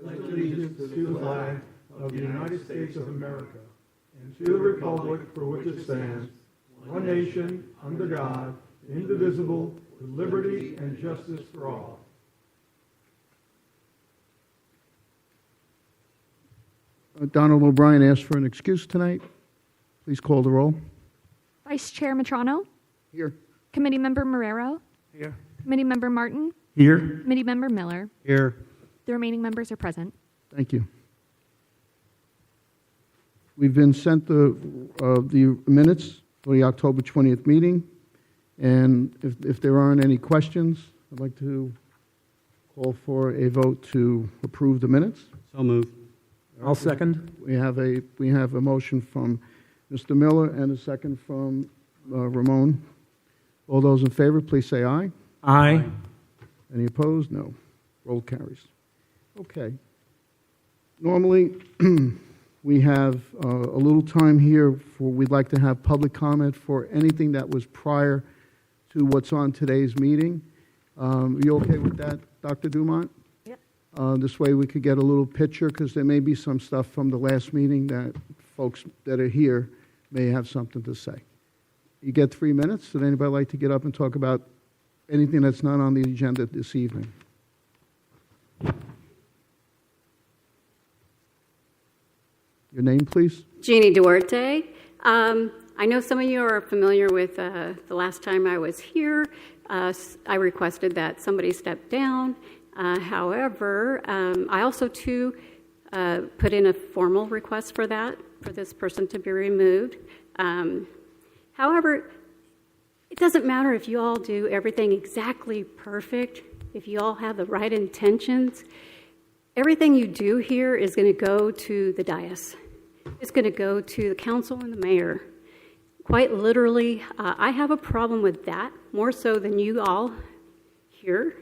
pledge allegiance to the flag of the United States of America and to the republic for which it stands, one nation, under God, indivisible, with liberty and justice for all. Donald O'Brien asked for an excuse tonight. Please call the roll. Vice Chair Matrano. Here. Committee Member Marrero. Here. Committee Member Martin. Here. Committee Member Miller. Here. The remaining members are present. Thank you. We've been sent the minutes for the October 20th meeting, and if there aren't any questions, I'd like to call for a vote to approve the minutes. So moved. I'll second. We have a motion from Mr. Miller and a second from Ramon. All those in favor, please say aye. Aye. Any opposed? No. Roll carries. Okay. Normally, we have a little time here for, we'd like to have public comment for anything that was prior to what's on today's meeting. You okay with that, Dr. Dumont? Yep. This way we could get a little picture, because there may be some stuff from the last meeting that folks that are here may have something to say. You get 3 minutes. Would anybody like to get up and talk about anything that's not on the agenda this evening? Your name, please? Jeannie Duarte. I know some of you are familiar with the last time I was here. I requested that somebody step down. However, I also, too, put in a formal request for that, for this person to be removed. However, it doesn't matter if you all do everything exactly perfect, if you all have the right intentions. Everything you do here is going to go to the dais. It's going to go to the council and the mayor. Quite literally, I have a problem with that, more so than you all here.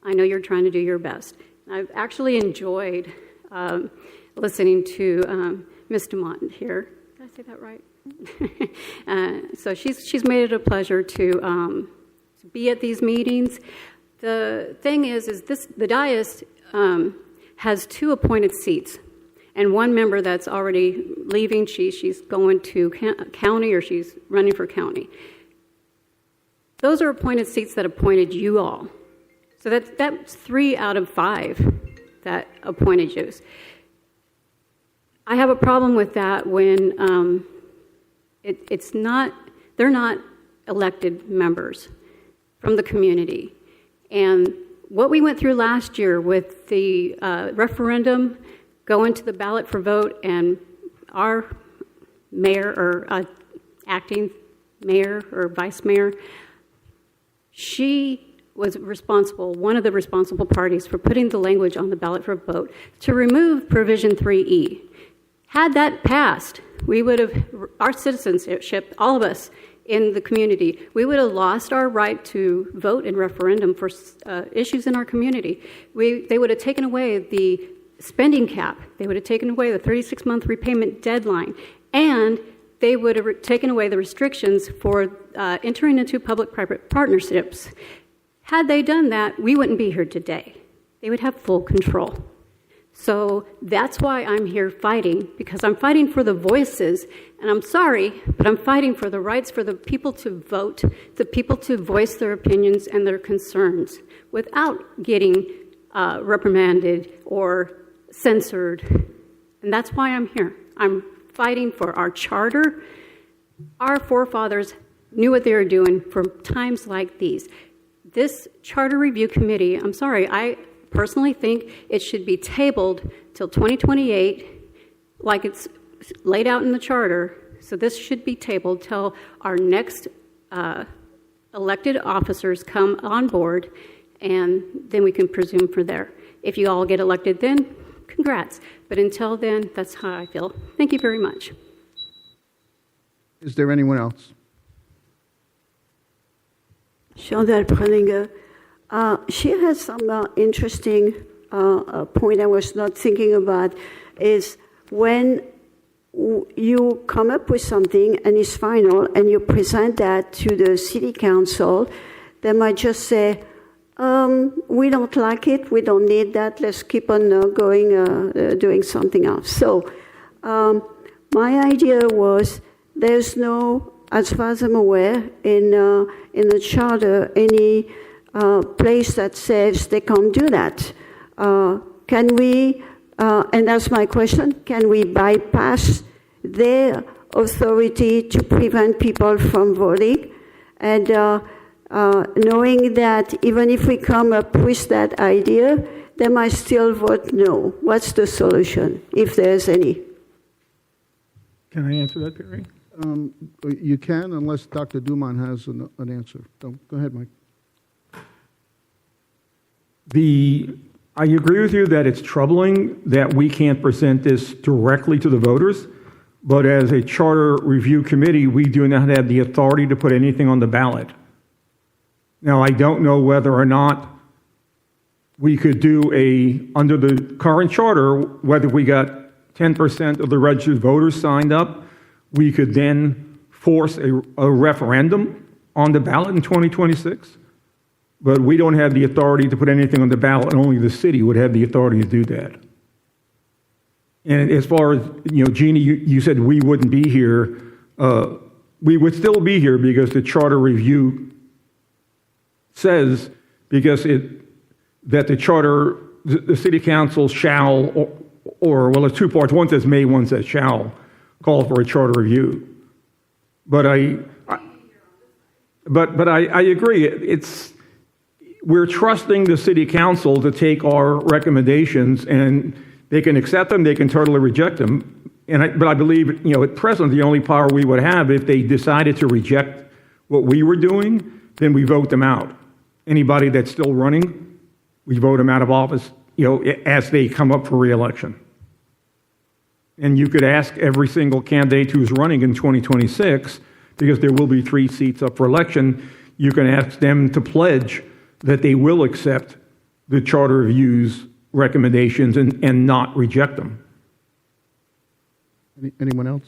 I know you're trying to do your best. I've actually enjoyed listening to Ms. Dumont here. Did I say that right? So she's made it a pleasure to be at these meetings. The thing is the dais has 2 appointed seats, and one member that's already leaving. She's going to county, or she's running for county. Those are appointed seats that appointed you all. So that's 3 out of 5 that appointed you. I have a problem with that when they're not elected members from the community. And what we went through last year with the referendum going to the ballot for vote, and our mayor, or acting mayor or vice mayor, she was responsible, one of the responsible parties, for putting the language on the ballot for vote to remove Provision 3E. Had that passed, we would have, our citizenship, all of us in the community, we would have lost our right to vote in referendum for issues in our community. They would have taken away the spending cap. They would have taken away the 36-month repayment deadline. And they would have taken away the restrictions for entering into public-private partnerships. Had they done that, we wouldn't be here today. They would have full control. So that's why I'm here fighting, because I'm fighting for the voices, and I'm sorry, but I'm fighting for the rights for the people to vote, the people to voice their opinions and their concerns without getting reprimanded or censored. And that's why I'm here. I'm fighting for our charter. Our forefathers knew what they were doing for times like these. This Charter Review Committee, I'm sorry, I personally think it should be tabled till 2028, like it's laid out in the charter. So this should be tabled till our next elected officers come on board, and then we can presume from there. If you all get elected then, congrats. But until then, that's how I feel. Thank you very much. Is there anyone else? Chantal Prelinger. She has some interesting point I was not thinking about, is when you come up with something and it's final and you present that to the city council, they might just say, we don't like it, we don't need that, let's keep on doing something else. So my idea was there's no, as far as I'm aware, in the charter, any place that says they can't do that. Can we, and that's my question, can we bypass their authority to prevent people from voting? And knowing that even if we come up with that idea, they might still vote no. What's the solution, if there's any? Can I answer that, Perry? You can, unless Dr. Dumont has an answer. Go ahead, Mike. I agree with you that it's troubling that we can't present this directly to the voters, but as a charter review committee, we do not have the authority to put anything on the ballot. Now, I don't know whether or not we could do under the current charter, whether we got 10% of the registered voters signed up, we could then force a referendum on the ballot in 2026. But we don't have the authority to put anything on the ballot, and only the city would have the authority to do that. And as far as, Jeannie, you said we wouldn't be here. We would still be here because the charter review says, that the charter, the city council shall, well, it's two parts. One says may, one says shall, call for a charter review. But I agree. We're trusting the city council to take our recommendations, and they can accept them, they can totally reject them. But I believe, at present, the only power we would have, if they decided to reject what we were doing, then we vote them out. Anybody that's still running, we vote them out of office, as they come up for re-election. And you could ask every single candidate who's running in 2026, because there will be 3 seats up for election, you can ask them to pledge that they will accept the charter review's recommendations and not reject them. Anyone else?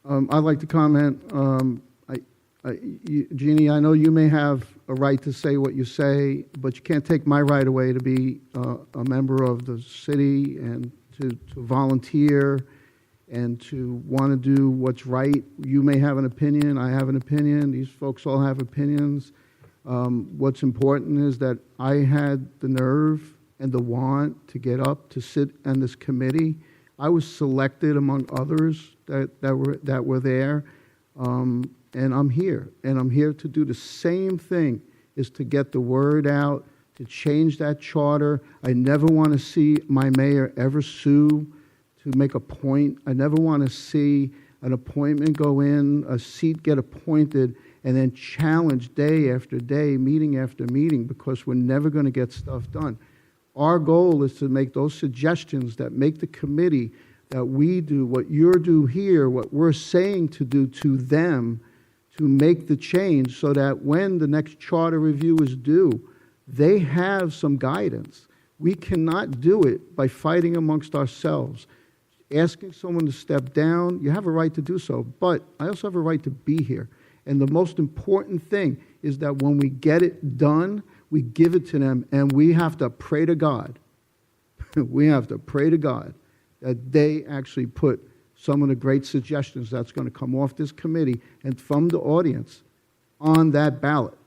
I'd like to comment. Jeannie, I know you may have a right to say what you say, but you can't take my right away to be a member of the city and to volunteer and to want to do what's right. You may have an opinion. I have an opinion. These folks all have opinions. What's important is that I had the nerve and the want to get up to sit on this committee. I was selected among others that were there. And I'm here. And I'm here to do the same thing, is to get the word out, to change that charter. I never want to see my mayor ever sue to make a point. I never want to see an appointment go in, a seat get appointed, and then challenge day after day, meeting after meeting, because we're never going to get stuff done. Our goal is to make those suggestions that make the committee, that we do what you're do here, what we're saying to do to them, to make the change so that when the next charter review is due, they have some guidance. We cannot do it by fighting amongst ourselves. Asking someone to step down, you have a right to do so, but I also have a right to be here. And the most important thing is that when we get it done, we give it to them, and we have to pray to God. We have to pray to God that they actually put some of the great suggestions that's going to come off this committee and from the audience on that ballot.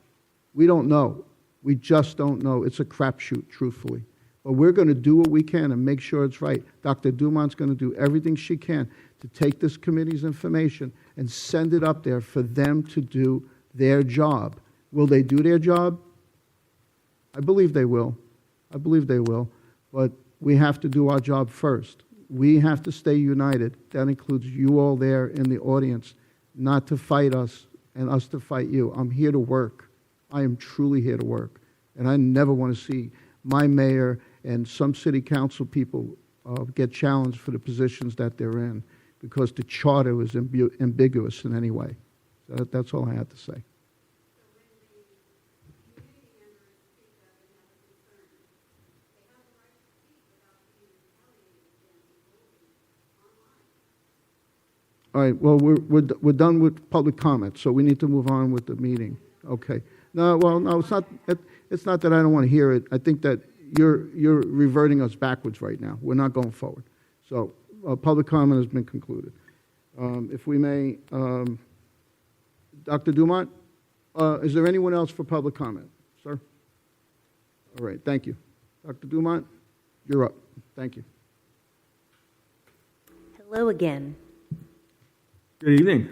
We don't know. We just don't know. It's a crapshoot, truthfully. But we're going to do what we can and make sure it's right. Dr. Dumont's going to do everything she can to take this committee's information and send it up there for them to do their job. Will they do their job? I believe they will. I believe they will. But we have to do our job first. We have to stay united. That includes you all there in the audience, not to fight us and us to fight you. I'm here to work. I am truly here to work. And I never want to see my mayor and some city council people get challenged for the positions that they're in, because the charter is ambiguous in any way. So that's all I have to say. All right, well, we're done with public comment, so we need to move on with the meeting. Okay. No, well, no, it's not that I don't want to hear it. I think that you're reverting us backwards right now. We're not going forward. So, public comment has been concluded. If we may, Dr. Dumont, is there anyone else for public comment, sir? All right, thank you. Dr. Dumont, you're up. Thank you. Hello again. Good evening.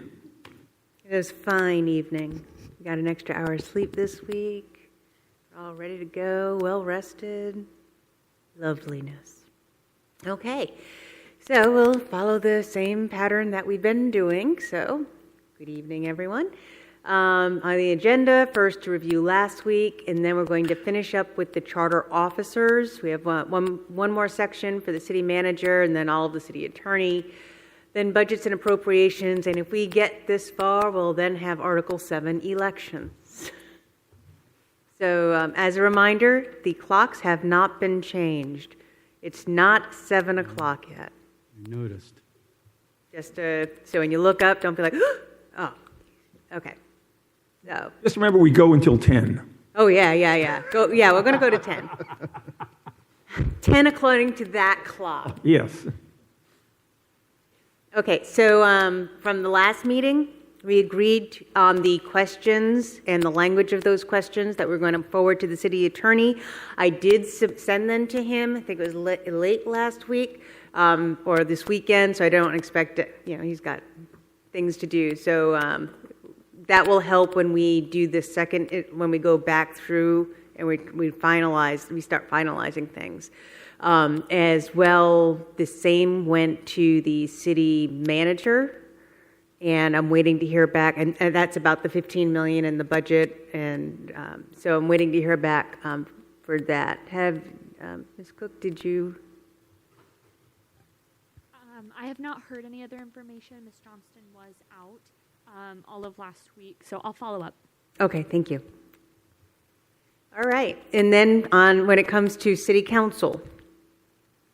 It was a fine evening. We got an extra hour of sleep this week. We're all ready to go, well rested. Loveliness. Okay, so we'll follow the same pattern that we've been doing. So, good evening, everyone. On the agenda, first to review last week, and then we're going to finish up with the charter officers. We have one more section for the city manager, and then all of the city attorney. Then budgets and appropriations, and if we get this far, we'll then have Article 7 elections. So as a reminder, the clocks have not been changed. It's not 7 o'clock yet. I noticed. Just so when you look up, don't be like, oh, okay. So. Just remember, we go until 10. Oh, yeah. We're going to go to 10. 10 according to that clock. Yes. Okay, so from the last meeting, we agreed on the questions and the language of those questions that we're going to forward to the city attorney. I did send them to him. I think it was late last week or this weekend, so I don't expect it. He's got things to do. So that will help when we do the when we go back through and we start finalizing things. As well, the same went to the city manager, and I'm waiting to hear back, and that's about the $15 million in the budget, and so I'm waiting to hear back for that. Ms. Cook, did you? I have not heard any other information. Ms. Johnston was out all of last week, so I'll follow up. Okay, thank you. All right, and then when it comes to city council,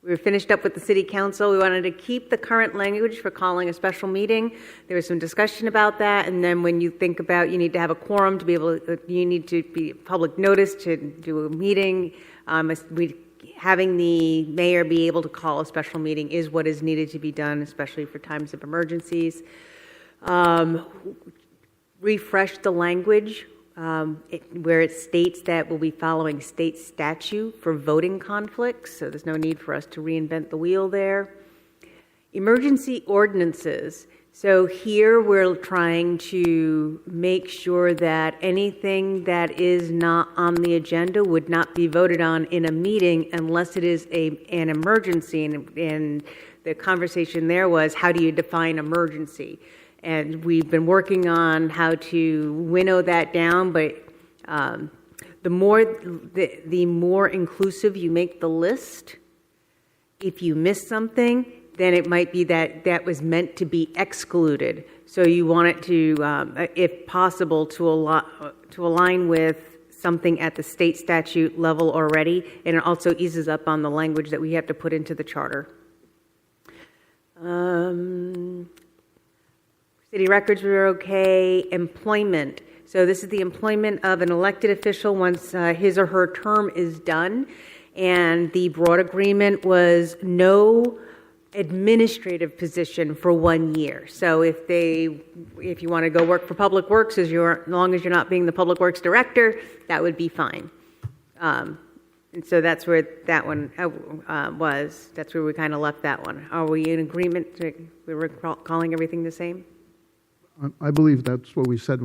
we were finished up with the city council. We wanted to keep the current language for calling a special meeting. There was some discussion about that, and then when you think about you need to have a quorum to be able to, you need to be public notice to do a meeting. Having the mayor be able to call a special meeting is what is needed to be done, especially for times of emergencies. Refresh the language where it states that we'll be following state statute for voting conflicts, so there's no need for us to reinvent the wheel there. Emergency ordinances. So here we're trying to make sure that anything that is not on the agenda would not be voted on in a meeting unless it is an emergency. And the conversation there was, how do you define emergency? And we've been working on how to winnow that down, but the more inclusive you make the list, if you miss something, then it might be that was meant to be excluded. So you want it to, if possible, to align with something at the state statute level already, and it also eases up on the language that we have to put into the charter. City records were okay. Employment. So this is the employment of an elected official once his or her term is done. And the broad agreement was no administrative position for 1 year. So if you want to go work for Public Works, as long as you're not being the Public Works director, that would be fine. And so that's where that one was. That's where we kind of left that one. Are we in agreement? We were calling everything the same? I believe that's what we said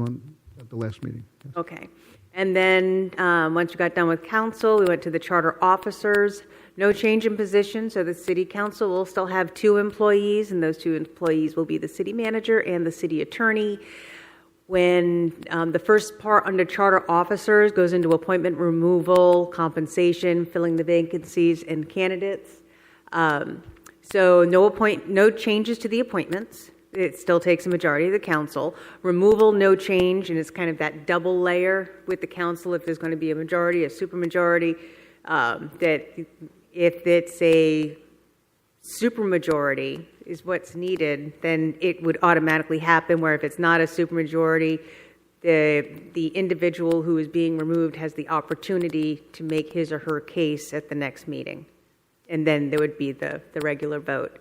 at the last meeting. Yes. Okay. And then once you got done with council, we went to the charter officers. No change in position, so the city council will still have 2 employees, and those 2 employees will be the city manager and the city attorney. When the first part under charter officers goes into appointment, removal, compensation, filling the vacancies, and candidates. So no changes to the appointments. It still takes a majority of the council. Removal, no change, and it's kind of that double layer with the council if there's going to be a majority, a supermajority, that if it's a supermajority is what's needed, then it would automatically happen, where if it's not a supermajority, the individual who is being removed has the opportunity to make his or her case at the next meeting. And then there would be the regular vote.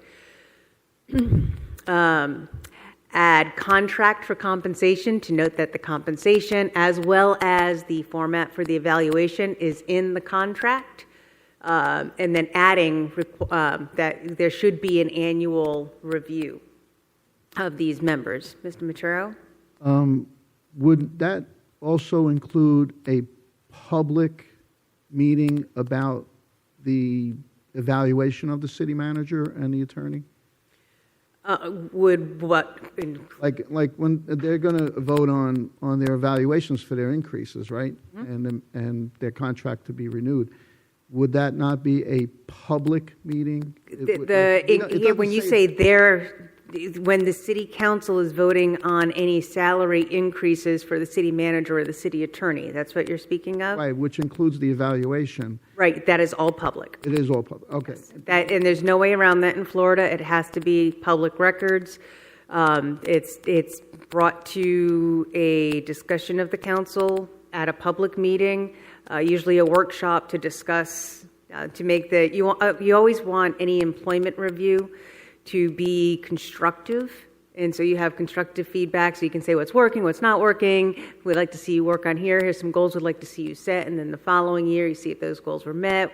Add contract for compensation to note that the compensation as well as the format for the evaluation is in the contract. And then adding that there should be an annual review of these members. Mr. Machero? Would that also include a public meeting about the evaluation of the city manager and the attorney? Would what? Like when they're going to vote on their evaluations for their increases, right? And their contract to be renewed. Would that not be a public meeting? When you say there, when the city council is voting on any salary increases for the city manager or the city attorney, that's what you're speaking of? Right, which includes the evaluation. Right, that is all public. It is all public, okay. And there's no way around that in Florida. It has to be public records. It's brought to a discussion of the council at a public meeting, usually a workshop to discuss, to make you always want any employment review to be constructive. And so you have constructive feedback, so you can say what's working, what's not working. We'd like to see you work on here. Here's some goals we'd like to see you set. And then the following year, you see if those goals were met,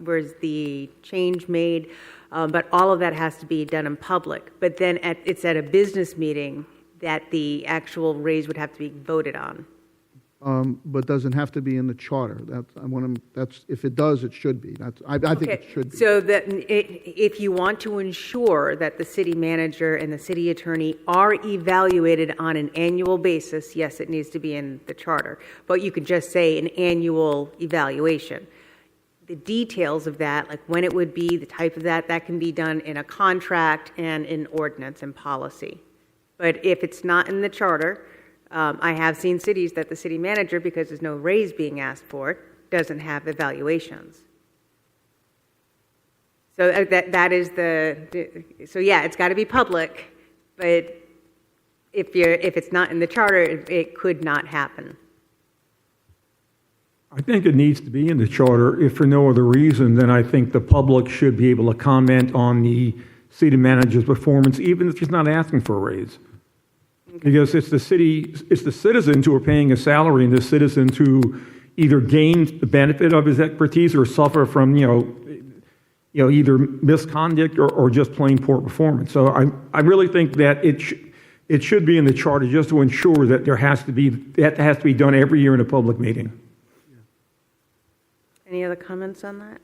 where's the change made. But all of that has to be done in public. But then it's at a business meeting that the actual raise would have to be voted on. But doesn't have to be in the charter. If it does, it should be. I think it should be. So that if you want to ensure that the city manager and the city attorney are evaluated on an annual basis, yes, it needs to be in the charter. But you could just say an annual evaluation. The details of that, like when it would be, the type of that can be done in a contract and in ordinance and policy. But if it's not in the charter, I have seen cities that the city manager, because there's no raise being asked for, doesn't have evaluations. So that is so yeah, it's got to be public, but if it's not in the charter, it could not happen. I think it needs to be in the charter, if for no other reason than I think the public should be able to comment on the city manager's performance, even if he's not asking for a raise. Because it's the citizens who are paying his salary, and the citizens who either gain the benefit of his expertise or suffer from, either misconduct or just plain poor performance. So I really think that it should be in the charter just to ensure that that has to be done every year in a public meeting. Any other comments on that?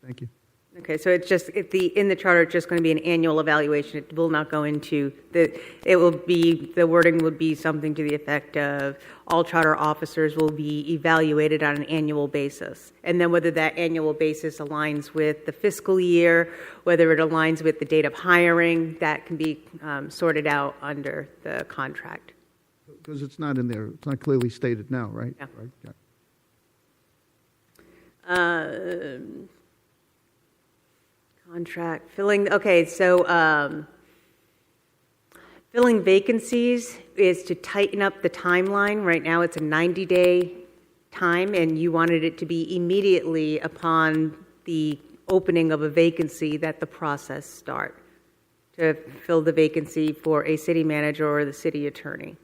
Thank you. Okay, so it's just, in the charter, it's just going to be an annual evaluation. It will not go into, the wording would be something to the effect of all charter officers will be evaluated on an annual basis. And then whether that annual basis aligns with the fiscal year, whether it aligns with the date of hiring, that can be sorted out under the contract. Because it's not in there, it's not clearly stated now, right? Yeah. Right. Yeah. Contract filling. Okay, so filling vacancies is to tighten up the timeline. Right now, it's a 90-day time, and you wanted it to be immediately upon the opening of a vacancy that the process start to fill the vacancy for a city manager or the city attorney.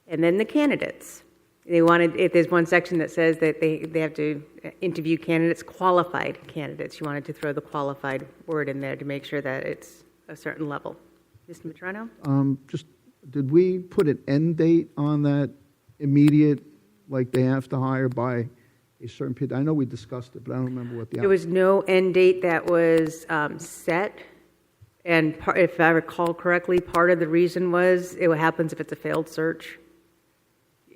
And then the candidates. If there's one section that says that they have to interview candidates, qualified candidates. You wanted to throw the qualified word in there to make sure that it's a certain level. Mr. Matrano? Did we put an end date on that immediate, like they have to hire by a certain period? I know we discussed it, but I don't remember what the... There was no end date that was set. And if I recall correctly, part of the reason was what happens if it's a failed search.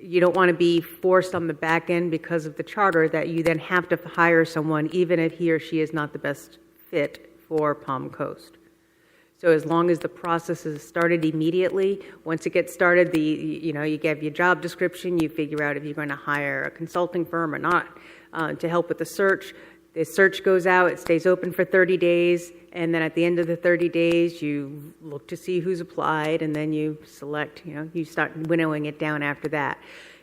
You don't want to be forced on the back end because of the charter that you then have to hire someone even if he or she is not the best fit for Palm Coast. So as long as the process is started immediately, once it gets started, you give your job description, you figure out if you're going to hire a consulting firm or not to help with the search. the search goes out, it stays open for 30 days, and then at the end of the 30 days, you look to see who's applied, and then you select, you start winnowing it down after that.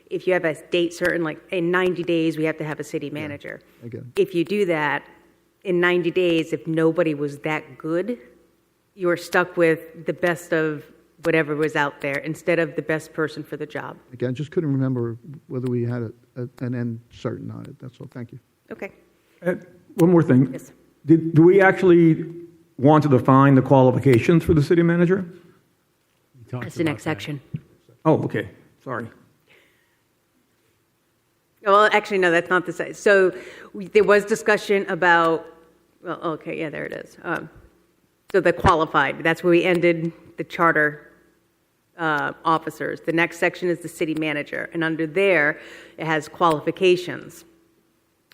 If you have a date certain, like in 90 days, we have to have a city manager. Okay. If you do that, in 90 days, if nobody was that good, you're stuck with the best of whatever was out there instead of the best person for the job. Again, I just couldn't remember whether we had an end certain on it. That's all. Thank you. Okay. One more thing. Yes. Do we actually want to define the qualifications for the city manager? That's the next section. Oh, okay. Sorry. Well, actually, no, that's not the same. So there was discussion about, well, okay, yeah, there it is. So the qualified, that's where we ended the charter officers. The next section is the city manager, and under there, it has qualifications.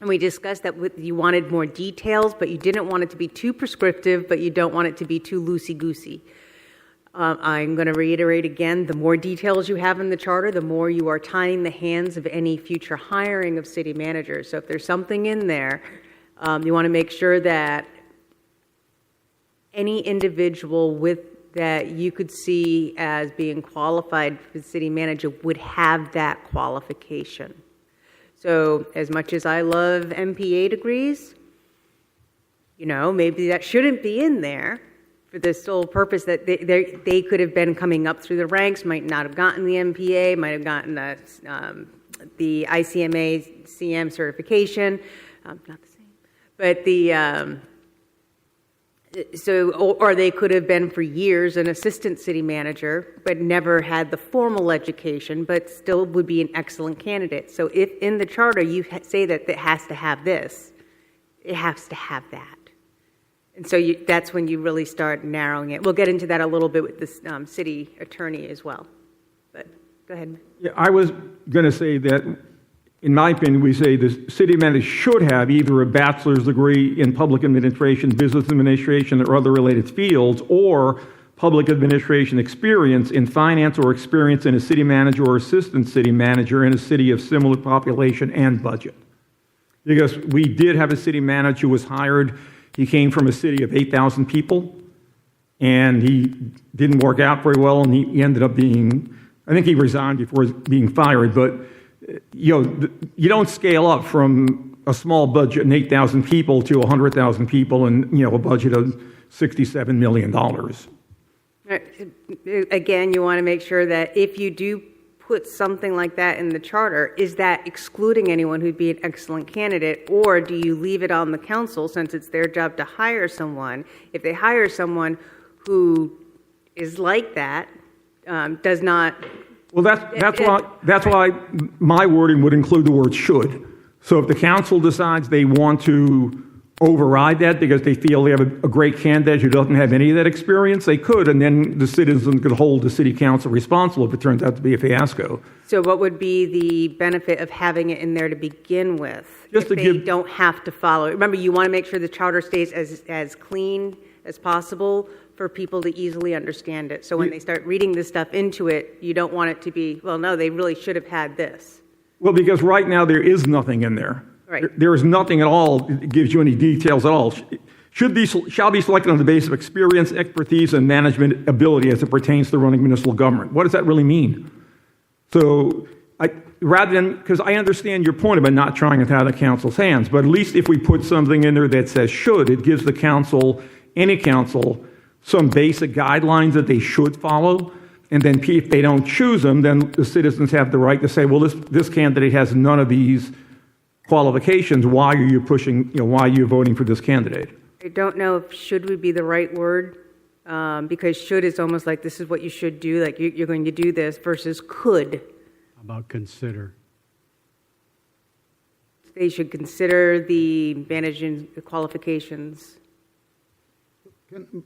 And we discussed that you wanted more details, but you didn't want it to be too prescriptive, but you don't want it to be too loosey-goosey. I'm going to reiterate again, the more details you have in the charter, the more you are tying the hands of any future hiring of city managers. So if there's something in there, you want to make sure that any individual that you could see as being qualified for the city manager would have that qualification. So as much as I love MPA degrees, maybe that shouldn't be in there for the sole purpose that they could have been coming up through the ranks, might not have gotten the MPA, might have gotten the ICMA CM certification, not the same, but or they could have been for years an assistant city manager, but never had the formal education, but still would be an excellent candidate. So if in the charter you say that it has to have this, it has to have that. And so that's when you really start narrowing it. We'll get into that a little bit with the city attorney as well. But go ahead. Yeah, I was going to say that, in my opinion, we say the city manager should have either a bachelor's degree in public administration, business administration, or other related fields, or public administration experience in finance or experience in a city manager or assistant city manager in a city of similar population and budget. Because we did have a city manager who was hired. He came from a city of 8,000 people, and he didn't work out very well, and he ended up being, I think he resigned before being fired, but you don't scale up from a small budget and 8,000 people to 100,000 people and, a budget of $67 million. Again, you want to make sure that if you do put something like that in the charter, is that excluding anyone who'd be an excellent candidate, or do you leave it on the council since it's their job to hire someone? If they hire someone who is like that, does not... Well, that's why my wording would include the word should. So if the council decides they want to override that because they feel they have a great candidate who doesn't have any of that experience, they could, and then the citizens could hold the city council responsible if it turns out to be a fiasco. So what would be the benefit of having it in there to begin with? Just if to they don't have to follow it. Remember, you want to make sure the charter stays as clean as possible for people to easily understand it. So when they start reading this stuff into it, you don't want it to be, well, no, they really should have had this. Well, because right now there is nothing in there. Right. There is nothing at all that gives you any details at all. Shall be selected on the basis of experience, expertise, and management ability as it pertains to running municipal government. What does that really mean? So, rather than, because I understand your point about not trying to tie the council's hands, but at least if we put something in there that says should, it gives the council, any council, some basic guidelines that they should follow. And then if they don't choose them, then the citizens have the right to say, well, this candidate has none of these qualifications. Why are you pushing, why are you voting for this candidate? I don't know if should would be the right word, because should is almost like this is what you should do, like you're going to do this, versus could. How about consider? They should consider the managing the qualifications.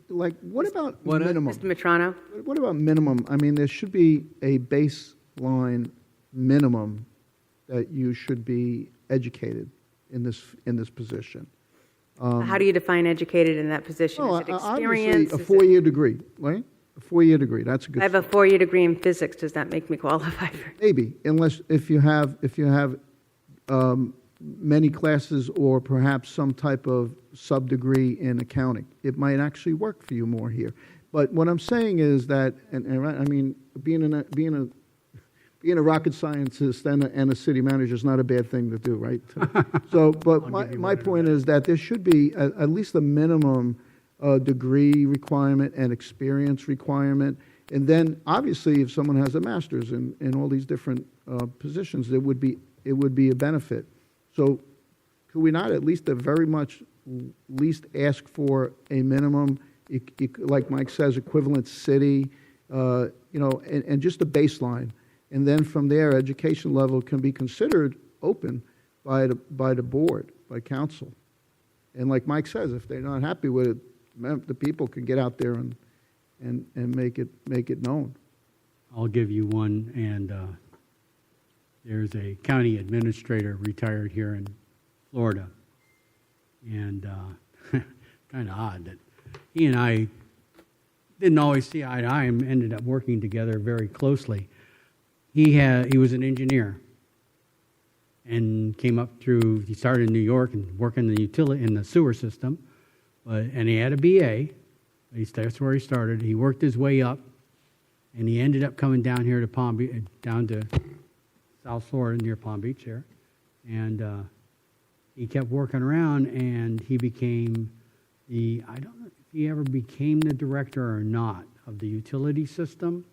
What about minimum? Mr. Matrano? What about minimum? I mean, there should be a baseline minimum that you should be educated in this position. How do you define educated in that position? Well, is it experience? obviously a 4-year degree, right? A 4-year degree. That's a good. I have a 4-year degree in physics. Does that make me qualify for? Maybe, unless if you have many classes or perhaps some type of sub-degree in accounting. It might actually work for you more here. But what I'm saying is that, I mean, being a rocket scientist and a city manager is not a bad thing to do, right? So, but my point is that there should be at least a minimum degree requirement and experience requirement. And then, obviously, if someone has a master's in all these different positions, it would be a benefit. So, could we not at least least ask for a minimum, like Mike says, equivalent city, and just a baseline, and then from there, education level can be considered open by the board, by council, and like Mike says, if they're not happy with it, the people can get out there and make it known. I'll give you one, and there's a county administrator retired here in Florida, and kind of odd that he and I didn't always see eye to eye and ended up working together very closely. He was an engineer and came up through, he started in New York and worked in the sewer system, and he had a BA. That's where he started. He worked his way up, and he ended up coming down here to Palm Beach, down to South Florida near Palm Beach there, and he kept working around, and he became I don't know if he ever became the director or not of the utility system,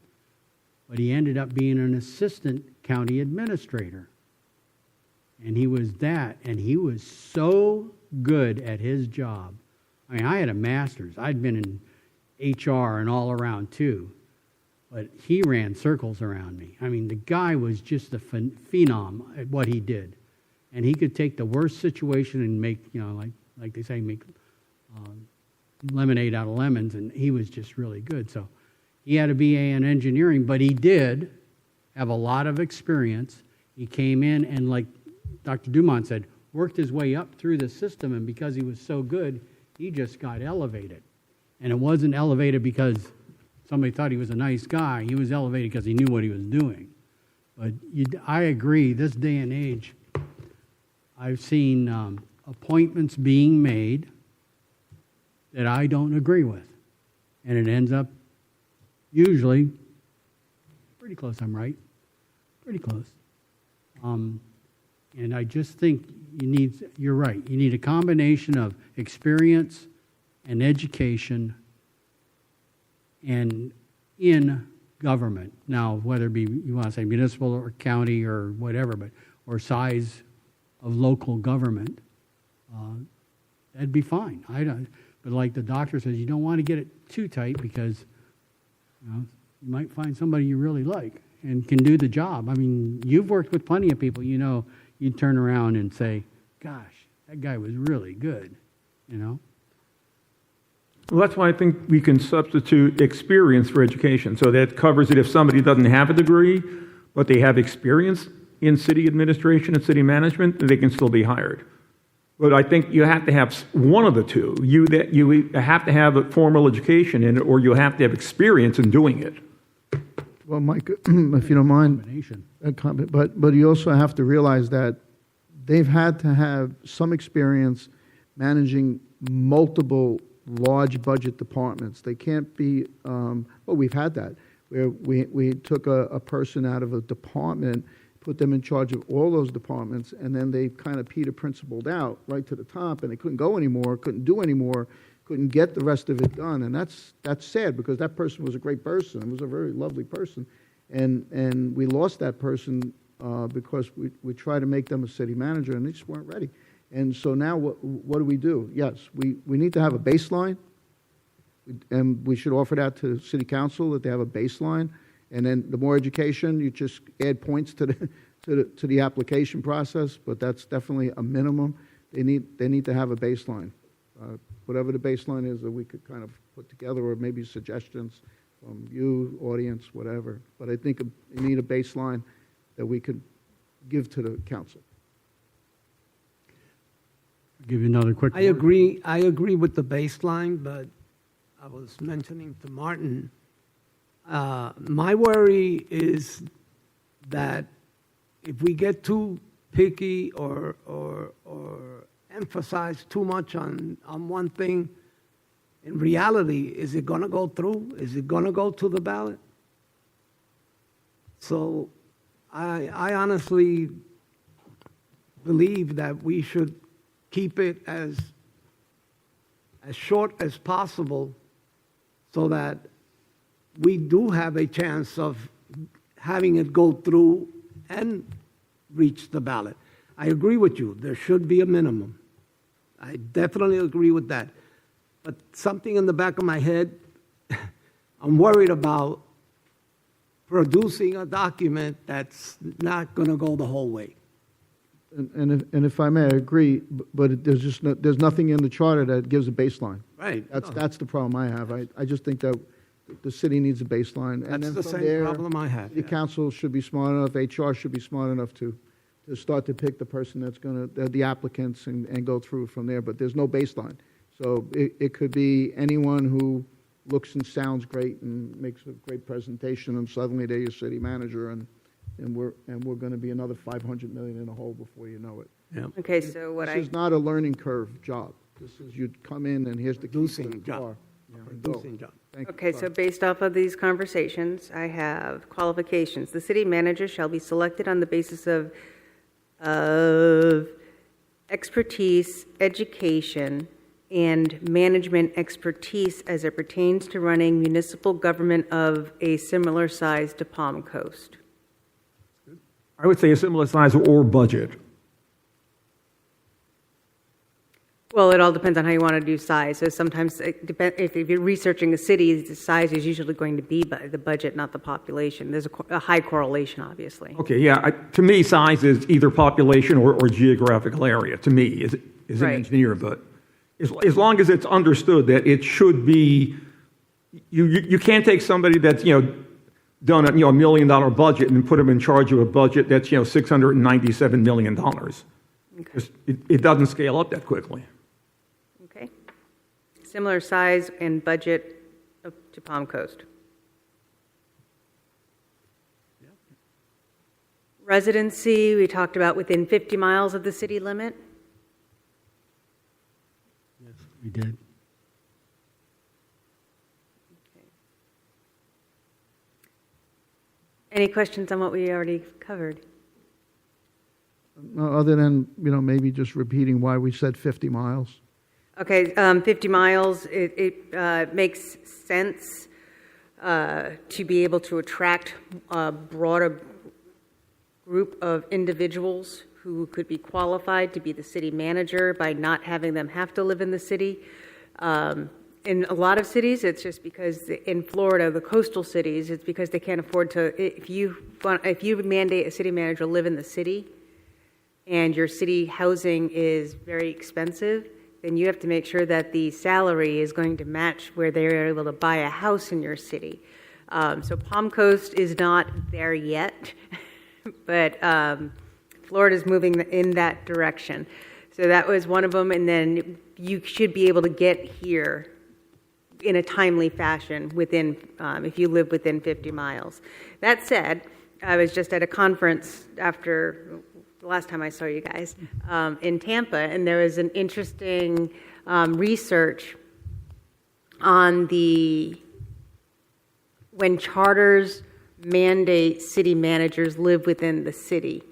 but he ended up being an assistant county administrator. And he was that, and he was so good at his job. I mean, I had a master's. I'd been in HR and all around too, but he ran circles around me. I mean, the guy was just a phenom at what he did. And he could take the worst situation and make, like they say, make lemonade out of lemons, and he was just really good. So he had a BA in engineering, but he did have a lot of experience. He came in and, like Dr. Dumont said, worked his way up through the system, and because he was so good, he just got elevated. And it wasn't elevated because somebody thought he was a nice guy. He was elevated because he knew what he was doing. But I agree, this day and age, I've seen appointments being made that I don't agree with. And it ends up usually pretty close, I'm right. Pretty close. And I just think you're right, you need a combination of experience and education and in government. Now, whether it be, you want to say municipal or county or whatever, or size of local government, that'd be fine. But like the doctor says, you don't want to get it too tight because you might find somebody you really like and can do the job. I mean, you've worked with plenty of people, you'd turn around and say, gosh, that guy was really good, Well, that's why I think we can substitute experience for education. So that covers it if somebody doesn't have a degree, but they have experience in city administration and city management, they can still be hired. But I think you have to have one of the two. You have to have a formal education in it, or you have to have experience in doing it. Well, Mike, if you don't mind, but you also have to realize that they've had to have some experience managing multiple large budget departments. They can't be, we've had that, where we took a person out of a department, put them in charge of all those departments, and then they kind of Peter Principled out right to the top, and they couldn't go anymore, couldn't do anymore, couldn't get the rest of it done. And that's sad, because that person was a great person, was a very lovely person, and we lost that person because we tried to make them a city manager, and they just weren't ready. And so now what do we do? Yes, we need to have a baseline, and we should offer that to city council, that they have a baseline. And then the more education, you just add points to the application process, but that's definitely a minimum. They need to have a baseline. Whatever the baseline is that we could kind of put together, or maybe suggestions from you, audience, whatever. But I think we need a baseline that we could give to the council. I'll give you another quick I agree with the baseline, but I was mentioning to Martin, my worry is that if we get too picky or emphasize too much on one thing. In reality, is it going to go through? Is it going to go to the ballot? So I honestly believe that we should keep it as short as possible so that we do have a chance of having it go through and reach the ballot. I agree with you. There should be a minimum. I definitely agree with that. But something in the back of my head, I'm worried about producing a document that's not going to go the whole way. And if I may, I agree, but there's nothing in the charter that gives a baseline. Right. That's the problem I have. I just think that the city needs a baseline. And That's then the from same there, problem I have. The council should be smart enough, HR should be smart enough to start to pick the person that's going to, the applicants, and go through from there. But there's no baseline. So it could be anyone who looks and sounds great and makes a great presentation, and suddenly they're your city manager, and we're going to be another $500 million in a hole before you know it. Yeah. Okay, so what This is not a learning curve job. This is you'd come in and here's the key to the Producing job. car. And go. Producing job. Thank you. Okay, so based off of these conversations, I have qualifications. The city manager shall be selected on the basis of expertise, education, and management expertise as it pertains to running municipal government of a similar size to Palm Coast. I would say a similar size or budget. Well, it all depends on how you want to do size. So sometimes, if you're researching a city, the size is usually going to be the budget, not the population. There's a high correlation, obviously. Okay, yeah, to me, size is either population or geographical area, to me, as an Right. engineer. But as long as it's understood that it should be, you can't take somebody that's, done a $1 million budget and put them in charge of a budget that's, $697 million. Okay. It doesn't scale up that quickly. Okay. Similar size and budget to Palm Coast. Residency, we talked about within 50 miles of the city limit. We did. Any questions on what we already covered? No, other than, maybe just repeating why we said 50 miles. Okay, 50 miles, it makes sense to be able to attract a broader group of individuals who could be qualified to be the city manager by not having them have to live in the city. In a lot of cities, it's just because in Florida, the coastal cities, it's because they can't afford to. If you mandate a city manager live in the city, and your city housing is very expensive, then you have to make sure that the salary is going to match where they're able to buy a house in your city. So Palm Coast is not there yet, but Florida's moving in that direction. So that was one of them, and then you should be able to get here in a timely fashion within, if you live within 50 miles. That said, I was just at a conference after the last time I saw you guys in Tampa, and there was an interesting research on when charters mandate city managers live within the city.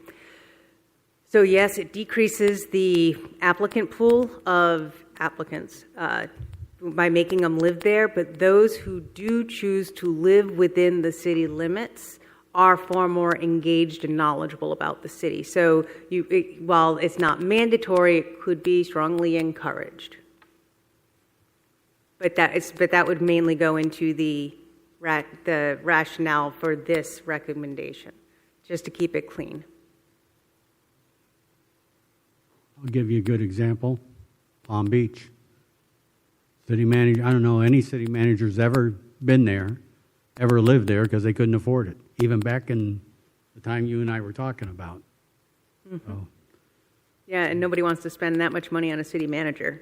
So yes, it decreases the applicant pool of applicants by making them live there, but those who do choose to live within the city limits are far more engaged and knowledgeable about the city. So while it's not mandatory, it could be strongly encouraged. But that would mainly go into the rationale for this recommendation, just to keep it clean. I'll give you a good example. Palm Beach. City manager, I don't know any city manager's ever been there, ever lived there because they couldn't afford it, even back in the time you and I were talking about. Mm-hmm. So, Yeah, and nobody wants to spend that much money on a city manager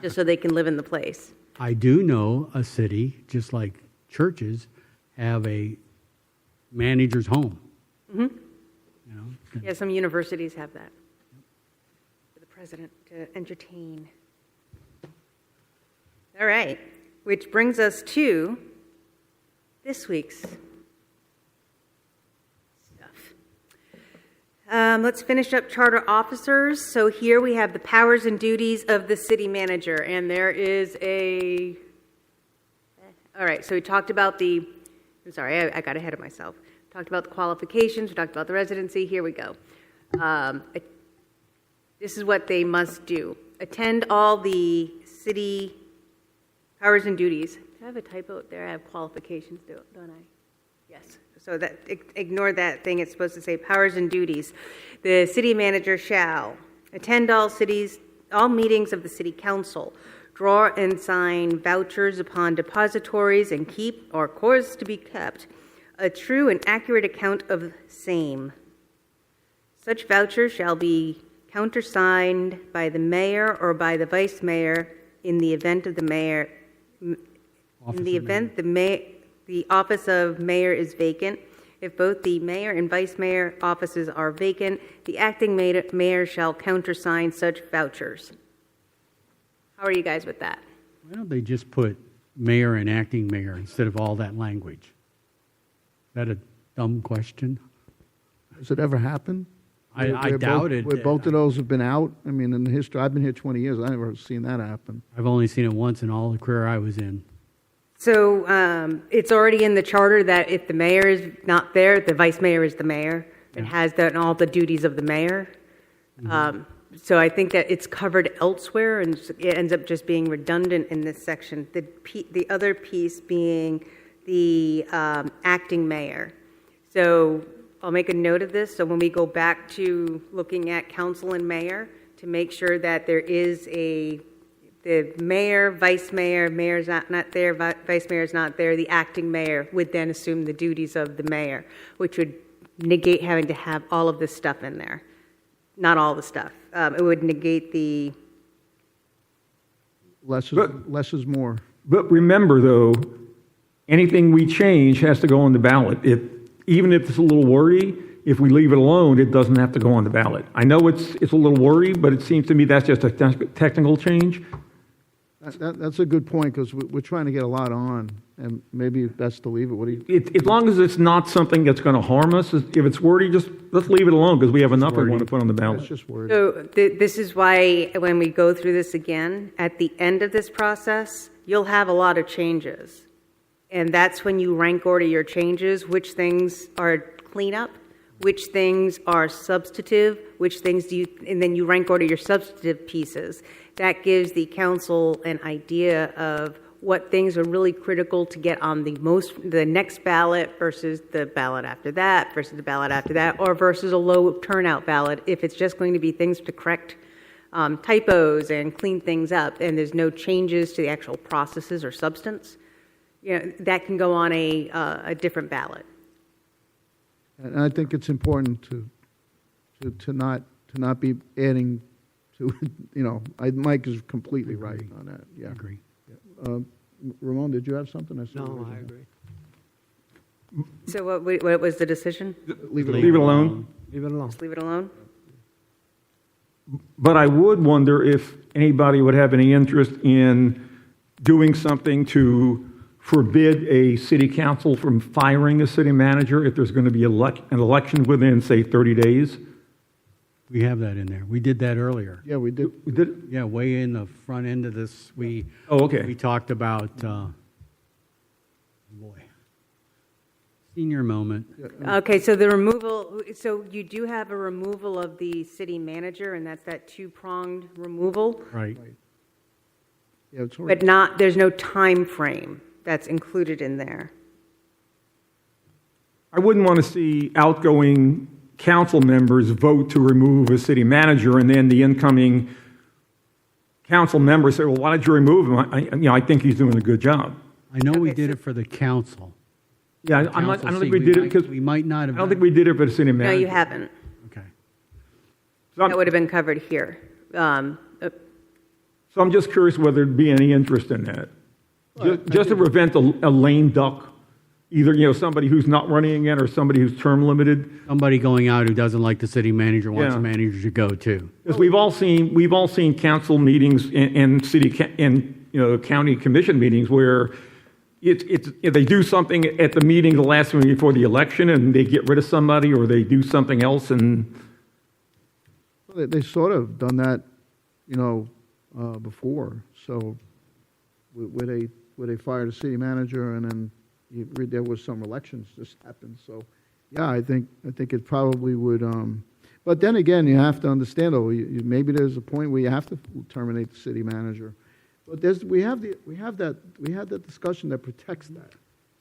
just so they can live in the place. I do know a city, just like churches, have a manager's home. Mm-hmm. Yeah, some universities have that for the president to entertain. All right, which brings us to this week's stuff. Let's finish up charter officers. So here we have the powers and duties of the city manager, and there is a. All right, so we talked about the. I'm sorry, I got ahead of myself. Talked about the qualifications. We talked about the residency. Here we go. This is what they must do: attend all the city powers and duties. Do I have a typo there? I have qualifications, don't I? Yes. So that ignore that thing. It's supposed to say powers and duties. The city manager shall attend all meetings of the city council, draw and sign vouchers upon depositories, and keep or cause to be kept a true and accurate account of same. Such vouchers shall be countersigned by the mayor or by the vice mayor in the event of the mayor. The office of mayor is vacant. If both the mayor and vice mayor offices are vacant, the acting mayor shall countersign such vouchers. How are you guys with that? Why don't they just put mayor and acting mayor instead of all that language? Is that a dumb question? Has it ever happened? I doubt it. Where both of those have been out? I mean, in the history, I've been here 20 years. I've never seen that happen. I've only seen it once in all the career I was in. So it's already in the charter that if the mayor is not there, the vice mayor is the mayor. It has all the duties of the mayor. Mm-hmm. So I think that it's covered elsewhere, and it ends up just being redundant in this section. The other piece being the acting mayor. So I'll make a note of this. So when we go back to looking at council and mayor, to make sure that there is the mayor, vice mayor, mayor's not there, vice mayor's not there, the acting mayor would then assume the duties of the mayor, which would negate having to have all of this stuff in there. Not all the stuff. It would negate the... Less is more. But remember, though, anything we change has to go on the ballot. Even if it's a little wordy, if we leave it alone, it doesn't have to go on the ballot. I know it's a little wordy, but it seems to me that's just a technical change. That's a good point, because we're trying to get a lot on, and maybe best to leave it. What do you? As long as it's not something that's going to harm us, if it's wordy, just let's leave it alone, because we have enough we want to put on the ballot. It's just wordy. So this is why when we go through this again, at the end of this process, you'll have a lot of changes. And that's when you rank order your changes, which things are cleanup, which things are substantive, which things and then you rank order your substantive pieces. That gives the council an idea of what things are really critical to get on the next ballot versus the ballot after that, versus the ballot after that, or versus a low turnout ballot if it's just going to be things to correct typos and clean things up, and there's no changes to the actual processes or substance. That can go on a different ballot. And I think it's important to not be adding to, Mike is completely right on that. Yeah. I agree. Ramon, did you have something? No, I agree. So what was the decision? Leave it alone. Leave it alone. Just leave it alone? But I would wonder if anybody would have any interest in doing something to forbid a city council from firing a city manager if there's going to be an election within, say, 30 days. We have that in there. We did that earlier. Yeah, we did. We did. Yeah, way in the front end of this, we Okay. talked about, senior moment. Okay, so so you do have a removal of the city manager, and that's that two-pronged removal, Right. Yeah, it's all right. but there's no time frame that's included in there. I wouldn't want to see outgoing council members vote to remove a city manager, and then the incoming council members say, well, why did you remove him? I think he's doing a good job. I know we Okay, did so- it for the council. Yeah, I Council don't seat. think we did it because We might not have. I don't think we did it for the city No, manager. you haven't. Okay. So I'm- That would have been covered here. So I'm just curious whether there'd be any interest in that. Just to prevent a lame duck either, somebody who's not running again or somebody who's term limited. Somebody going out who doesn't like the city manager wants Yeah. the manager to go too. Because we've all seen council meetings and county commission meetings where if they do something at the meeting, the last one before the election, and they get rid of somebody, or they do something else, and They sort of done that, before. So where they fired a city manager and then there was some elections just happened. So yeah, I think it probably would. But then again, you have to understand though, maybe there's a point where you have to terminate the city manager. But we have that discussion that protects that.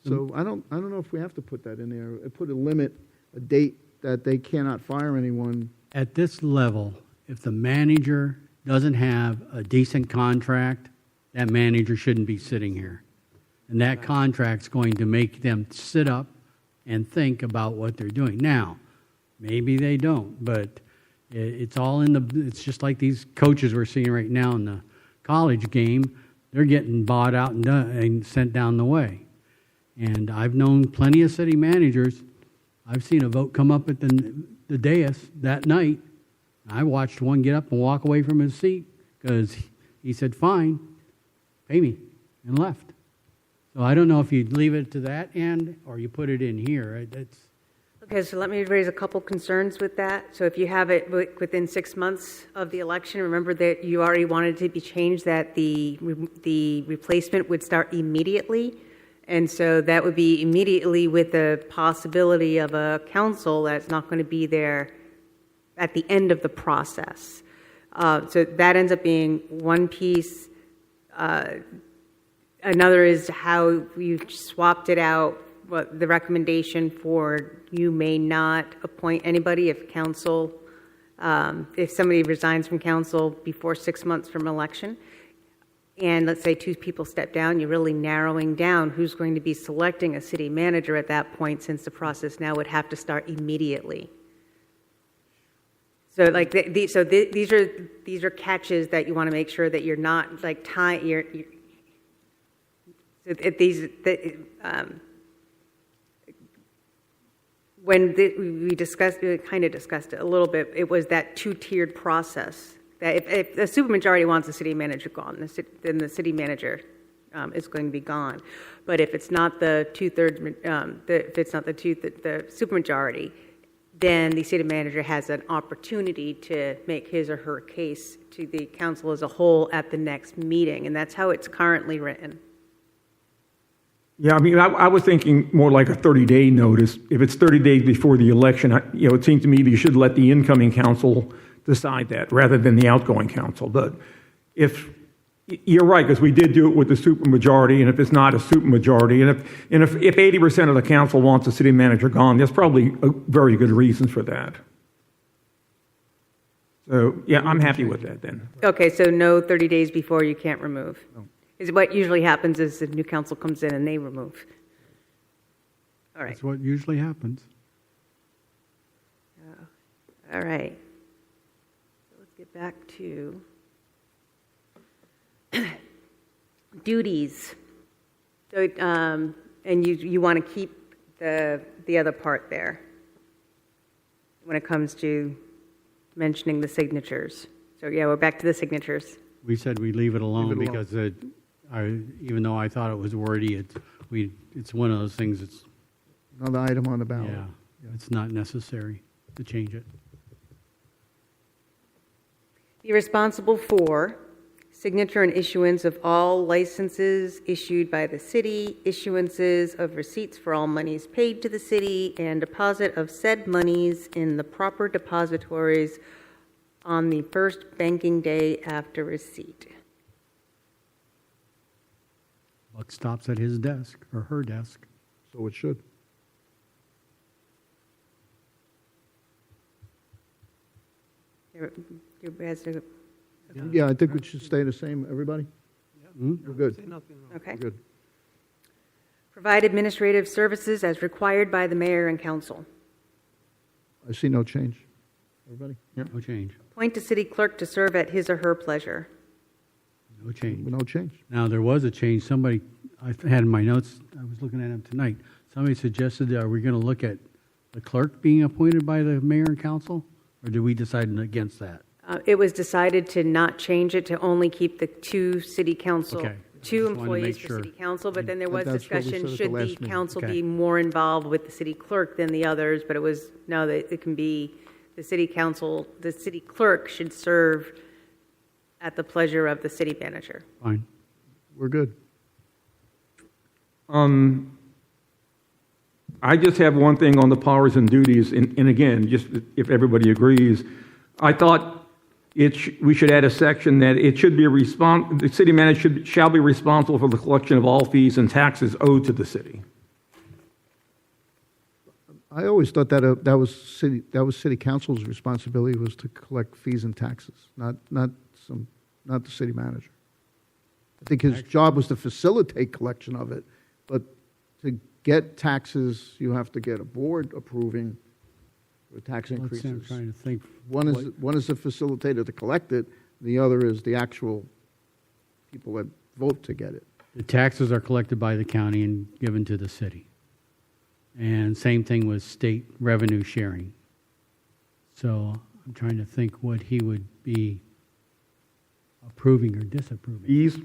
So I don't know if we have to put that in there. Put a date that they cannot fire anyone. At this level, if the manager doesn't have a decent contract, that manager shouldn't be sitting here. And that contract's going to make them sit up and think about what they're doing. Now, maybe they don't, but it's all it's just like these coaches we're seeing right now in the college game. They're getting bought out and sent down the way. And I've known plenty of city managers. I've seen a vote come up at the dais that night. I watched one get up and walk away from his seat because he said, fine, pay me, and left. So I don't know if you leave it to that end or you put it in here. Okay, so let me raise a couple concerns with that. So if you have it within 6 months of the election, remember that you already wanted it to be changed that the replacement would start immediately. And so that would be immediately with the possibility of a council that's not going to be there at the end of the process. So that ends up being one piece. Another is how you've swapped it out, the recommendation for you may not appoint anybody if council, if somebody resigns from council before 6 months from election. And let's say 2 people step down, you're really narrowing down who's going to be selecting a city manager at that point, since the process now would have to start immediately. So like these are catches that you want to make sure that you're not like tying when we discussed, we kind of discussed it a little bit. It was that 2-tiered process. That if the supermajority wants the city manager gone, then the city manager is going to be gone. But if it's not the 2/3, if it's not the supermajority, then the city manager has an opportunity to make his or her case to the council as a whole at the next meeting, and that's how it's currently written. yeah, I mean, I was thinking more like a 30-day notice. If it's 30 days before the election, it seemed to me that you should let the incoming council decide that rather than the outgoing council. But if you're right, because we did do it with the supermajority, and if it's not a supermajority, and if 80% of the council wants the city manager gone, there's probably a very good reason for that. So yeah, I'm happy with that then. Okay, so no 30 days before you can't remove. Is what usually happens is the new council comes in and they remove. All right. That's what usually happens. All right. So let's get back to duties. So, and you want to keep the other part there when it comes to mentioning the signatures. So yeah, we're back to the signatures. We said we'd leave it alone Leave it because even though I thought it was wordy, it's one of those things that's, Another item on the ballot. yeah, it's not necessary to change it. Be responsible for signature and issuance of all licenses issued by the city, issuances of receipts for all monies paid to the city, and deposit of said monies in the proper depositories on the first banking day after receipt. Buck stops at his desk or her desk. So it should. Yeah, I think we should stay the same, everybody? We're good. Okay. We're good. Provide administrative services as required by the mayor and council. I see no change. Everybody? No change. Appoint a city clerk to serve at his or her pleasure. No change. No change. Now, there was a change. Somebody, I had in my notes, I was looking at them tonight. somebody suggested, are we going to look at the clerk being appointed by the mayor and council? Or did we decide against that? It was decided to not change it, to only keep the two city council, Okay. two Just wanted to employees make for sure. city council, but then there was That's what we discussion, said at the should last the meeting. council Okay. be more involved with the city clerk than the others? But it was, no, that it can be, the city council, the city clerk should serve at the pleasure of the city manager. Fine. We're good. I just have one thing on the powers and duties, and again, just if everybody agrees, I thought we should add a section that it should be the city manager shall be responsible for the collection of all fees and taxes owed to the city. I always thought that that was city council's responsibility, was to collect fees and taxes, not the city manager. I think his job was to facilitate collection of it, but to get taxes, you have to get a board approving for tax I'm increases. trying to think. One is the facilitator to collect it, the other is the actual people that vote to get it. The taxes are collected by the county and given to the city. And same thing with state revenue sharing. So I'm trying to think what he would be approving or disapproving. Fees,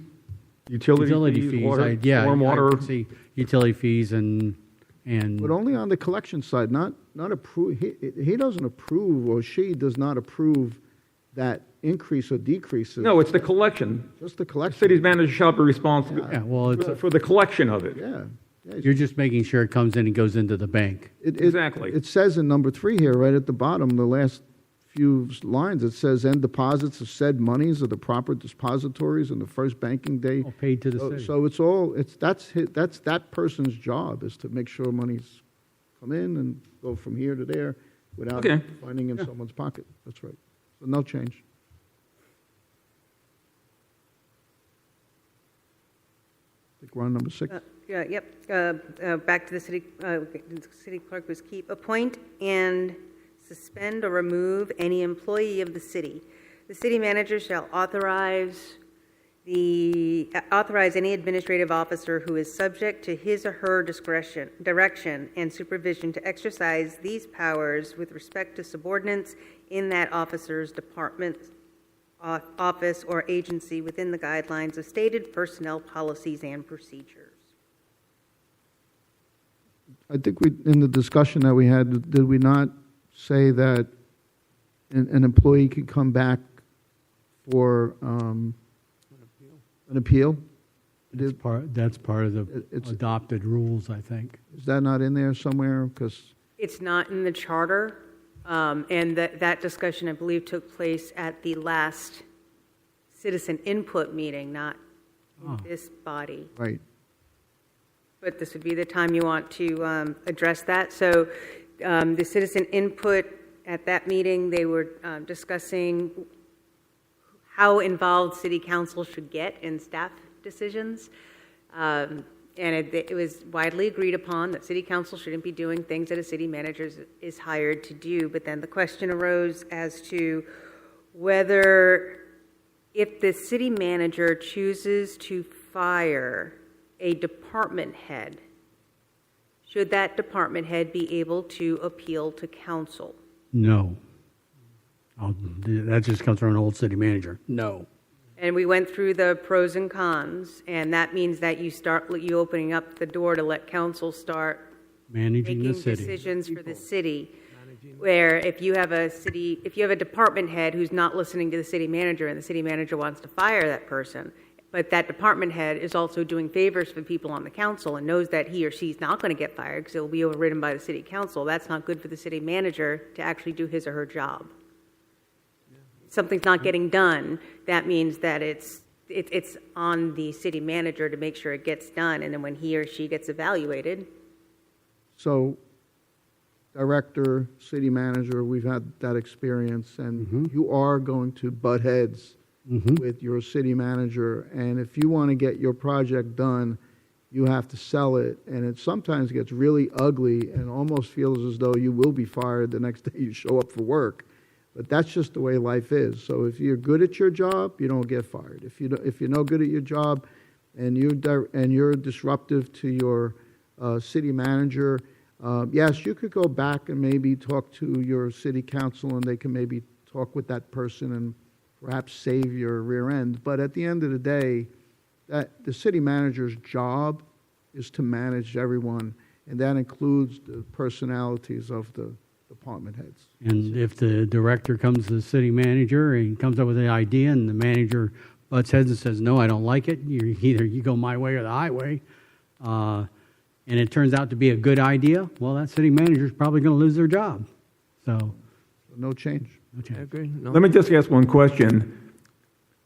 utility fees, water, Yeah, I stormwater. could see utility fees and But only on the collection side, not approve, he doesn't approve, or she does not approve that increase or decreases. No, it's the collection. Just the The collection. city's manager shall be responsible yeah, well, it's, for the collection of it. Yeah. you're just making sure it comes in and goes into the bank. Exactly. It says in number 3 here, right at the bottom, the last few lines, it says, "And deposits of said monies of the proper depositories on the first banking day." All paid to the city. So that's that person's job, is to make sure monies come in and go from here to there without Okay. finding in someone's pocket. That's right. So no change. I think we're on number 6. Back to the city clerk was keep, appoint and suspend or remove any employee of the city. The city manager shall authorize any administrative officer who is subject to his or her direction and supervision to exercise these powers with respect to subordinates in that officer's department, office, or agency within the guidelines of stated personnel policies and procedures. I think in the discussion that we had, did we not say that an employee could come back for an appeal? That's part of the It's- adopted rules, I think. Is that not in there somewhere? Because It's not in the charter, and that discussion, I believe, took place at the last citizen input meeting, not in this body. right. But this would be the time you want to address that. So the citizen input at that meeting, they were discussing how involved city council should get in staff decisions. And it was widely agreed upon that city council shouldn't be doing things that a city manager is hired to do. But then the question arose as to whether, if the city manager chooses to fire a department head, should that department head be able to appeal to council? No. That just comes from an old city manager. No. And we went through the pros and cons, and that means that you opening up the door to let council start Managing the making city. decisions for the city. Where if you have a department head who's not listening to the city manager, and the city manager wants to fire that person, but that department head is also doing favors for people on the council and knows that he or she's not going to get fired because it will be overridden by the city council, that's not good for the city manager to actually do his or her job. Something's not getting done, that means that it's on the city manager to make sure it gets done, and then when he or she gets evaluated. So, director, city manager, we've had that experience, and you are going to butt heads with your city manager, and if you want to get your project done, you have to sell it, and it sometimes gets really ugly and almost feels as though you will be fired the next day you show up for work. But that's just the way life is. So if you're good at your job, you don't get fired. If you're no good at your job and you're disruptive to your city manager. Yes, you could go back and maybe talk to your city council, and they can maybe talk with that person and perhaps save your rear end. But at the end of the day, that the city manager's job is to manage everyone, and that includes the personalities of the department heads. And if the director comes to the city manager and comes up with an idea and the manager butts heads and says, no, I don't like it, either you go my way or the highway, and it turns out to be a good idea, well, that city manager is probably going to lose their job. So, No change. no chance. Agree? No? Let me just ask one question.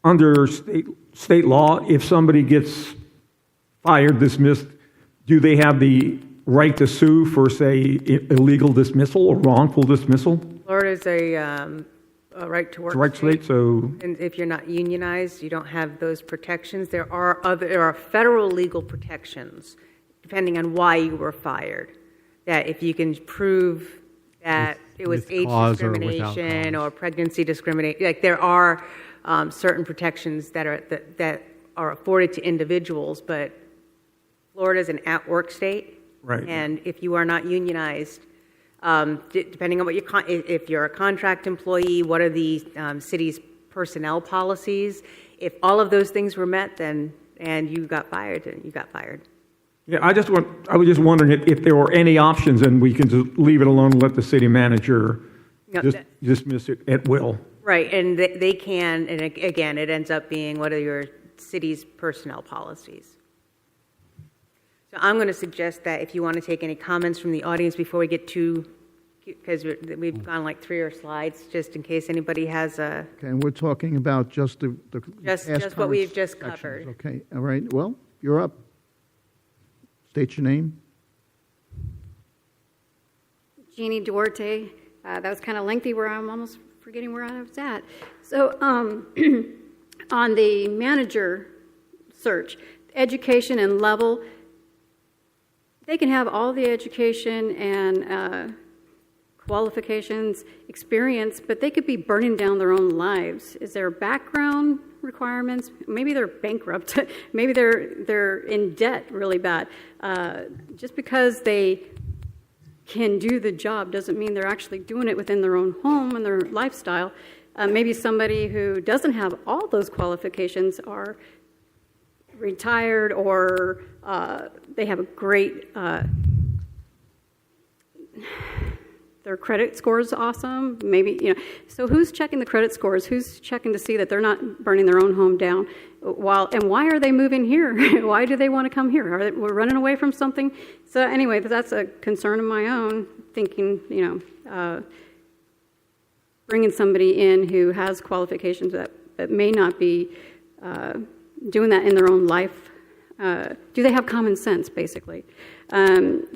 Under state law, if somebody gets fired, dismissed, do they have the right to sue for, say, illegal dismissal or wrongful dismissal? Florida's a right to work. It's a right state, so And if you're not unionized, you don't have those protections. There are federal legal protections, depending on why you were fired. That if you can prove that it was with age cause or without discrimination cause. or pregnancy discrimination, like there are certain protections that are afforded to individuals, but Florida's an at-work state. Right. And if you are not unionized, depending on what if you're a contract employee, what are the city's personnel policies? If all of those things were met, and you got fired, then you got fired. yeah, I was just wondering if there were any options, and we can just leave it alone and let the city manager No, just dismiss it at will. Right, and they can, and again, it ends up being what are your city's personnel policies. So I'm going to suggest that if you want to take any comments from the audience before we get to, because we've gone like 3 slides, just in case anybody has a, Okay, and we're talking about just the Just past what we've just sections. covered. Okay, all right, well, you're up. State your name. Jeannie Duarte. That was kind of lengthy where I'm almost forgetting where I was at. So on the manager search, education and level, they can have all the education and qualifications, experience, but they could be burning down their own lives. Is there background requirements? Maybe they're bankrupt. Maybe they're in debt really bad. Just because they can do the job doesn't mean they're actually doing it within their own home and their lifestyle. Maybe somebody who doesn't have all those qualifications are retired or they have a great, their credit score is awesome. Maybe, so who's checking the credit scores? Who's checking to see that they're not burning their own home down? And why are they moving here? Why do they want to come here? We're running away from something? So anyway, that's a concern of my own, thinking, bringing somebody in who has qualifications that may not be doing that in their own life. Do they have common sense, basically? The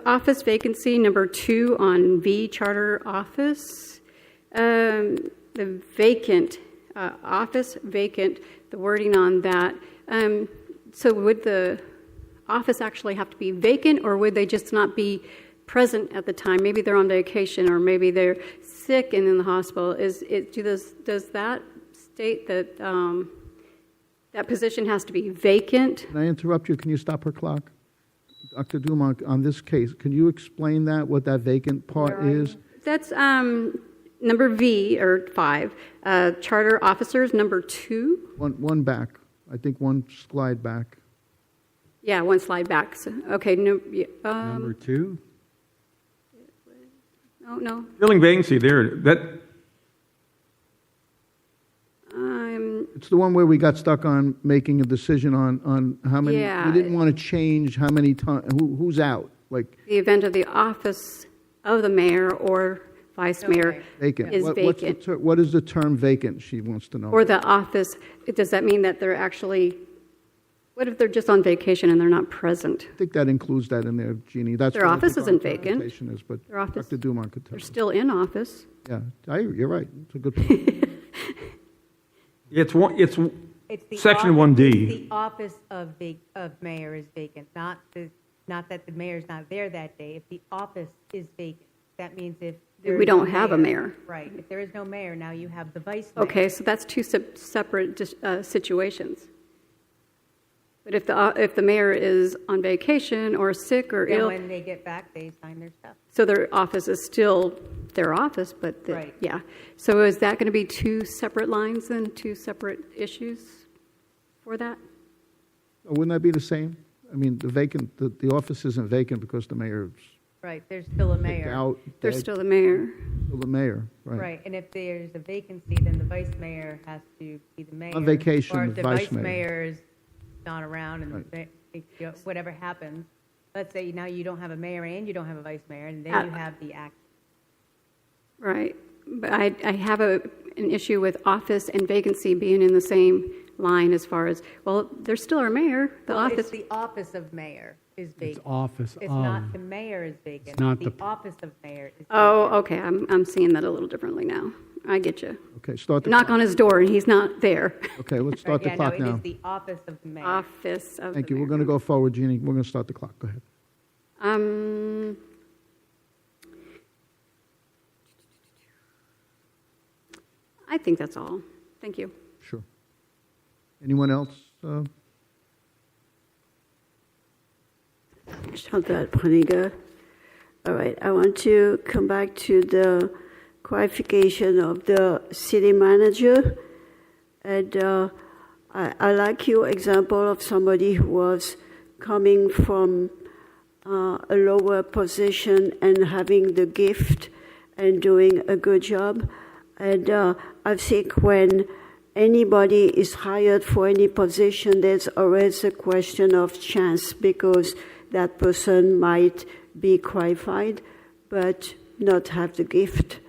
office vacancy, number 2 on V, charter office. The vacant, office vacant, the wording on that. So would the office actually have to be vacant, or would they just not be present at the time? Maybe they're on vacation, or maybe they're sick and in the hospital. Does that state that that position has to be vacant? Can I interrupt you? Can you stop her clock? Dr. Dumont, on this case, can you explain what that vacant part is? That's number V, or 5. Charter officers, number 2. One back. I think one slide back. Yeah, one slide back. So, okay, Number 2? Oh, no. Filling vacancy there, It's the one where we got stuck on making a decision on how many. Yeah. We didn't want to change how many times, who's out, like The event of the office of the mayor or vice mayor vacant. is What's vacant. what is the term vacant, she wants to know. Or the office, does that mean that they're actually, what if they're just on vacation and they're not present? I think that includes that in there, Jeannie. That's Their what I office think our isn't vacant. interpretation is, but Their office- Dr. Dumont could tell They're us. still in office. Yeah, you're right. It's a good point. it's It's the Section office- 1D. The office of mayor is vacant, not that the mayor's not there that day. If the office is vacant, that means if there We is no don't have a mayor. Right. If there is no mayor, now you have the vice mayor. Okay, so that's 2 separate situations. But if the mayor is on vacation or sick or Then ill, when they get back, they sign their stuff. so their office is still their office, but Right. yeah. So is that going to be two separate lines then, two separate issues for that? Wouldn't that be the same? I mean, the office isn't vacant because the mayor's Right, there's still a kicked mayor. out. There's dead, still the mayor. still the mayor, right? Right, and if there's a vacancy, then the vice mayor has to be the mayor. On vacation, Or the if the vice vice mayor. mayor is not around and Right. whatever happens, let's say now you don't have a mayor and you don't have a vice mayor, and then you have the act. Right. But I have an issue with office and vacancy being in the same line as far as, well, there's still our mayor, the Well, office. It's the office of mayor is It's vacant. office It's of. not the mayor is vacant. not The the- office of mayor is Oh, vacant. okay. I'm seeing that a little differently now. I get you. Okay, start the Knock clock. on his door and he's not there. Okay, let's Right, start the yeah, clock no, now. it is the office of the mayor. Office of Thank the you. We're mayor. going to go forward, Jeannie. We're going to start the clock. Go ahead. I think that's all. Thank you. Sure. Anyone else? Chantal Pruniger. All right, I want to come back to the qualification of the city manager. And I like your example of somebody who was coming from a lower position and having the gift and doing a good job. And I think when anybody is hired for any position, there's always a question of chance because that person might be qualified but not have the gift.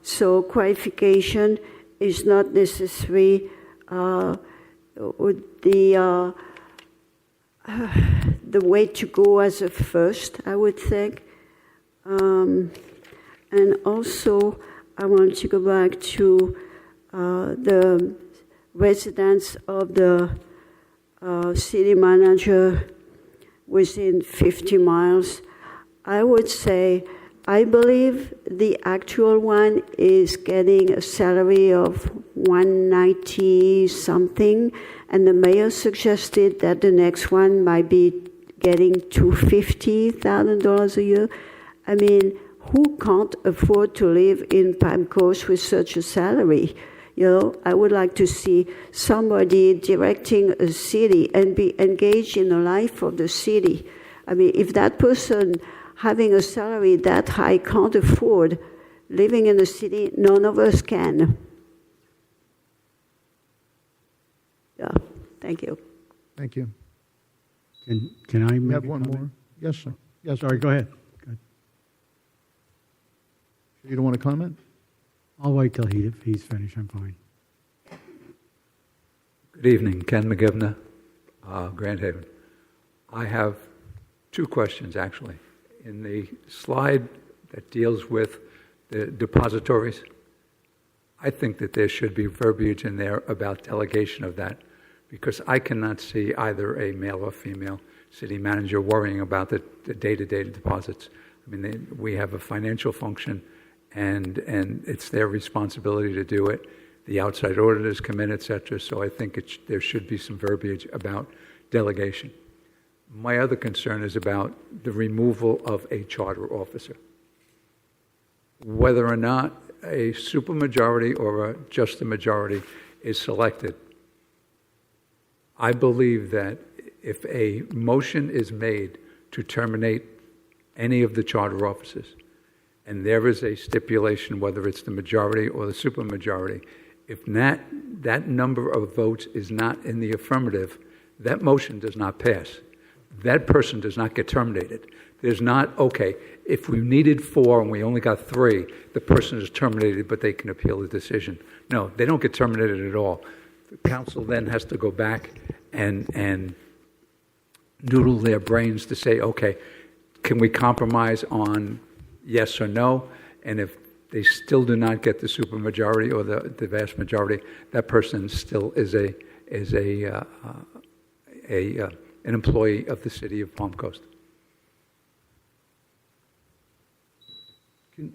So qualification is not necessary the way to go as a first, I would think. And also, I want to go back to the residents of the city manager within 50 miles. I would say, I believe the actual one is getting a salary of $190 something, and the mayor suggested that the next one might be getting $250,000 a year. I mean, who can't afford to live in Palm Coast with such a salary? You know, I would like to see somebody directing a city and be engaged in the life of the city. I mean, if that person having a salary that high can't afford living in the city, none of us can. Yeah, thank you. Thank you. Can I We make have a one comment? more. Yes, sir. Yes, Sorry, go ahead. You don't want to comment? I'll wait till he's finished. I'm fine. Good evening, Ken McGivney, Grand Haven. I have two questions, actually. In the slide that deals with the depositories, I think that there should be verbiage in there about delegation of that, because I cannot see either a male or female city manager worrying about the day-to-day deposits. I mean, we have a financial function, and it's their responsibility to do it. The outside auditors come in, et cetera, so I think there should be some verbiage about delegation. My other concern is about the removal of a charter officer. Whether or not a supermajority or just a majority is selected, I believe that if a motion is made to terminate any of the charter officers, and there is a stipulation, whether it's the majority or the supermajority, if that number of votes is not in the affirmative, that motion does not pass. That person does not get terminated. There's not, okay, if we needed 4 and we only got 3, the person is terminated, but they can appeal the decision. No, they don't get terminated at all. The council then has to go back and noodle their brains to say, okay, can we compromise on yes or no? And if they still do not get the supermajority or the vast majority, that person still is an employee of the city of Palm Coast.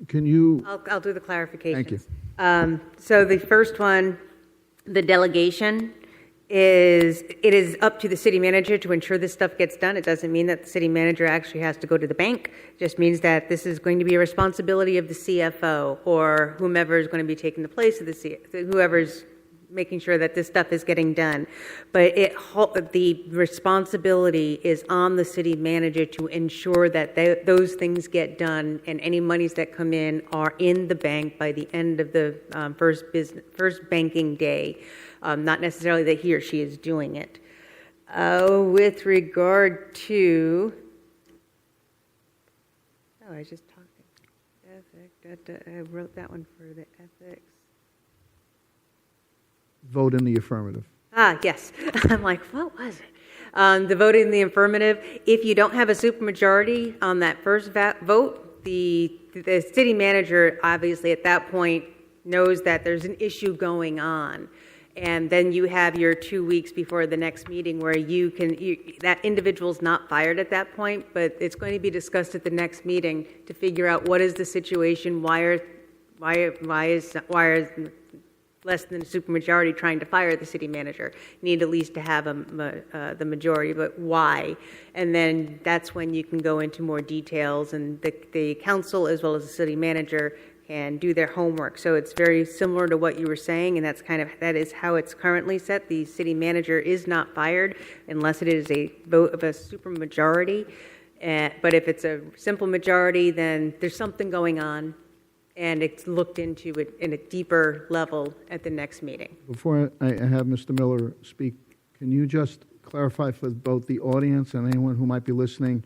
Can you? I'll do the clarifications. Thank you. So the first one, the delegation, it is up to the city manager to ensure this stuff gets done. It doesn't mean that the city manager actually has to go to the bank. It just means that this is going to be a responsibility of the CFO or whomever is going to be taking the place of the whoever's making sure that this stuff is getting done. But the responsibility is on the city manager to ensure that those things get done and any monies that come in are in the bank by the end of the first banking day. Not necessarily that he or she is doing it. With regard to, I was just talking. I wrote that one for the ethics. Vote in the affirmative. Yes. I'm like, what was it? The vote in the affirmative. If you don't have a supermajority on that first vote, the city manager obviously at that point knows that there's an issue going on. And then you have your 2 weeks before the next meeting where that individual's not fired at that point, but it's going to be discussed at the next meeting to figure out what is the situation, why is less than a supermajority trying to fire the city manager. You need at least to have the majority, but why? And then that's when you can go into more details, and the council as well as the city manager can do their homework. So it's very similar to what you were saying, and that is how it's currently set. The city manager is not fired unless it is a vote of a supermajority. But if it's a simple majority, then there's something going on, and it's looked into it in a deeper level at the next meeting. Before I have Mr. Miller speak, can you just clarify for both the audience and anyone who might be listening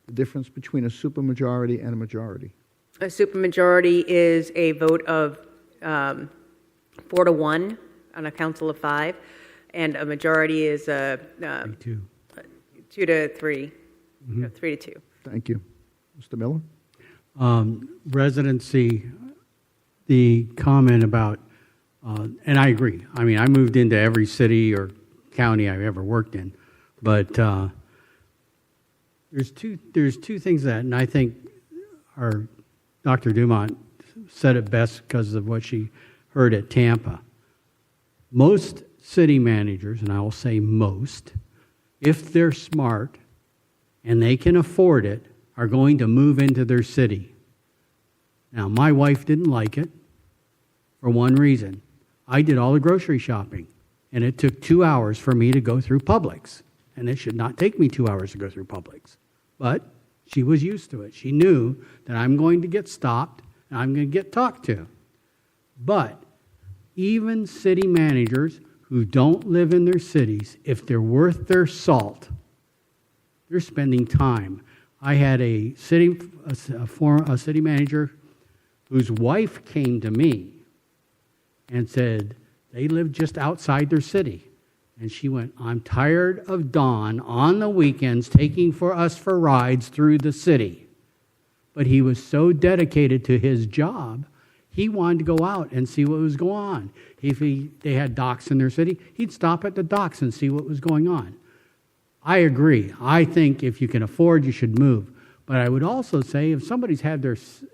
the difference between a supermajority and a majority? A supermajority is a vote of 4-1 on a council of 5, and a majority is 2 to 3, 3 to 2. Thank you. Mr. Miller? Residency, the comment about, and I agree. I mean, I moved into every city or county I've ever worked in, but there's two things that, and I think our Dr. Dumont said it best because of what she heard at Tampa. Most city managers, and I will say most, if they're smart and they can afford it, are going to move into their city. Now, my wife didn't like it for one reason. I did all the grocery shopping, and it took 2 hours for me to go through Publix, and it should not take me 2 hours to go through Publix. But she was used to it. She knew that I'm going to get stopped and I'm going to get talked to. But even city managers who don't live in their cities, if they're worth their salt, they're spending time. I had a city manager whose wife came to me and said they live just outside their city. And she went, I'm tired of Don on the weekends taking us for rides through the city. But he was so dedicated to his job, he wanted to go out and see what was going on. If they had docks in their city, he'd stop at the docks and see what was going on. I agree. I think if you can afford, you should move. But I would also say if somebody's had let's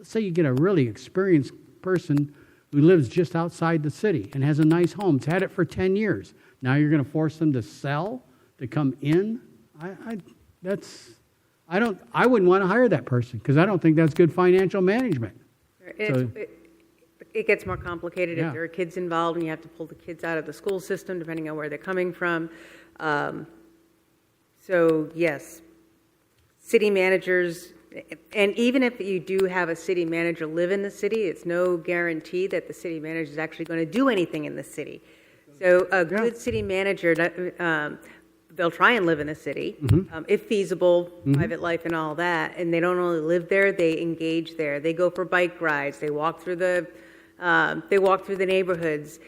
say you get a really experienced person who lives just outside the city and has a nice home, has had it for 10 years. Now you're going to force them to sell, to come in? I wouldn't want to hire that person because I don't think that's good financial management. It gets more complicated if there are kids involved and you have to pull the kids out of the school system depending on where they're coming from. So yes, city managers, and even if you do have a city manager live in the city, it's no guarantee that the city manager is actually going to do anything in the city. So a good city manager, they'll try and live in the city, if feasible, private life and all that. And they don't only live there; they engage there. They go for bike rides. They walk through the neighborhoods.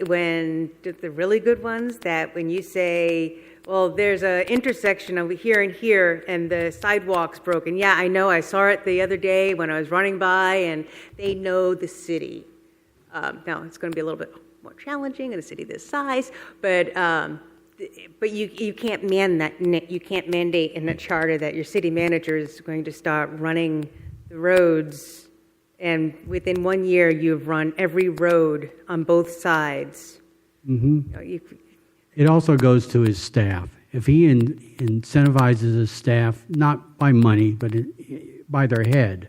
When the really good ones, that when you say, well, there's an intersection over here and the sidewalk's broken. Yeah, I know. I saw it the other day when I was running by, and they know the city. Now it's going to be a little bit more challenging in a city this size, but you can't you can't mandate in the charter that your city manager is going to start running the roads, and within 1 year you've run every road on both sides. it also goes to his staff. If he incentivizes his staff, not by money, but by their head,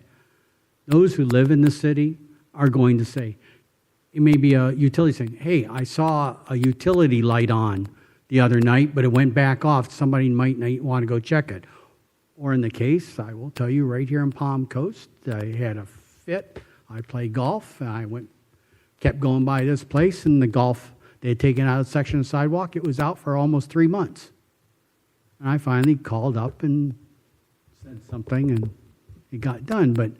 those who live in the city are going to say, it may be a utility saying, hey, I saw a utility light on the other night, but it went back off. Somebody might not want to go check it. Or in the case, I will tell you, right here in Palm Coast, I had a fit. I play golf, and I kept going by this place, and the golf, they had taken out a section of sidewalk. It was out for almost 3 months. And I finally called up and said something, and it got done. But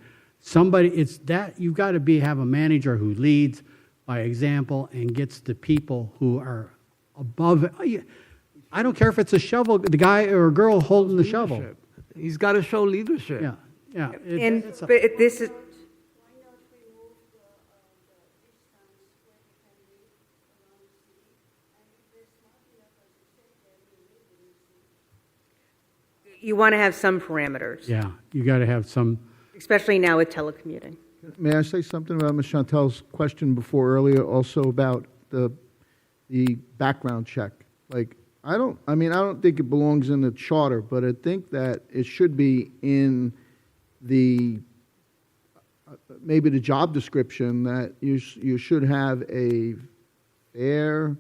it's that you've got to have a manager who leads by example and gets the people who are above it. I don't care if it's a shovel, the guy or girl holding the shovel. He's got to show leadership. Yeah. But this is, you want to have some parameters, Yeah, you got to have some. especially now with telecommuting. May I say something about Ms. Chantel's question before earlier, also about the background check? Like, I don't think it belongs in the charter, but I think that it should be in the maybe the job description that you should have a fair.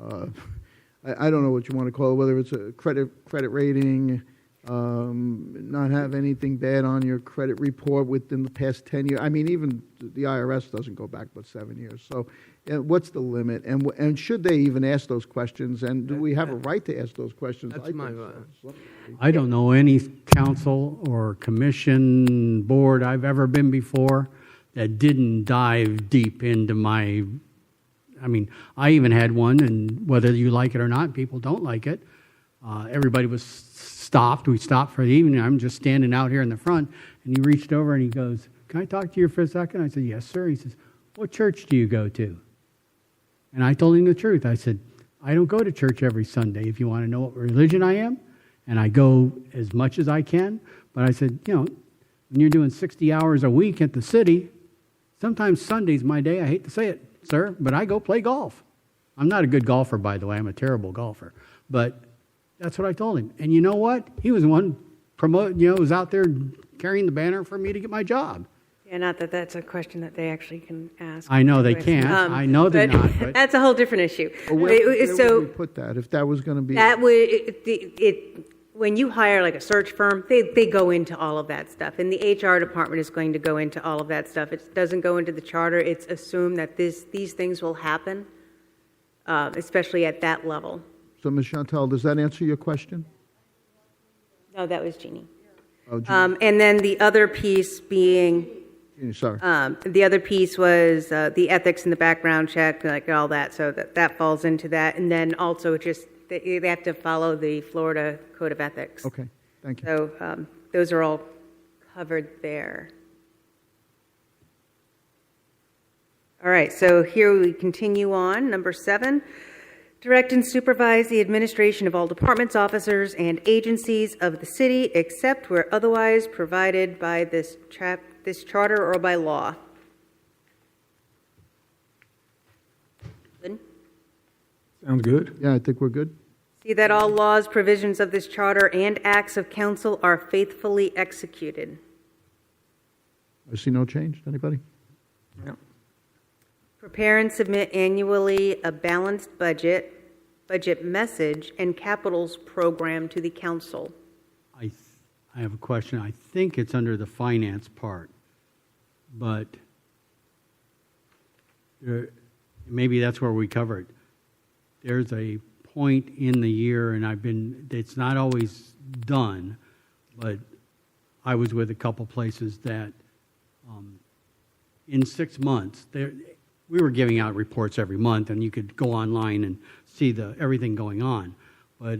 I don't know what you want to call it, whether it's a credit rating, not have anything bad on your credit report within the past 10 years. I mean, even the IRS doesn't go back but 7 years. So what's the limit? And should they even ask those questions? And do we have a right to ask those questions? That's my I don't know any council or commission board I've ever been before that didn't dive deep into my. I mean, I even had one, and whether you like it or not, people don't like it. Everybody was stopped. We stopped for the evening. I'm just standing out here in the front, and he reached over and he goes, "Can I talk to you for a second?" I said, "Yes, sir." He says, "What church do you go to?" And I told him the truth. I said, "I don't go to church every Sunday if you want to know what religion I am, and I go as much as I can." But I said, when you're doing 60 hours a week at the city, sometimes Sunday's my day. I hate to say it, sir, but I go play golf. I'm not a good golfer, by the way. I'm a terrible golfer. But that's what I told him. And you know what? He was the one was out there carrying the banner for me to get my job. Yeah, not that that's a question that they actually can ask. I know they can't. I know they're not. But That's a whole different issue. Where would we put that if that was going to be? That would, when you hire like a search firm, they go into all of that stuff. And the HR department is going to go into all of that stuff. It doesn't go into the charter. It's assumed that these things will happen, especially at that level. So, Ms. Chantel, does that answer your question? No, that was Jeannie. Oh, Jeannie. And then the other piece being, Sorry. the other piece was the ethics and the background check, like all that. So that falls into that. And then also just they have to follow the Florida Code of Ethics. Okay, thank you. So those are all covered there. All right, so here we continue on. Number 7, direct and supervise the administration of all departments, officers, and agencies of the city, except where otherwise provided by this charter or by law. Good? Sounds good. Yeah, I think we're good. See that all laws, provisions of this charter, and acts of council are faithfully executed. I see no change. Anybody? Yeah. Prepare and submit annually a balanced budget message, and capitals program to the council. I have a question. I think it's under the finance part, but maybe that's where we cover it. There's a point in the year, and it's not always done, but I was with a couple places that in 6 months, we were giving out reports every month, and you could go online and see everything going on. But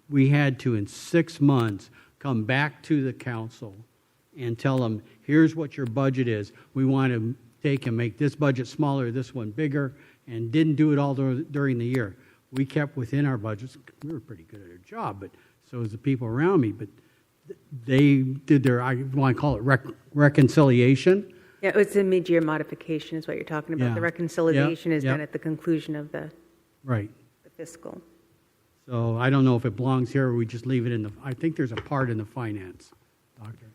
we had to, in 6 months, come back to the council and tell them, here's what your budget is. We want to take and make this budget smaller, this one bigger, and didn't do it all during the year. We kept within our budgets. We were pretty good at our job, but so was the people around me. But they did I want to call it reconciliation. Yeah, it's a mid-year modification is what you're talking about. Yeah. The reconciliation is done Yep. at the conclusion of the Right. fiscal. So I don't know if it belongs here or we just leave it in the, I think there's a part in the finance, Doctor.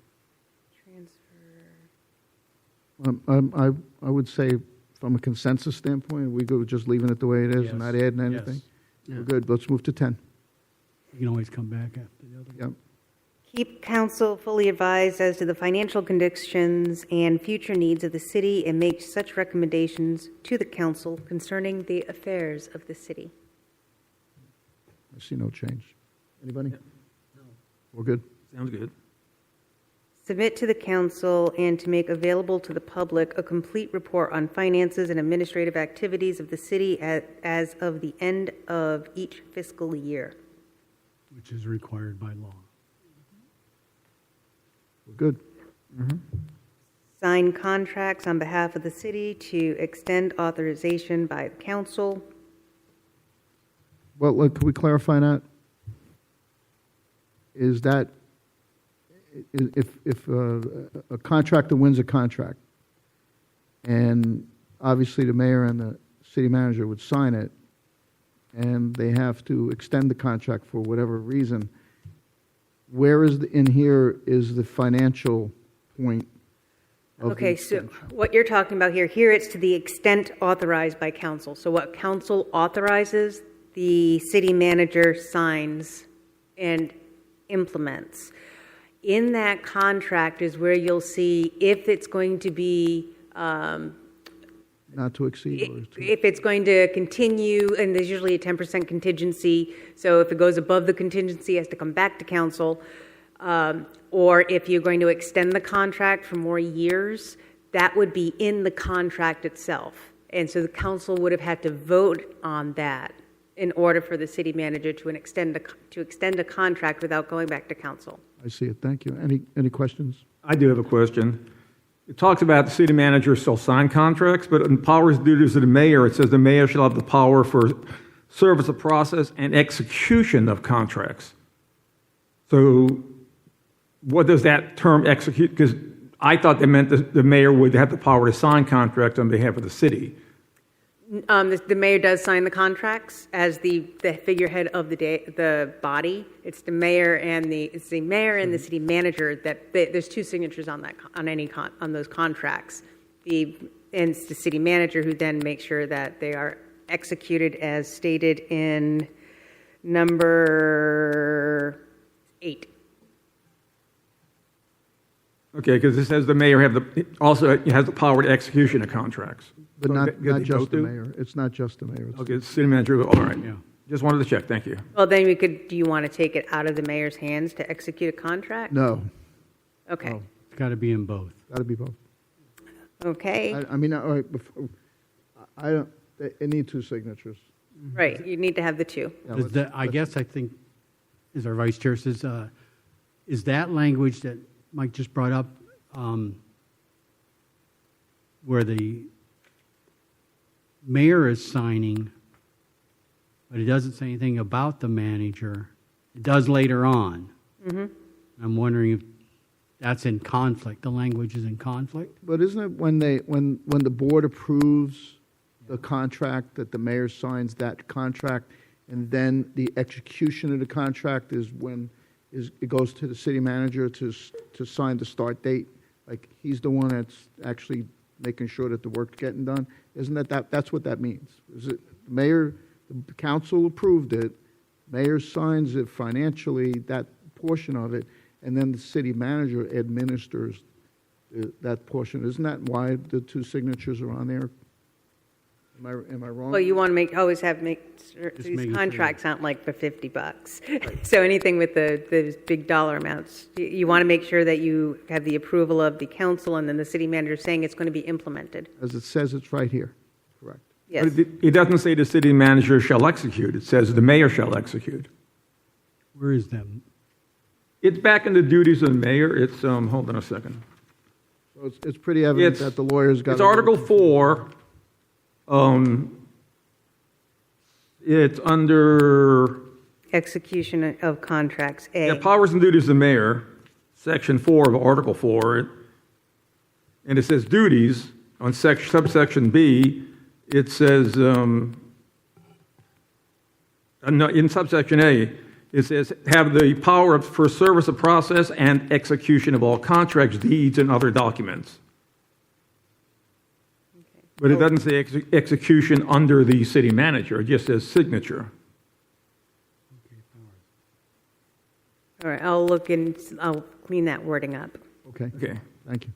I would say, from a consensus standpoint, we go just leaving it the way it is and not Yes. adding anything. Yes. We're good. Let's move to 10. You can always come back after the other. Yep. Keep council fully advised as to the financial conditions and future needs of the city and make such recommendations to the council concerning the affairs of the city. I see no change. Anybody? No. We're good. Sounds good. Submit to the council and to make available to the public a complete report on finances and administrative activities of the city as of the end of each fiscal year. Which is required by law. We're good. Sign contracts on behalf of the city to extend authorization by the council. Well, could we clarify that? Is that, if a contractor wins a contract, and obviously the mayor and the city manager would sign it, and they have to extend the contract for whatever reason, where is, in here is the financial point of the Okay, so extension? what you're talking about here it's to the extent authorized by council. So what council authorizes, the city manager signs and implements. In that contract is where you'll see if it's going to be, Not to exceed, or to, if it's going to continue, and there's usually a 10% contingency, so if it goes above the contingency, it has to come back to council. Or if you're going to extend the contract for more years, that would be in the contract itself. And so the council would have had to vote on that in order for the city manager to extend a contract without going back to council. I see it. Thank you. Any questions? I do have a question. It talks about the city manager shall sign contracts, but in powers and duties of the mayor, it says the mayor shall have the power for service of process and execution of contracts. So what does that term execute? Because I thought that meant that the mayor would have the power to sign contracts on behalf of the city. The mayor does sign the contracts as the figurehead of the body. It's the mayor and the city manager that there's two signatures on that on those contracts. And it's the city manager who then makes sure that they are executed as stated in number 8. Okay, because it says the mayor also has the power to execution of contracts. But So not they both just the do? mayor. It's not just the mayor. It's Okay, the city manager, all right. Yeah. Just wanted to check, thank you. Well, then do you want to take it out of the mayor's hands to execute a contract? No, Okay. no. It's got to be in both. Got to be both. Okay. I mean, all right, I don't, it need two signatures. Right. You need to have the two. Yeah, Does let's- that- I guess I think, as our vice chair says, is that language that Mike just brought up, where the mayor is signing, but it doesn't say anything about the manager. It does later on. I'm wondering if that's in conflict. The language is in conflict. But isn't it when the board approves the contract, that the mayor signs that contract, and then the execution of the contract is when it goes to the city manager to sign the start date? Like, he's the one that's actually making sure that the work's getting done? Isn't that's what that means? Is it mayor, the council approved it, mayor signs it financially, that portion of it, and then the city manager administers that portion. Isn't that why the two signatures are on there? Am I wrong? Well, you want to make sure making these sure. contracts aren't like for $50. So anything with the big dollar amounts, you want to make sure that you have the approval of the council and then the city manager saying it's going to be implemented. As it says, it's right here. Correct. Yes. But it doesn't say the city manager shall execute, it says the mayor shall execute. Where is that? It's back in the duties of the mayor, it's, hold on a second. So it's pretty evident It's- that the lawyers got. It's Article 4. It's under Execution of contracts, A. powers and duties of the mayor, Section 4 of Article 4. and it says duties on subsection B, it says, no, in subsection A, it says, have the power for service of process and execution of all contracts, deeds, and other documents. But it doesn't say execution under the city manager, it just says signature. All right, I'll clean that wording up. Okay, Okay. thank you.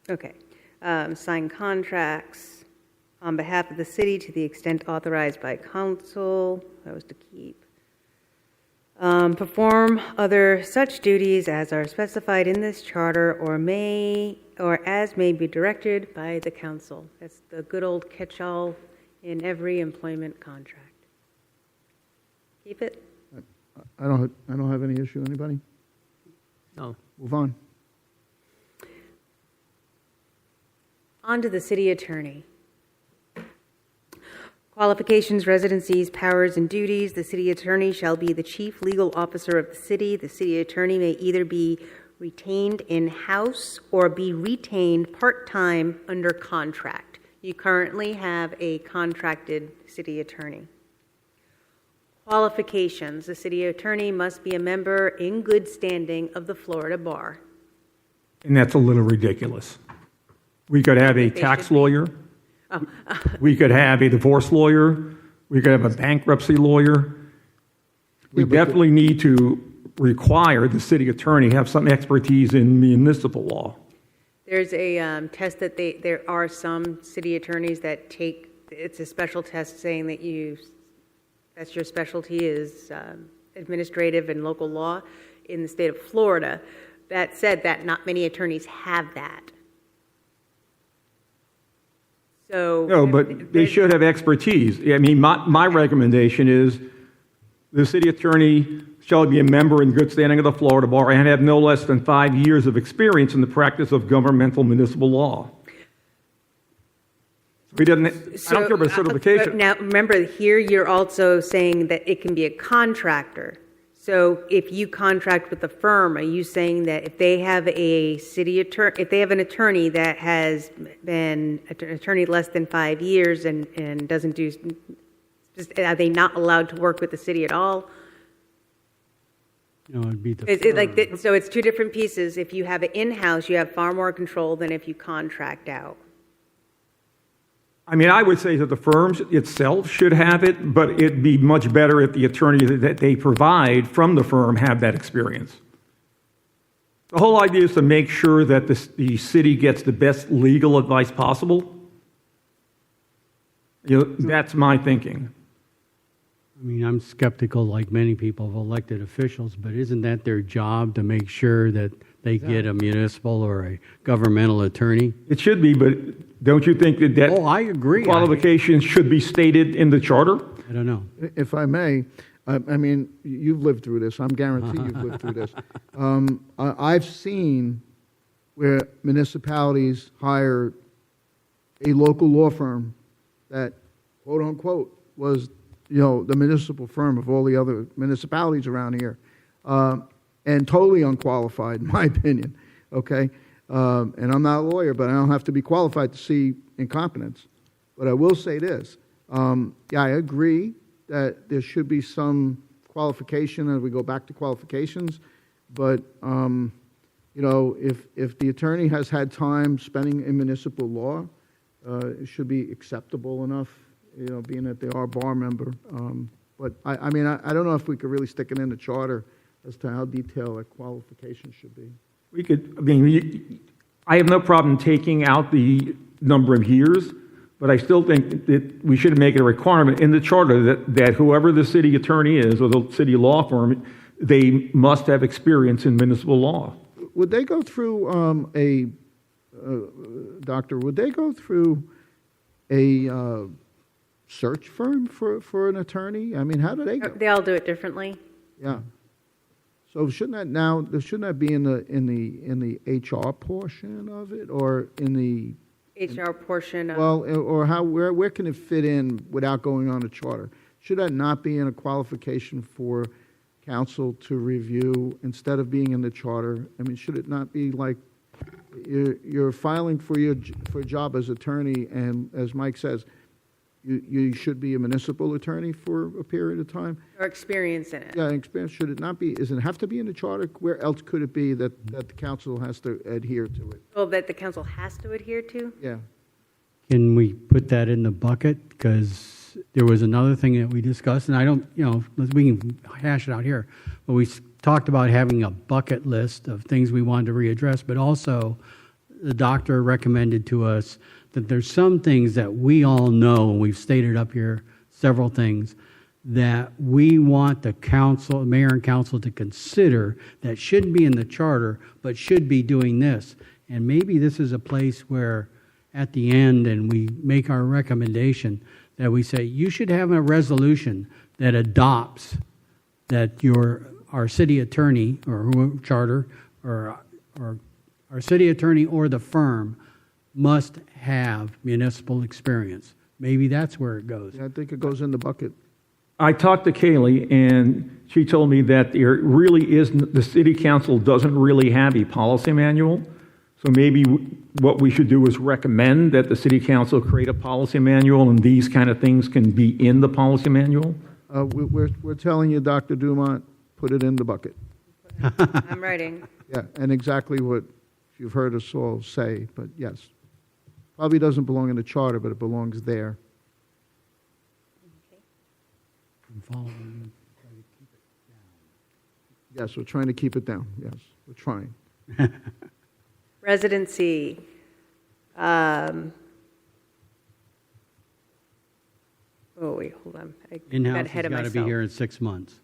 Okay. Sign contracts on behalf of the city to the extent authorized by council. That was to keep. Perform other such duties as are specified in this charter or as may be directed by the council. That's the good old catch-all in every employment contract. Keep it? I don't have any issue. Anybody? No. Move on. On to the city attorney. Qualifications, residencies, powers, and duties. The city attorney shall be the chief legal officer of the city. The city attorney may either be retained in-house or be retained part-time under contract. You currently have a contracted city attorney. Qualifications. The city attorney must be a member in good standing of the Florida Bar. And that's a little ridiculous. We could have a tax lawyer. We could have a divorce lawyer. We could have a bankruptcy lawyer. We definitely need to require the city attorney have some expertise in municipal law. There's a test that there are some city attorneys that take, it's a special test saying that that's your specialty is administrative and local law in the state of Florida. That said, that not many attorneys have that. So No, but they should have expertise. I mean, my recommendation is the city attorney shall be a member in good standing of the Florida Bar and have no less than 5 years of experience in the practice of governmental municipal law. I don't care about certification. Now, remember, here you're also saying that it can be a contractor. So if you contract with a firm, are you saying that if they have a city attorney, if they have an attorney that has been an attorney less than 5 years and doesn't do, are they not allowed to work with the city at all? No, it'd be the So it's two different pieces. If you have it in-house, you have far more control than if you contract out. I mean, I would say that the firms itself should have it, but it'd be much better if the attorney that they provide from the firm have that experience. The whole idea is to make sure that the city gets the best legal advice possible. That's my thinking. I mean, I'm skeptical, like many people, of elected officials, but isn't that their job to make sure that they get a municipal or a governmental attorney? It should be, but don't you think that Oh, I agree. qualifications should be stated in the charter? I don't know. If I may, I mean, you've lived through this. I'm guaranteed you've lived through this. I've seen where municipalities hire a local law firm that, quote unquote, was the municipal firm of all the other municipalities around here, and totally unqualified, in my opinion. Okay, and I'm not a lawyer, but I don't have to be qualified to see incompetence. But I will say this: yeah, I agree that there should be some qualification, and we go back to qualifications. But if the attorney has had time spending in municipal law, it should be acceptable enough. Being that they are a bar member. But I mean, I don't know if we could really stick it in the charter as to how detailed that qualification should be. We could, I mean, I have no problem taking out the number of years, but I still think that we should make it a requirement in the charter that whoever the city attorney is or the city law firm, they must have experience in municipal law. Would they go through Doctor, would they go through a search firm for an attorney? I mean, how do they go? They all do it differently. Yeah. So shouldn't that be in the HR portion of it, or in the, HR portion of. well, or where can it fit in without going on a charter? Should that not be in a qualification for council to review instead of being in the charter? I mean, should it not be like you're filing for a job as attorney, and as Mike says, you should be a municipal attorney for a period of time? Or experience in it. Yeah, experience. Should it not be? Does it have to be in the charter? Where else could it be that the council has to adhere to it? Well, that the council has to adhere to? Yeah. Can we put that in the bucket? Because there was another thing that we discussed, and I don't, we can hash it out here, but we talked about having a bucket list of things we wanted to readdress, but also the doctor recommended to us that there's some things that we all know, and we've stated up here several things, that we want the council, mayor and council to consider that shouldn't be in the charter, but should be doing this. And maybe this is a place where at the end, and we make our recommendation, that we say, you should have a resolution that adopts that our city attorney, or charter, or our city attorney or the firm must have municipal experience. Maybe that's where it goes. Yeah, I think it goes in the bucket. I talked to Kaylee, and she told me that there really isn't, the city council doesn't really have a policy manual. So maybe what we should do is recommend that the city council create a policy manual, and these kind of things can be in the policy manual. We're telling you, Dr. Dumont, put it in the bucket. I'm writing. Yeah, and exactly what you've heard us all say, but yes. Probably doesn't belong in the charter, but it belongs there. Yes, we're trying to keep it down. Yes, we're trying. Residency. Oh, wait, hold on. I got In-house ahead has of got to be myself. here in 6 months.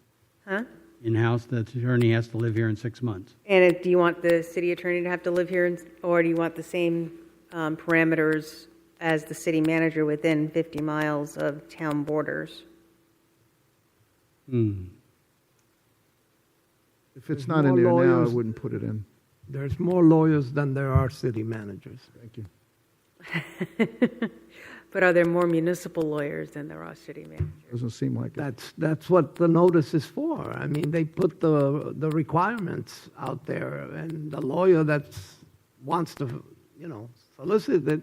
Huh? In-house, the attorney has to live here in 6 months. And do you want the city attorney to have to live here, or do you want the same parameters as the city manager within 50 miles of town borders? If it's not in there now, I wouldn't put it in. There's more lawyers than there are city managers. Thank you. But are there more municipal lawyers than there are city managers? Doesn't seem like it. That's what the notice is for. I mean, they put the requirements out there, and the lawyer that wants to, solicit it,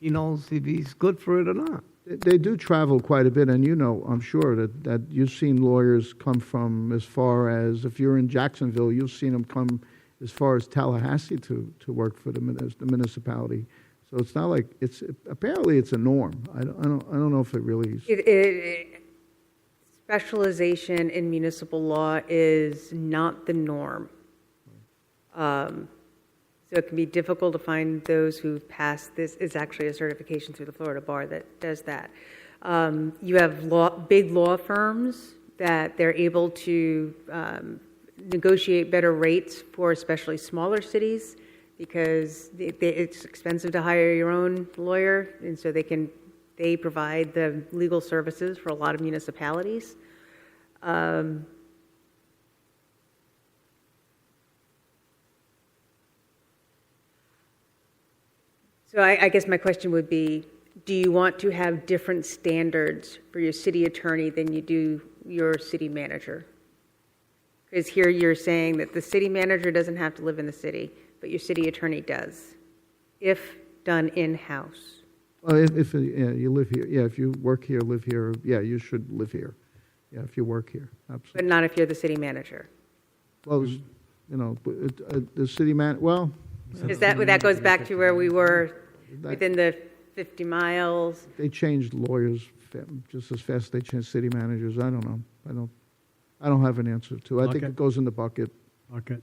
he knows if he's good for it or not. They do travel quite a bit, and I'm sure that you've seen lawyers come from as far as, if you're in Jacksonville, you've seen them come as far as Tallahassee to work for the municipality. So it's not like apparently it's a norm. I don't know if it really is. Specialization in municipal law is not the norm. So it can be difficult to find those who've passed this. It's actually a certification through the Florida Bar that does that. You have big law firms that they're able to negotiate better rates for especially smaller cities, because it's expensive to hire your own lawyer, and so they provide the legal services for a lot of municipalities. So I guess my question would be, do you want to have different standards for your city attorney than you do your city manager? Because here you're saying that the city manager doesn't have to live in the city, but your city attorney does, if done in-house. Well, if you live here, if you work here, live here, you should live here. Yeah, if you work here, absolutely. But not if you're the city manager. Well, the city well. Because that goes back to where we were within the 50 miles. They changed lawyers just as fast as they changed city managers. I don't know. I don't have an answer to it. I think it goes in the bucket. Bucket.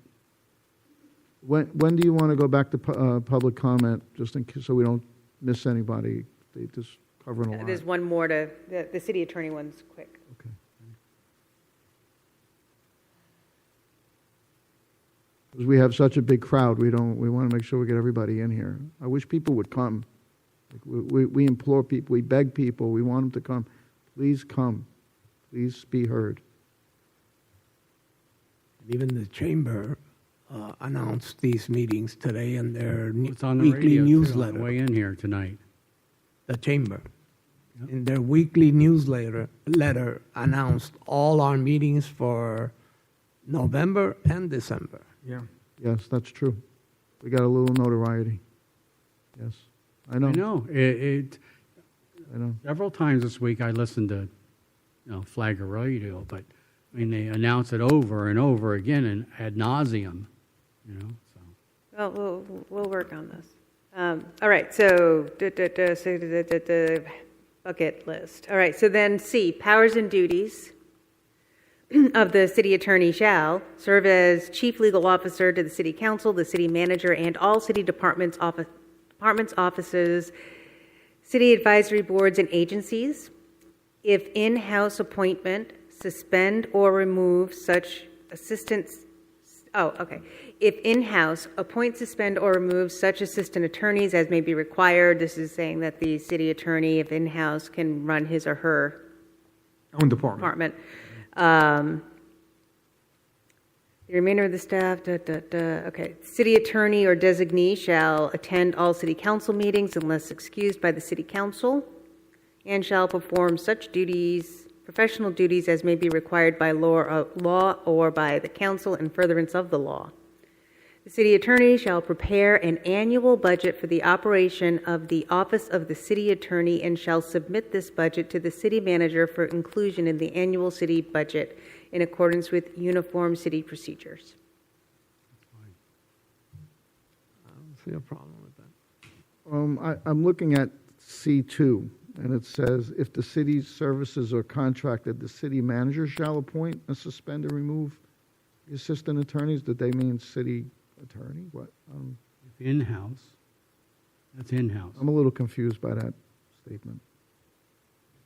When do you want to go back to public comment, just in case, so we don't miss anybody? They just covering a lot. There's one more the city attorney one's quick. Okay. Because we have such a big crowd, we want to make sure we get everybody in here. I wish people would come. We implore people, we beg people, we want them to come. Please come. Please be heard. Even the chamber announced these meetings today in their It's on the weekly radio, too, on the newsletter. way in here tonight. The chamber, in their weekly newsletter, announced all our meetings for November and December. Yeah. Yes, that's true. We got a little notoriety. Yes, I know. I know. I know. Several times this week I listened to, Flagger Radio, but I mean, they announce it over and over again and ad nauseum, so. Well, we'll work on this. All right, so bucket list. All right, so then C, powers and duties of the city attorney shall serve as chief legal officer to the city council, the city manager, and all city departments, offices, city advisory boards, and agencies. If in-house appointment, suspend or remove such assistants. If in-house, appoint, suspend, or remove such assistant attorneys as may be required. This is saying that the city attorney, if in-house, can run his or her Own department. The remainder of the staff, okay. City attorney or designee shall attend all city council meetings unless excused by the city council, and shall perform such duties, professional duties as may be required by law or by the council in furtherance of the law. The city attorney shall prepare an annual budget for the operation of the office of the city attorney and shall submit this budget to the city manager for inclusion in the annual city budget in accordance with uniform city procedures. I don't see a problem with that. I'm looking at C2, and it says, if the city's services are contracted, the city manager shall appoint and suspend or remove the assistant attorneys. Did they mean city attorney? What? If in-house, that's in-house. I'm a little confused by that statement.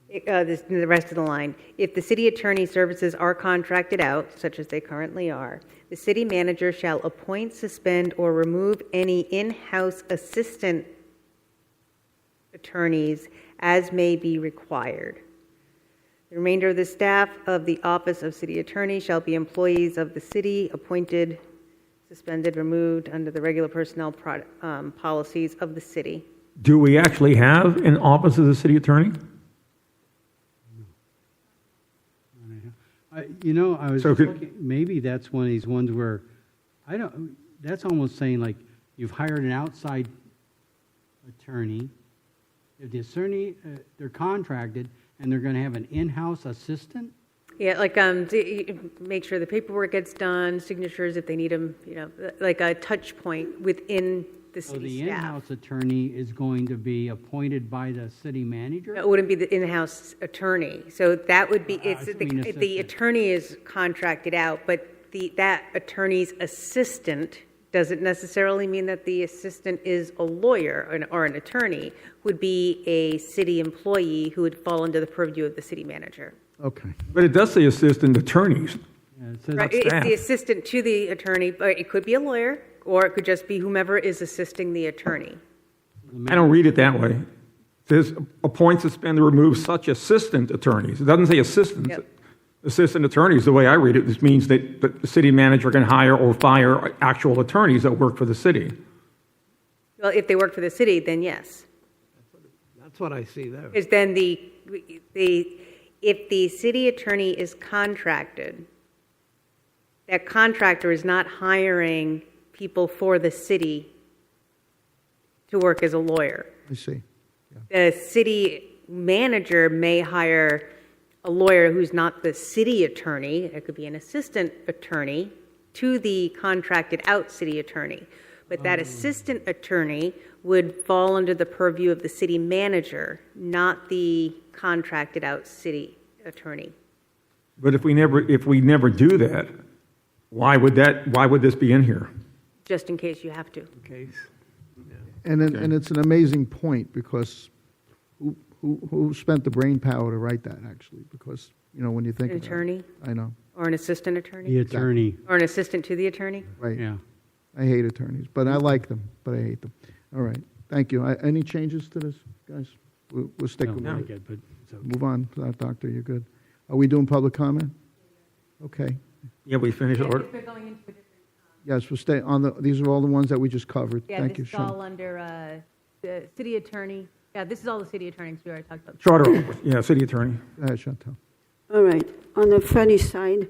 The rest of the line. If the city attorney services are contracted out, such as they currently are, the city manager shall appoint, suspend, or remove any in-house assistant attorneys as may be required. The remainder of the staff of the office of city attorney shall be employees of the city, appointed, suspended, removed under the regular personnel policies of the city. Do we actually have an office of the city attorney? I was So could- looking, maybe that's one of these ones where, that's almost saying like, you've hired an outside attorney. If the attorney, they're contracted, and they're going to have an in-house assistant? Yeah, like make sure the paperwork gets done, signatures if they need them, like a touch point within the So city the staff. in-house attorney is going to be appointed by the city manager? It wouldn't be the in-house attorney. So that would be, I mean the assistant. attorney is contracted out, but that attorney's assistant doesn't necessarily mean that the assistant is a lawyer or an attorney, would be a city employee who would fall under the purview of the city manager. Okay. But it does say assistant attorneys. Yeah, it says- Right, it's staff. the assistant to the attorney, but it could be a lawyer, or it could just be whomever is assisting the attorney. I don't read it that way. It says appoint, suspend, or remove such assistant attorneys. It doesn't say assistants. Yep. Assistant attorneys, the way I read it, this means that the city manager can hire or fire actual attorneys that work for the city. Well, if they work for the city, then yes. That's what I see there. Because then if the city attorney is contracted, that contractor is not hiring people for the city to work as a lawyer. I see. The city manager may hire a lawyer who's not the city attorney, it could be an assistant attorney, to the contracted out city attorney. But that assistant attorney would fall under the purview of the city manager, not the contracted out city attorney. But if we never do that, why would this be in here? Just in case you have to. Case. And it's an amazing point, because who spent the brain power to write that, actually? Because, when you think An about attorney it. I know, or an assistant attorney? The attorney, Or an assistant to the attorney? right. yeah. I hate attorneys, but I like them, but I hate them. All right, thank you. Any changes to this, guys? We'll stick Don't with like it. it, but it's okay. Move on, Doctor, you're good. Are we doing public comment? Okay, Yeah, we finished. Yeah, Or, we're going into a different, Yes, we'll stay on the, these are all the ones that we just covered. yeah, Thank you, this is all Sean. under the city attorney. Yeah, this is all the city attorneys we already talked about. charter, yeah, city attorney. Go ahead, Chantal. All right. On the funny side,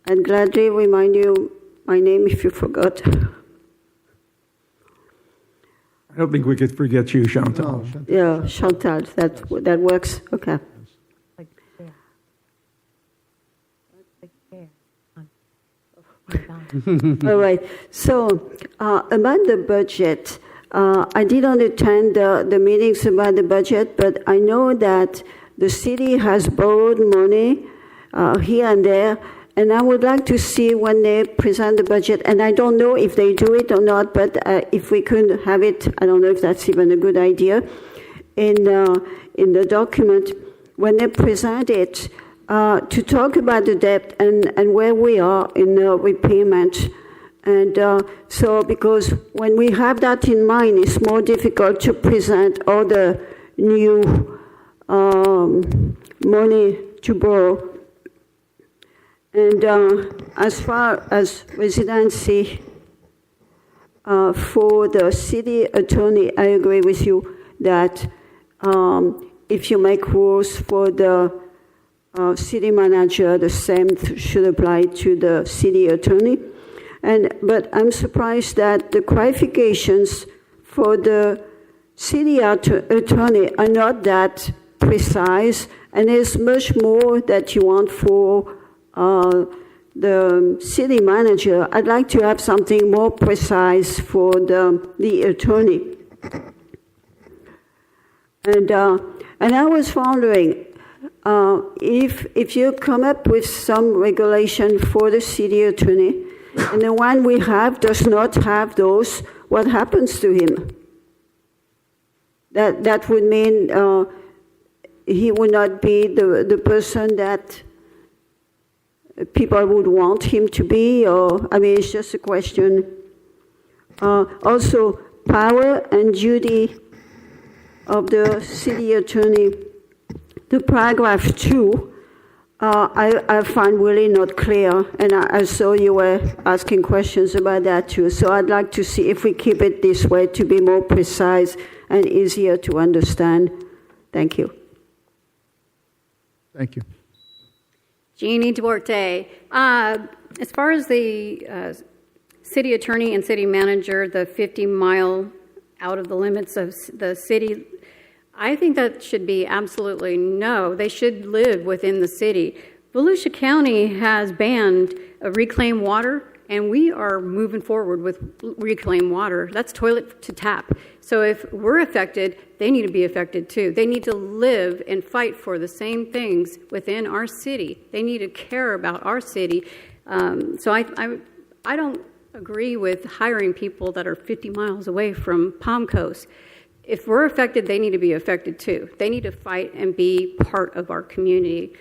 I'd gladly remind you my name if you forgot. I don't think we could forget you, Chantal. No, Chantal. Yeah, Chantal. That works. Okay. Like there. Like there. On. All right. So about the budget, I didn't attend the meetings about the budget, but I know that the city has borrowed money here and there, and I would like to see when they present the budget, and I don't know if they do it or not, but if we could have it, I don't know if that's even a good idea, in the document, when they present it, to talk about the debt and where we are in repayment. And so, because when we have that in mind, it's more difficult to present all the new money to borrow. And as far as residency for the city attorney, I agree with you that if you make rules for the city manager, the same should apply to the city attorney. But I'm surprised that the qualifications for the city attorney are not that precise, and there's much more that you want for the city manager. I'd like to have something more precise for the attorney. And I was wondering if you come up with some regulation for the city attorney, and the one we have does not have those, what happens to him? That would mean he would not be the person that people would want him to be, or, I mean, it's just a question. Also, power and duty of the city attorney. The paragraph 2, I find really not clear, and I saw you were asking questions about that too. So I'd like to see if we keep it this way to be more precise and easier to understand. Thank you. Thank you. Jeannie Duarte. As far as the city attorney and city manager, the 50-mile out of the limits of the city, I think that should be absolutely no. They should live within the city. Volusia County has banned reclaimed water, and we are moving forward with reclaimed water. That's toilet to tap. So if we're affected, they need to be affected too. They need to live and fight for the same things within our city. They need to care about our city. So I don't agree with hiring people that are 50 miles away from Palm Coast. If we're affected, they need to be affected too. They need to fight and be part of our community.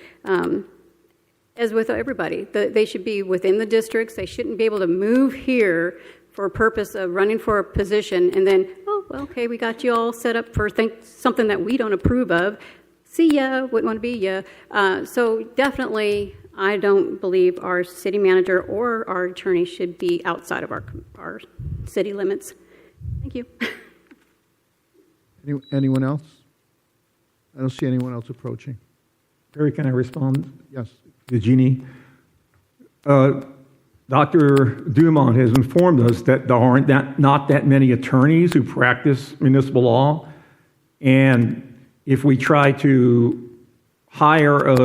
As with everybody, they should be within the districts. They shouldn't be able to move here for a purpose of running for a position and then, oh, well, okay, we got you all set up for something that we don't approve of. See ya, wouldn't want to be ya. So definitely, I don't believe our city manager or our attorney should be outside of our city limits. Thank you. Anyone else? I don't see anyone else approaching. Barry, can I respond? Yes. To Jeannie? Dr. Dumont has informed us that there aren't not that many attorneys who practice municipal law, and if we try to hire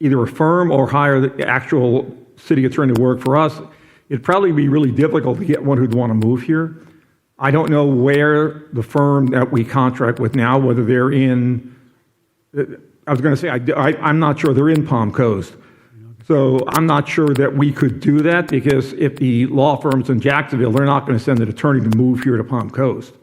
either a firm or hire the actual city attorney to work for us, it'd probably be really difficult to get one who'd want to move here. I don't know where the firm that we contract with now, whether they're in, I was going to say, I'm not sure they're in Palm Coast. So I'm not sure that we could do that, because if the law firm's in Jacksonville, they're not going to send an attorney to move here to Palm Coast.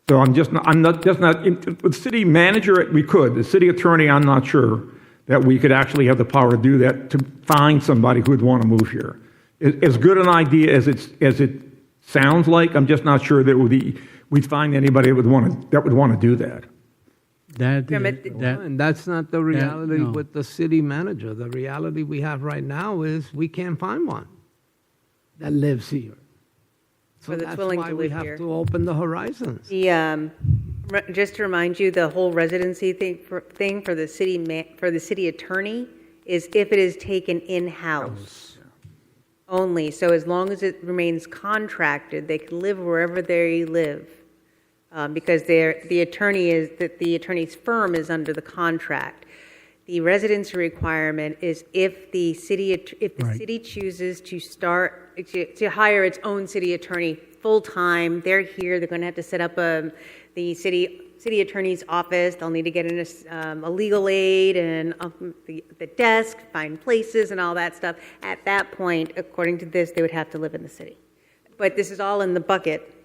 So I'm not, with the city manager, we could. The city attorney, I'm not sure that we could actually have the power to do that, to find somebody who would want to move here. As good an idea as it sounds like, I'm just not sure that we'd find anybody that would want to do that. That, And that's not the reality no. with the city manager. The reality we have right now is we can't find one that lives here. So Or that's that's willing why to we live have here. to open the horizons. The, just to remind you, the whole residency thing for the city attorney is if it is taken in-house only. So as long as it remains contracted, they can live wherever they live. Because the attorney's firm is under the contract. The residency requirement is if the city chooses to hire its own city attorney full-time, they're here, they're going to have to set up the city attorney's office, they'll need to get a legal aid and the desk, find places and all that stuff. At that point, according to this, they would have to live in the city. But this is all in the bucket,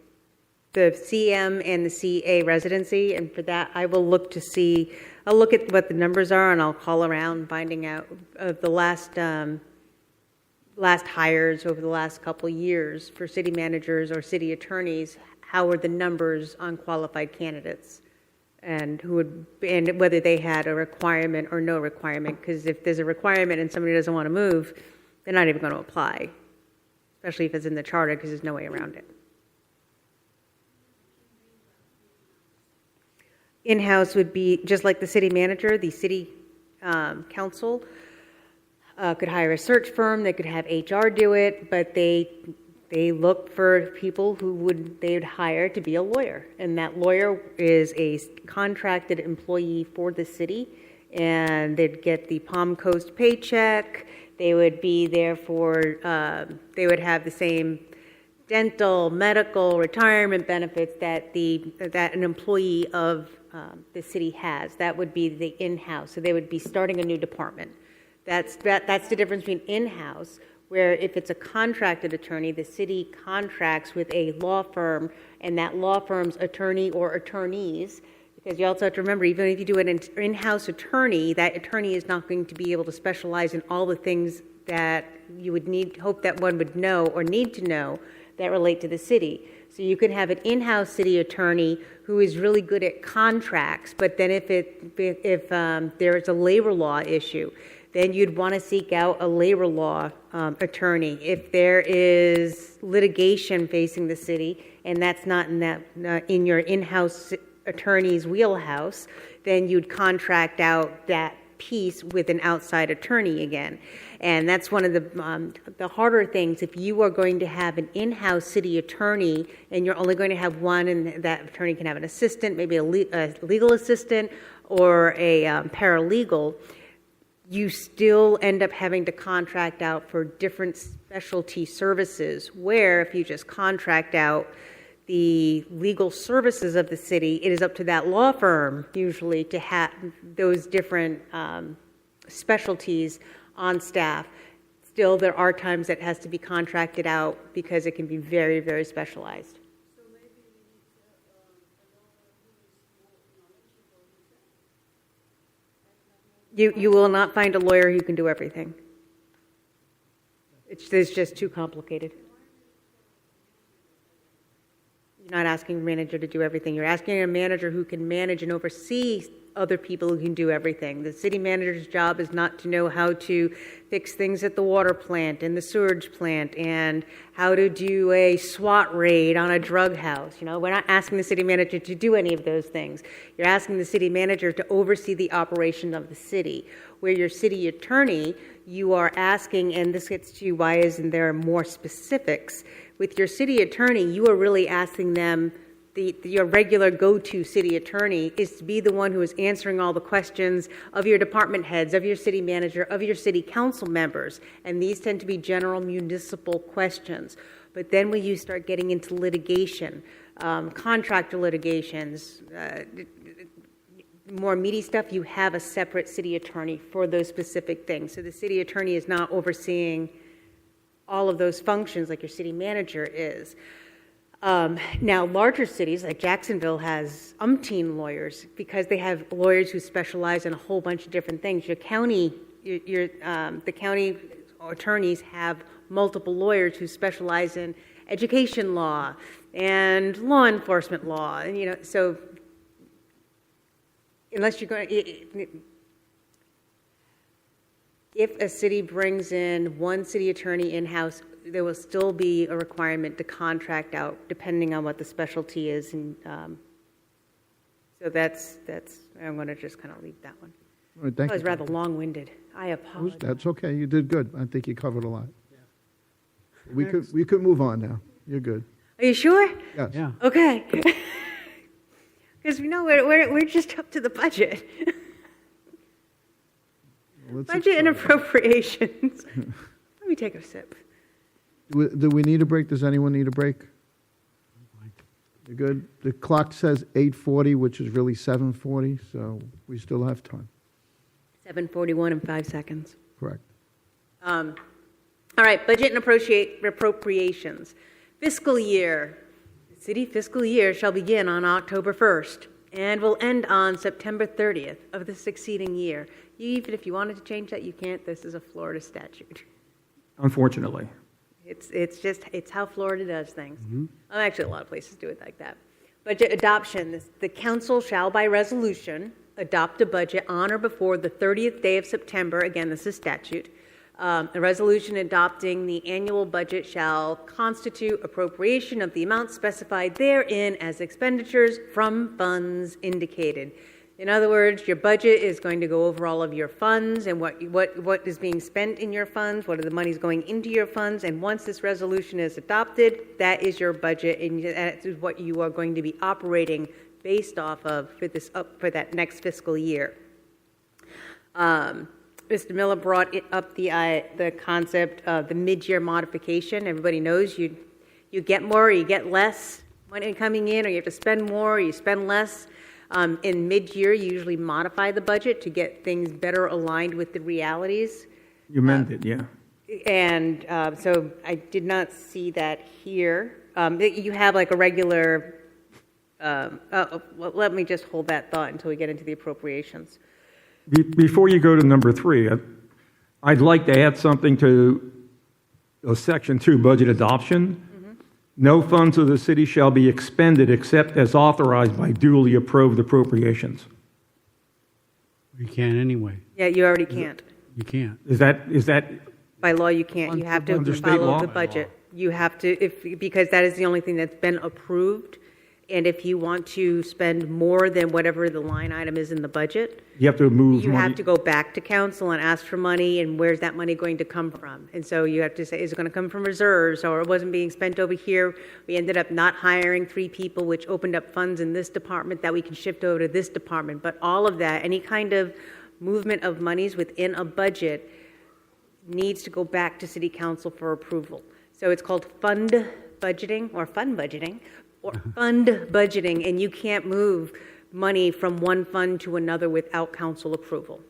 the CM and the CA residency, and for that, I will look at what the numbers are, and I'll call around finding out of the last hires over the last couple of years for city managers or city attorneys, how were the numbers on qualified candidates, and whether they had a requirement or no requirement, because if there's a requirement and somebody doesn't want to move, they're not even going to apply, especially if it's in the charter, because there's no way around it. In-house would be just like the city manager, the city council could hire a search firm, they could have HR do it, but they look for people they would hire to be a lawyer. And that lawyer is a contracted employee for the city, and they'd get the Palm Coast paycheck, they would be there they would have the same dental, medical, retirement benefits that an employee of the city has. That would be the in-house. So they would be starting a new department. That's the difference between in-house, where if it's a contracted attorney, the city contracts with a law firm, and that law firm's attorney or attorneys, because you also have to remember, even if you do an in-house attorney, that attorney is not going to be able to specialize in all the things that you would hope that one would know or need to know that relate to the city. So you could have an in-house city attorney who is really good at contracts, but then if there is a labor law issue, then you'd want to seek out a labor law attorney. If there is litigation facing the city, and that's not in your in-house attorney's wheelhouse, then you'd contract out that piece with an outside attorney again. And that's one of the harder things. If you are going to have an in-house city attorney and you're only going to have one, and that attorney can have an assistant, maybe a legal assistant or a paralegal, you still end up having to contract out for different specialty services, where if you just contract out the legal services of the city, it is up to that law firm usually to have those different specialties on staff. Still, there are times that it has to be contracted out because it can be very, very specialized. You will not find a lawyer who can do everything. It's just too complicated. You're not asking a manager to do everything. You're asking a manager who can manage and oversee other people who can do everything. The city manager's job is not to know how to fix things at the water plant and the sewage plant and how to do a SWAT raid on a drug house. You know, we're not asking the city manager to do any of those things. You're asking the city manager to oversee the operation of the city. Where your city attorney, you are asking, and this gets to why isn't there more specifics. With your city attorney, you are really asking them, your regular go-to city attorney is to be the one who is answering all the questions of your department heads, of your city manager, of your city council members. And these tend to be general municipal questions. But then when you start getting into litigation, contractor litigations, more meaty stuff, you have a separate city attorney for those specific things. So the city attorney is not overseeing all of those functions like your city manager is. Now, larger cities like Jacksonville has umpteen lawyers because they have lawyers who specialize in a whole bunch of different things. Your county, the county attorneys have multiple lawyers who specialize in education law and law enforcement law, and so unless you're going, if a city brings in one city attorney in-house, there will still be a requirement to contract out, depending on what the specialty is. And so that's, I'm going to just kind of leave that one. All right, thank That was you. rather long-winded. I apologize. That's okay, you did good. I think you covered a lot. We could move on now. You're good. Are you sure? Yes. Yeah. Okay. Because we're just up to the budget. Let's Budget and appropriations. Let me take a sip. Do we need a break? Does anyone need a break? You're good? The clock says 8:40, which is really 7:40, so we still have time. 7:41 and 5 seconds. Correct. All right, budget and appropriations. Fiscal year. The city fiscal year shall begin on October 1st and will end on September 30th of the succeeding year. Even if you wanted to change that, you can't. This is a Florida statute. Unfortunately. It's how Florida does things. Actually, a lot of places do it like that. Budget adoption. The council shall, by resolution, adopt a budget on or before the 30th day of September. Again, this is statute. A resolution adopting the annual budget shall constitute appropriation of the amount specified therein as expenditures from funds indicated. In other words, your budget is going to go over all of your funds and what is being spent in your funds, what are the monies going into your funds, and once this resolution is adopted, that is your budget, and that is what you are going to be operating based off of for that next fiscal year. Mr. Miller brought up the concept of the mid-year modification. Everybody knows you get more or you get less money coming in, or you have to spend more or you spend less. In mid-year, you usually modify the budget to get things better aligned with the realities. You meant it, yeah. And so I did not see that here. You have like a regular, well, let me just hold that thought until we get into the appropriations. Before you go to number 3, I'd like to add something to Section 2, budget adoption. No funds of the city shall be expended except as authorized by duly approved appropriations. You can't anyway. Yeah, you already can't. You can't. Is that By law, you can't. You have to Under state follow law? the budget. You have to, because that is the only thing that's been approved. And if you want to spend more than whatever the line item is in the budget, you have to move you money? have to go back to council and ask for money, and where's that money going to come from? And so you have to say, is it going to come from reserves, or it wasn't being spent over here? We ended up not hiring 3 people, which opened up funds in this department that we can shift over to this department. But all of that, any kind of movement of monies within a budget needs to go back to city council for approval. So it's called fund budgeting, or fund budgeting, or fund budgeting, and you can't move money from one fund to another without council approval.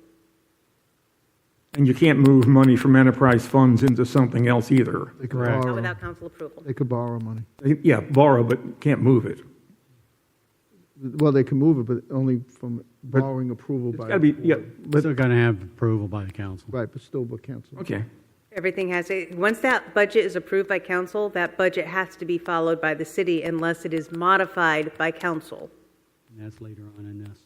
And you can't move money from enterprise funds into something else either. They could Correct. Not borrow. without council approval. They could borrow money. Yeah, borrow, but can't move it. Well, they can move it, but only from borrowing approval It's by. got to be, yeah, but, Still going to have approval by the council. Right, but still by council. okay. Everything has, once that budget is approved by council, that budget has to be followed by the city unless it is modified by council. And that's later on in this.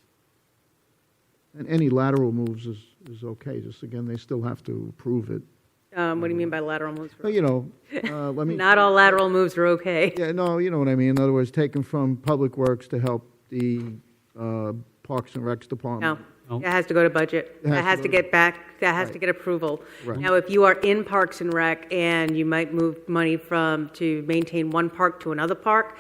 And any lateral moves is okay, just again, they still have to approve it. What do you mean by lateral moves? But, you know, let me. Not all lateral moves are okay. Yeah, no, you know what I mean. In other words, taken from Public Works to help the Parks and Recs Department. No, Oh. it has to go to budget. It has That has to to go get back, that has Right. to get approval. Right. Now, if you are in Parks and Rec and you might move money to maintain one park to another park,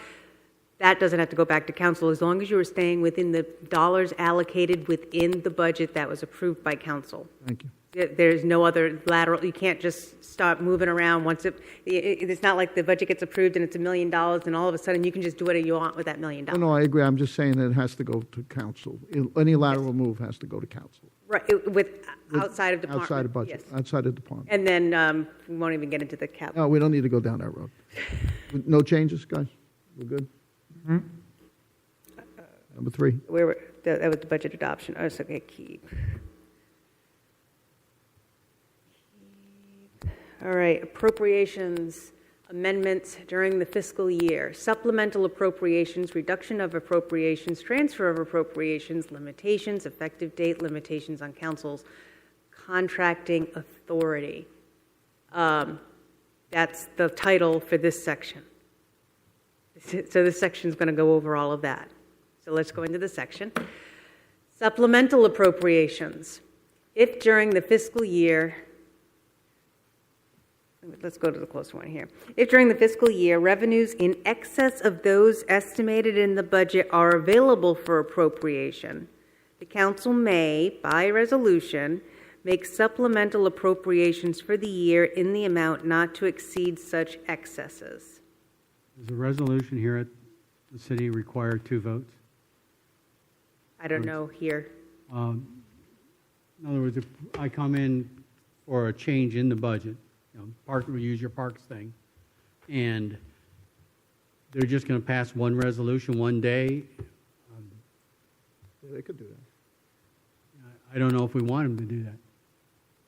that doesn't have to go back to council as long as you are staying within the dollars allocated within the budget that was approved by council. Thank you. There's no other lateral, you can't just start moving around once it's not like the budget gets approved and it's $1 million and all of a sudden you can just do whatever you want with that $1 million. No, I agree. I'm just saying that it has to go to council. Any lateral move has to go to council. Right, outside of department. Outside of budget, Yes. outside of department. And then we won't even get into the cap. No, we don't need to go down that road. No changes, guys? We're good? Number 3. That was the budget adoption. Oh, so okay, keep. All right, appropriations. Amendments during the fiscal year, supplemental appropriations, reduction of appropriations, transfer of appropriations, limitations, effective date, limitations on council's contracting authority. That's the title for this section. So this section is going to go over all of that. So let's go into the section. Supplemental appropriations. If during the fiscal year, let's go to the close one here. If during the fiscal year, revenues in excess of those estimated in the budget are available for appropriation, the council may, by resolution, make supplemental appropriations for the year in the amount not to exceed such excesses. Does the resolution here at the city require 2 votes? I don't know here. In other words, if I come in for a change in the budget, we use your parks thing, and they're just going to pass one resolution one day, Yeah, they could do that. I don't know if we want them to do that.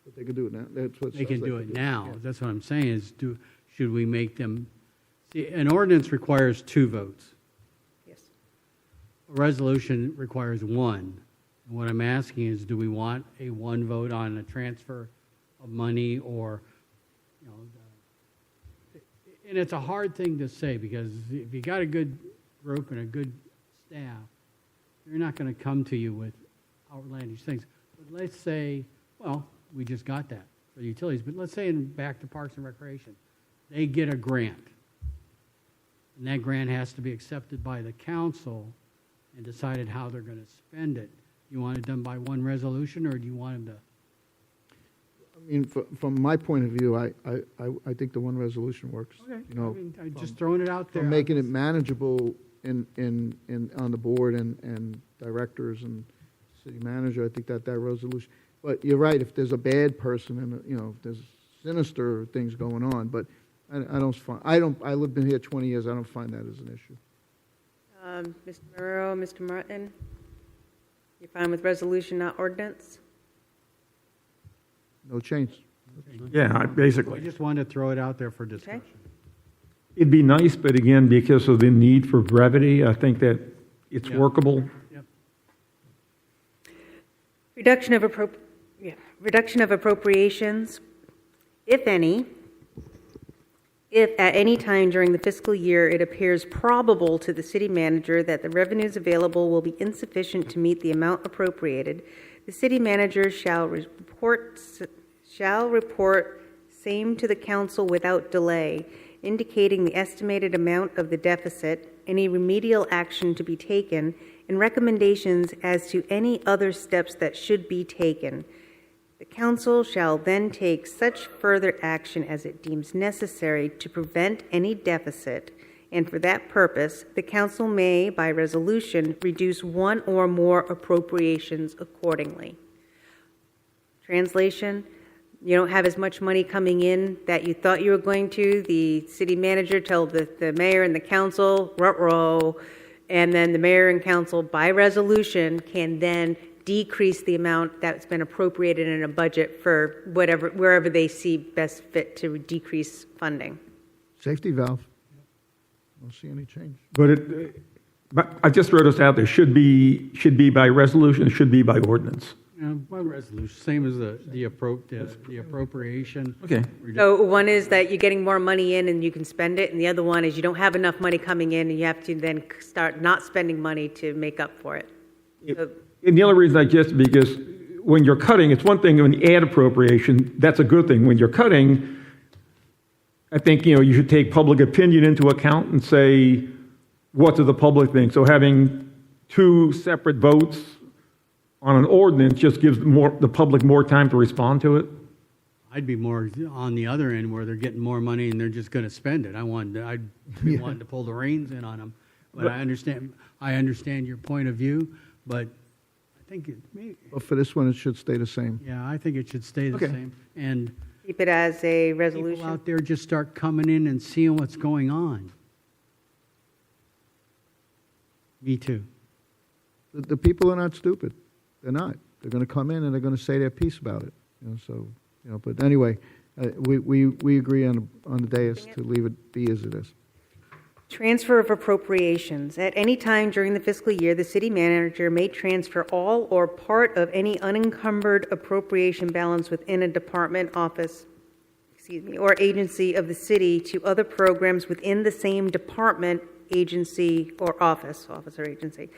But they could do it now. That's what it They says can do it now. Yeah. That's what I'm saying, is should we make them, see, an ordinance requires 2 votes. Yes. A resolution requires 1. And what I'm asking is, do we want a 1 vote on a transfer of money, or, and it's a hard thing to say, because if you got a good group and a good staff, they're not going to come to you with outlandish things. But let's say, well, we just got that for the utilities, but let's say back to Parks and Recreation, they get a grant, and that grant has to be accepted by the council and decided how they're going to spend it. You want it done by 1 resolution, or do you want them to? I mean, from my point of view, I think the 1 resolution works. Okay. You know, I'm just throwing it out there. from making it manageable on the board and directors and city manager, I think that resolution. But you're right, if there's a bad person and, if there's sinister things going on, but I lived in here 20 years, I don't find that as an issue. Mr. Morrow, Mr. Martin, you're fine with resolution, not ordinance? No change. Yeah, I basically. just wanted to throw it out there for discussion. It'd be nice, but again, because of the need for brevity, I think that it's Yeah. workable. Yep. Reduction of appropriations, if any, if at any time during the fiscal year it appears probable to the city manager that the revenues available will be insufficient to meet the amount appropriated, the city manager shall report same to the council without delay, indicating the estimated amount of the deficit, any remedial action to be taken, and recommendations as to any other steps that should be taken. The council shall then take such further action as it deems necessary to prevent any deficit, and for that purpose, the council may, by resolution, reduce 1 or more appropriations accordingly. Translation: you don't have as much money coming in that you thought you were going to. The city manager tells the mayor and the council, ruh-roh, and then the mayor and council, by resolution, can then decrease the amount that's been appropriated in a budget for wherever they see best fit to decrease funding. Safety valve. Don't see any change. But I just throw this out there, should be by resolution, should be by ordinance. By resolution, same as the appropriation. Okay. So one is that you're getting more money in and you can spend it, and the other one is you don't have enough money coming in and you have to then start not spending money to make up for it. So, And the only reason I guess because when you're cutting, it's one thing when you add appropriation, that's a good thing. When you're cutting, I think, you should take public opinion into account and say, what does the public think? So having 2 separate votes on an ordinance just gives the public more time to respond to it. I'd be more on the other end where they're getting more money and they're just going to spend it. I'd be wanting to pull the reins in on them. But I understand your point of view, but I think But for this one, it should stay the same. I think it should stay the Okay. same. And keep it as a people resolution. out there just start coming in and seeing what's going on. Me too. The people are not stupid. They're not. They're going to come in and they're going to say their piece about it. But anyway, We agree on the dais to leave it be as it is. Transfer of appropriations. At any time during the fiscal year, the city manager may transfer all or part of any unencumbered appropriation balance within a department, office, or agency of the city to other programs within the same department, agency, or office or agency.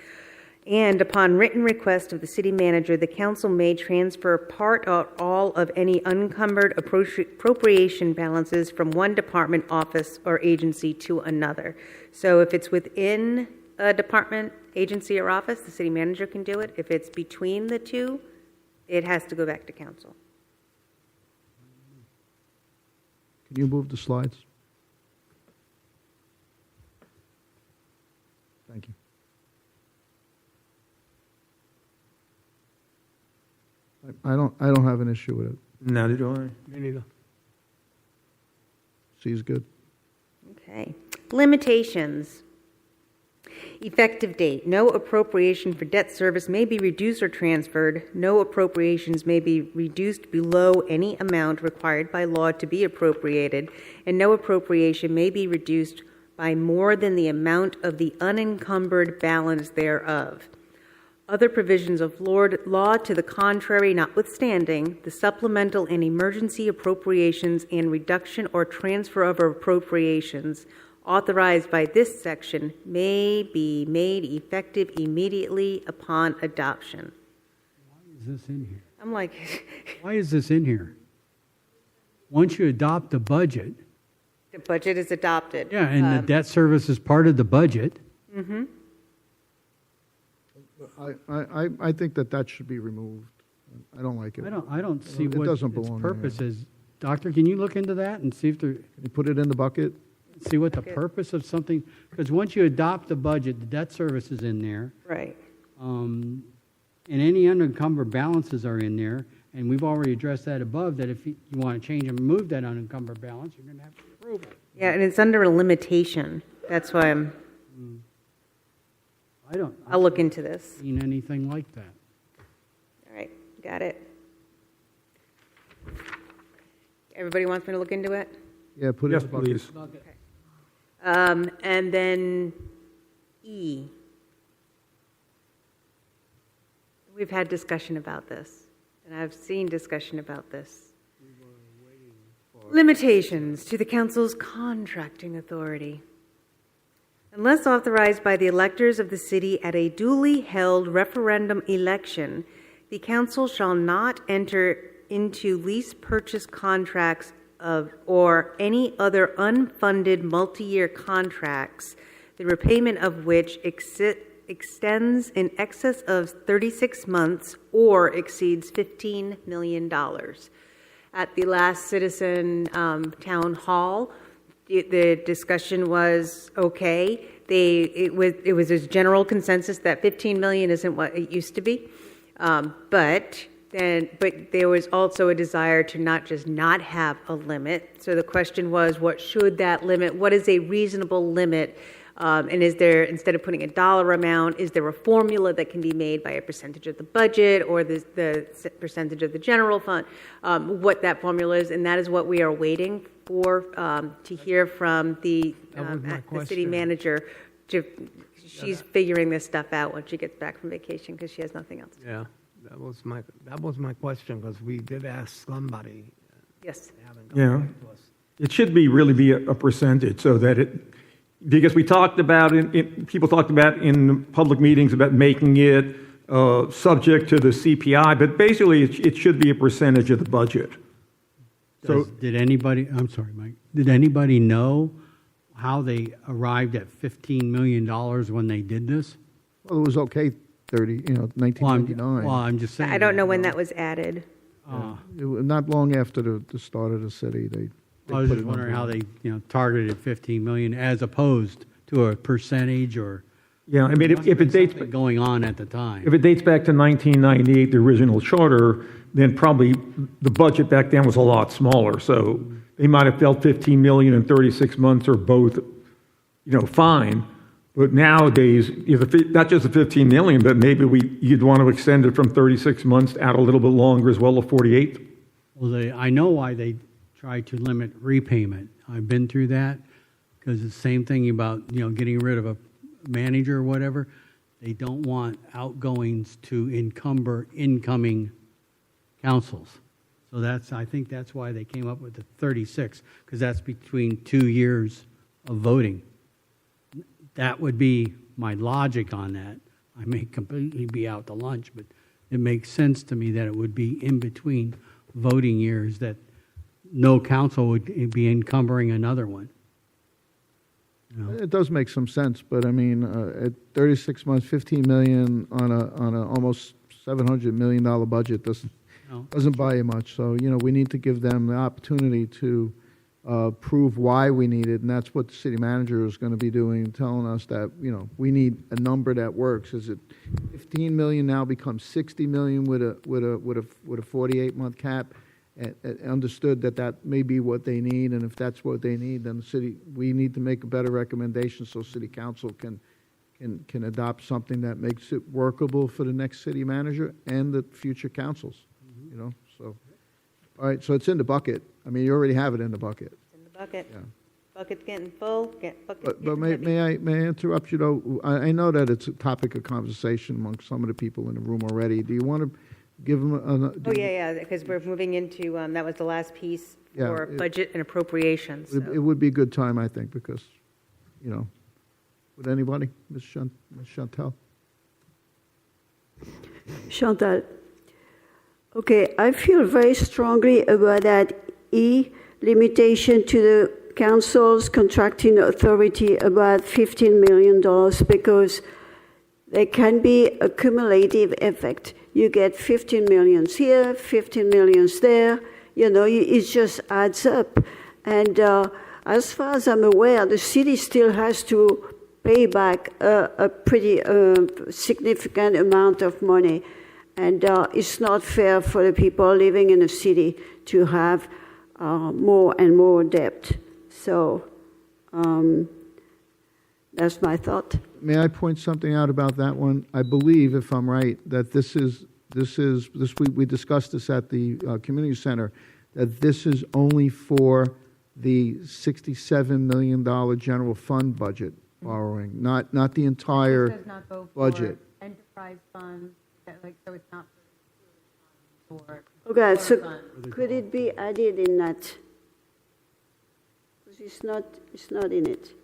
And upon written request of the city manager, the council may transfer part or all of any unencumbered appropriation balances from one department, office, or agency to another. So if it's within a department, agency, or office, the city manager can do it. If it's between the two, it has to go back to council. Can you move the slides? Thank you. I don't have an issue with it. Neither do I. Me neither. C's good. Okay. Limitations. Effective date. No appropriation for debt service may be reduced or transferred. No appropriations may be reduced below any amount required by law to be appropriated, and no appropriation may be reduced by more than the amount of the unencumbered balance thereof. Other provisions of law to the contrary notwithstanding, the supplemental and emergency appropriations and reduction or transfer of appropriations authorized by this section may be made effective immediately upon adoption. Why is this in here? I'm like, Why is this in here? Once you adopt the budget, the budget is adopted. yeah, and the debt service is part of the budget. Mm-hmm. I think that should be removed. I don't like it. I don't see It what doesn't its belong purpose there. is. Doctor, can you look into that and see if there, You put it in the bucket. see what the Okay. purpose of something, because once you adopt the budget, the debt service is in there, Right. and any unencumbered balances are in there, and we've already addressed that above, that if you want to change and move that unencumbered balance, you're going to have to approve it. Yeah, and it's under a limitation. That's why I'll look into this. Seen anything like that. All right, got it. Everybody wants me to look into it? Yeah, put it Yes, in the bucket. please. And then E. We've had discussion about this, and I've seen discussion about this. Limitations to the council's contracting authority. Unless authorized by the electors of the city at a duly held referendum election, the council shall not enter into lease purchase contracts or any other unfunded multi-year contracts, the repayment of which extends in excess of 36 months or exceeds $15 million. At the last citizen town hall, the discussion was okay. It was a general consensus that 15 million isn't what it used to be, but there was also a desire to not just not have a limit. So the question was, what should that limit? What is a reasonable limit? And is there, instead of putting a dollar amount, is there a formula that can be made by a percentage of the budget or the percentage of the general fund? What that formula is, and that is what we are waiting for to hear from the city manager. She's figuring this stuff out when she gets back from vacation because she has nothing else. Yeah, that was my question, because we did ask somebody. Yes. They haven't gotten back to us. It should really be a percentage so that because we talked about people talked about in public meetings about making it subject to the CPI, but basically it should be a percentage of the budget. So Did anybody, I'm sorry, Mike, did anybody know how they arrived at $15 million when they did this? Well, it was okay, 1999. Well, I'm just saying. I don't know when that was added. Not long after the start of the city, they I was put just it on wondering how board. they, targeted 15 million as opposed to a percentage or. yeah, I mean, if it dates something going on at the time. if it dates back to 1998, the original charter, then probably the budget back then was a lot smaller. So they might have felt 15 million in 36 months or both, fine. But nowadays, not just the 15 million, but maybe you'd want to extend it from 36 months out a little bit longer as well to 48. Well, I know why they try to limit repayment. I've been through that because it's the same thing about, getting rid of a manager or whatever. They don't want outgoings to encumber incoming councils. So I think that's why they came up with the 36, because that's between 2 years of voting. That would be my logic on that. I may completely be out to lunch, but it makes sense to me that it would be in between voting years, that no council would be encumbering another one. It does make some sense, but I mean, at 36 months, 15 million on a almost $700 million budget doesn't buy you much. So, we need to give them the opportunity to prove why we need it, and that's what the city manager is going to be doing, telling us that, we need a number that works. Is it 15 million now becomes 60 million with a 48-month cap? Understood that may be what they need, and if that's what they need, then we need to make a better recommendation so city council can adopt something that makes it workable for the next city manager and the future councils. So, all right, so it's in the bucket. I mean, you already have it in the bucket. It's in the bucket. Yeah. Bucket's getting full, But may I interrupt you, though? I know that it's a topic of conversation among some of the people in the room already. Do you want to give them yeah, because we're moving into, that was the last piece for Yeah, budget and appropriations. It would be a good time, I think, because, would anybody? Ms. Chantal? Chantal. Okay, I feel very strongly about that limitation to the council's contracting authority about $15 million, because there can be a cumulative effect. You get 15 millions here, 15 millions there, it just adds up. And as far as I'm aware, the city still has to pay back a pretty significant amount of money. And it's not fair for the people living in the city to have more and more debt. So that's my thought. May I point something out about that one? I believe, if I'm right, that we discussed this at the community center, that this is only for the $67 million general fund budget borrowing, not the entire It does not go budget. for enterprise funds, so it's not for Okay, so fund. could it be added in that? Because it's not in it.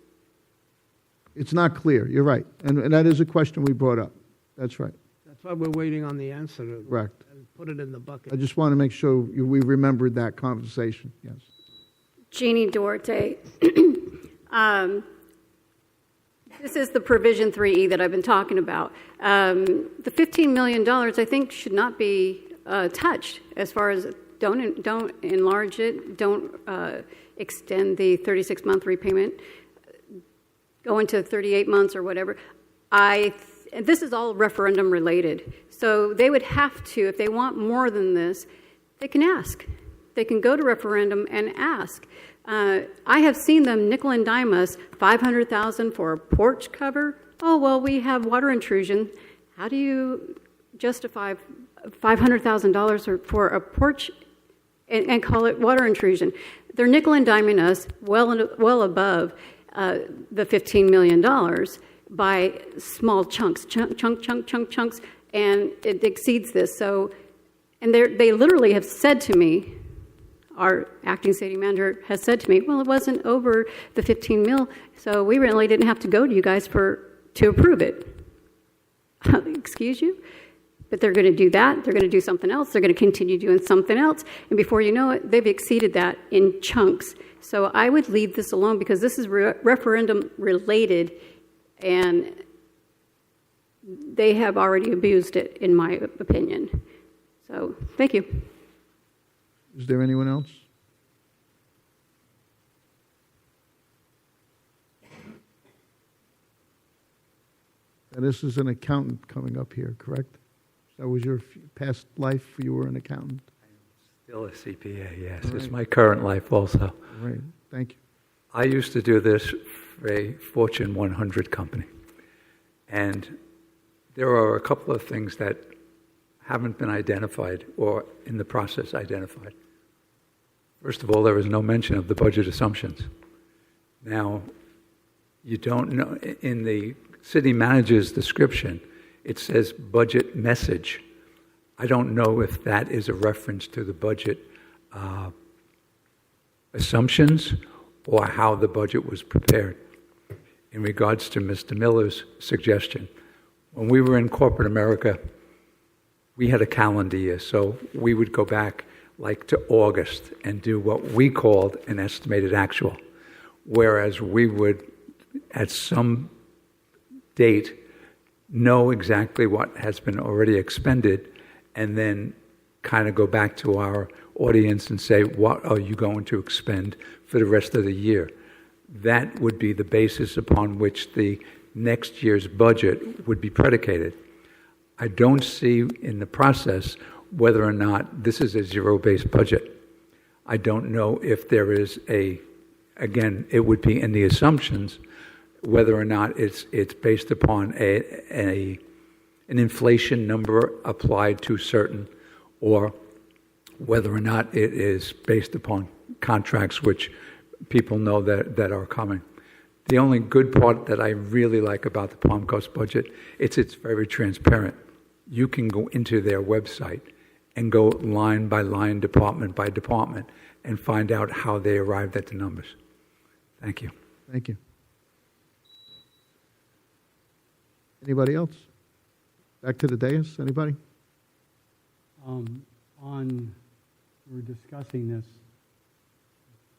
It's not clear. You're right. And that is a question we brought up. That's right. That's why we're waiting on the answer to Correct. and put it in the bucket. I just want to make sure we remembered that conversation. Yes. Jeannie Duarte. This is the provision 3E that I've been talking about. The $15 million, I think, should not be touched as far as don't enlarge it, don't extend the 36-month repayment, go into 38 months or whatever. And this is all referendum related. So they would have to, if they want more than this, they can ask. They can go to referendum and ask. I have seen them nickel and dime us $500,000 for a porch cover. Oh, well, we have water intrusion. How do you justify $500,000 for a porch and call it water intrusion? They're nickel and diming us well above the $15 million by small chunks, chunks, and it exceeds this. So, and they literally have said to me, our acting city manager has said to me, well, it wasn't over the 15 mil, so we really didn't have to go to you guys to approve it. Excuse you? But they're going to do that. They're going to do something else. They're going to continue doing something else. And before you know it, they've exceeded that in chunks. So I would leave this alone because this is referendum related, and they have already abused it, in my opinion. So thank you. Is there anyone else? And this is an accountant coming up here, correct? That was your past life? You were an accountant? Still a CPA, yes. Right. It's my current life also. Right. Thank you. I used to do this for a Fortune 100 company. And there are a couple of things that haven't been identified or in the process identified. First of all, there is no mention of the budget assumptions. Now, you don't know, in the city manager's description, it says budget message. I don't know if that is a reference to the budget assumptions or how the budget was prepared. In regards to Mr. Miller's suggestion, when we were in corporate America, we had a calendar year, so we would go back like to August and do what we called an estimated actual, whereas we would, at some date, know exactly what has been already expended and then kind of go back to our audience and say, what are you going to expend for the rest of the year? That would be the basis upon which the next year's budget would be predicated. I don't see in the process whether or not this is a zero-based budget. I don't know if there is again, it would be in the assumptions, whether or not it's based upon an inflation number applied to certain, or whether or not it is based upon contracts which people know that are coming. The only good part that I really like about the Palm Coast budget, it's very transparent. You can go into their website and go line by line, department by department, and find out how they arrived at the numbers. Thank you. Thank you. Anybody else? Back to the dais, anybody? We're discussing this,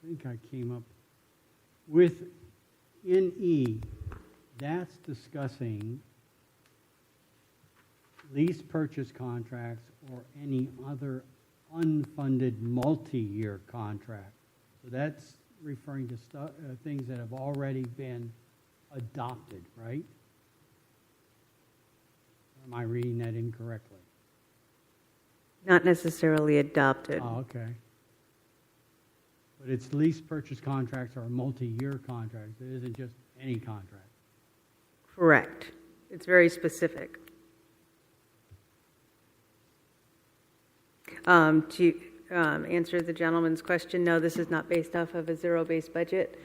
I think I came up with, in E, that's discussing lease purchase contracts or any other unfunded multi-year contract. So that's referring to things that have already been adopted, right? Or am I reading that incorrectly? Not necessarily adopted. Oh, okay. But it's lease purchase contracts or multi-year contracts. It isn't just any contract. Correct. It's very specific. To answer the gentleman's question, no, this is not based off of a zero-based budget.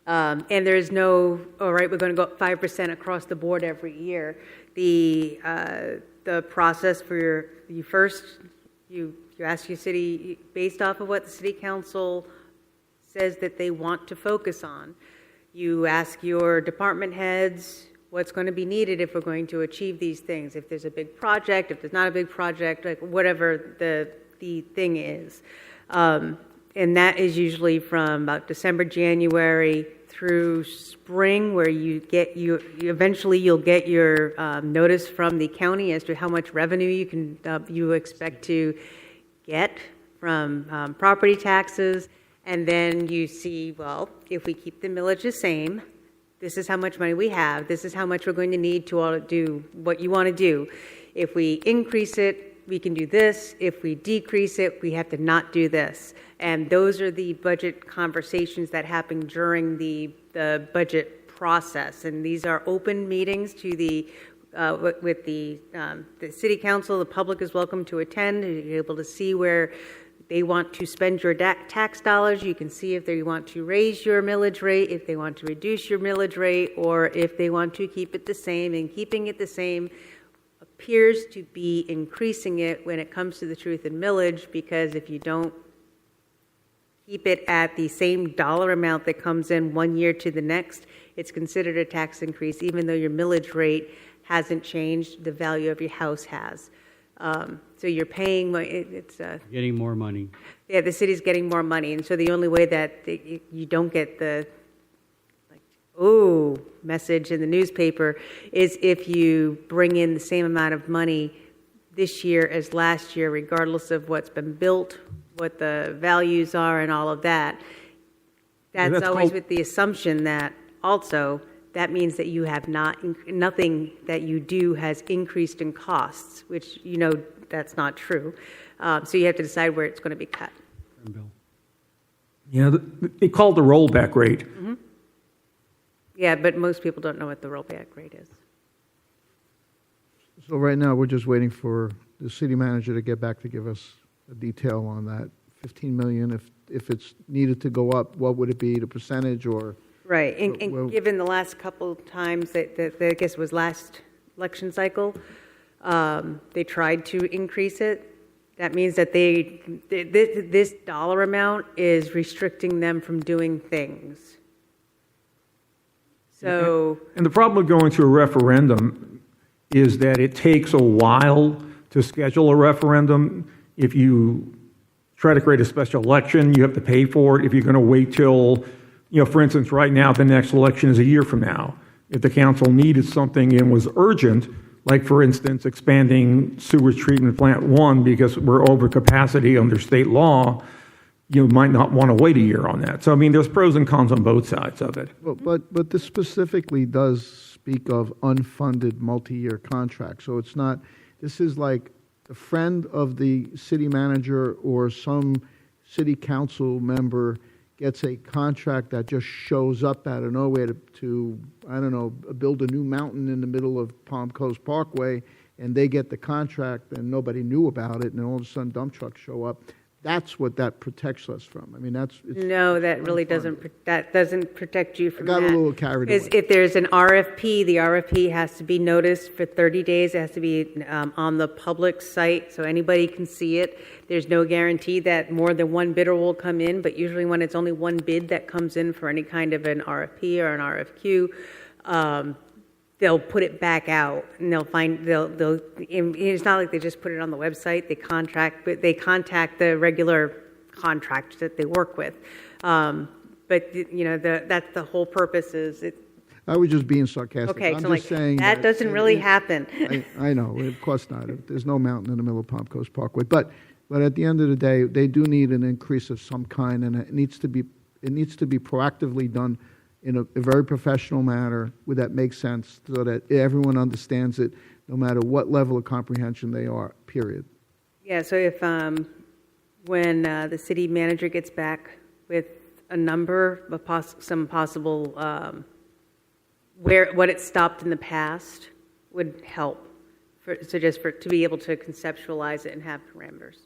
And there is no, all right, we're going to go up 5% across the board every year. The process for you ask your city, based off of what the city council says that they want to focus on. You ask your department heads what's going to be needed if we're going to achieve these things. If there's a big project, if there's not a big project, like whatever the thing is. And that is usually from about December, January through spring, where you'll get your notice from the county as to how much revenue you expect to get from property taxes. And then you see, well, if we keep the millage the same, this is how much money we have. This is how much we're going to need to all do what you want to do. If we increase it, we can do this. If we decrease it, we have to not do this. And those are the budget conversations that happen during the budget process. And these are open meetings to with the city council. The public is welcome to attend. You're able to see where they want to spend your tax dollars. You can see if they want to raise your millage rate, if they want to reduce your millage rate, or if they want to keep it the same. And keeping it the same appears to be increasing it when it comes to the truth in millage, because if you don't keep it at the same dollar amount that comes in one year to the next, it's considered a tax increase, even though your millage rate hasn't changed, the value of your house has. So you're paying, it's Getting more money. yeah, the city's getting more money, and so the only way that you don't get the message in the newspaper is if you bring in the same amount of money this year as last year, regardless of what's been built, what the values are, and all of that. That's always with the assumption that also that means that you have nothing that you do has increased in costs, which that's not true. So you have to decide where it's going to be cut. Bill. Yeah, they call it the rollback rate. Mm-hmm. Yeah, but most people don't know what the rollback rate is. So right now, we're just waiting for the city manager to get back to give us a detail on that 15 million. If if it's needed to go up, what would it be, the percentage, or? Right, Well- and given the last couple of times that I guess it was last election cycle, they tried to increase it. That means that this dollar amount is restricting them from doing things. So, And the problem with going to a referendum is that it takes a while to schedule a referendum. If you try to create a special election, you have to pay for it. If you're going to wait till, for instance, right now, the next election is a year from now. If the council needed something and was urgent, like, for instance, expanding sewage treatment plant 1 because we're over capacity under state law, you might not want to wait a year on that. So, I mean, there's pros and cons on both sides of it. But this specifically does speak of unfunded multi-year contracts. So it's not, this is like a friend of the city manager or some city council member gets a contract that just shows up out of nowhere to, I don't know, build a new mountain in the middle of Palm Coast Parkway, and they get the contract and nobody knew about it, and all of a sudden dump trucks show up. That's what that protects us from. I mean, it's no, that really doesn't protect you from that. I got a little carried away. If there's an RFP, the RFP has to be noticed for 30 days. It has to be on the public site so anybody can see it. There's no guarantee that more than one bidder will come in, but usually when it's only one bid that comes in for any kind of an RFP or an RFQ, they'll put it back out, and it's not like they just put it on the website. They contact the regular contractors that they work with. But that's the whole purpose is it. I was just being sarcastic. Okay, I'm so just saying that doesn't really happen. I know, of course not. There's no mountain in the middle of Palm Coast Parkway. But at the end of the day, they do need an increase of some kind, and it needs to be proactively done in a very professional manner that makes sense so that everyone understands it, no matter what level of comprehension they are, period. Yeah, so if when the city manager gets back with a number of some possible what it stopped in the past would help to be able to conceptualize it and have parameters.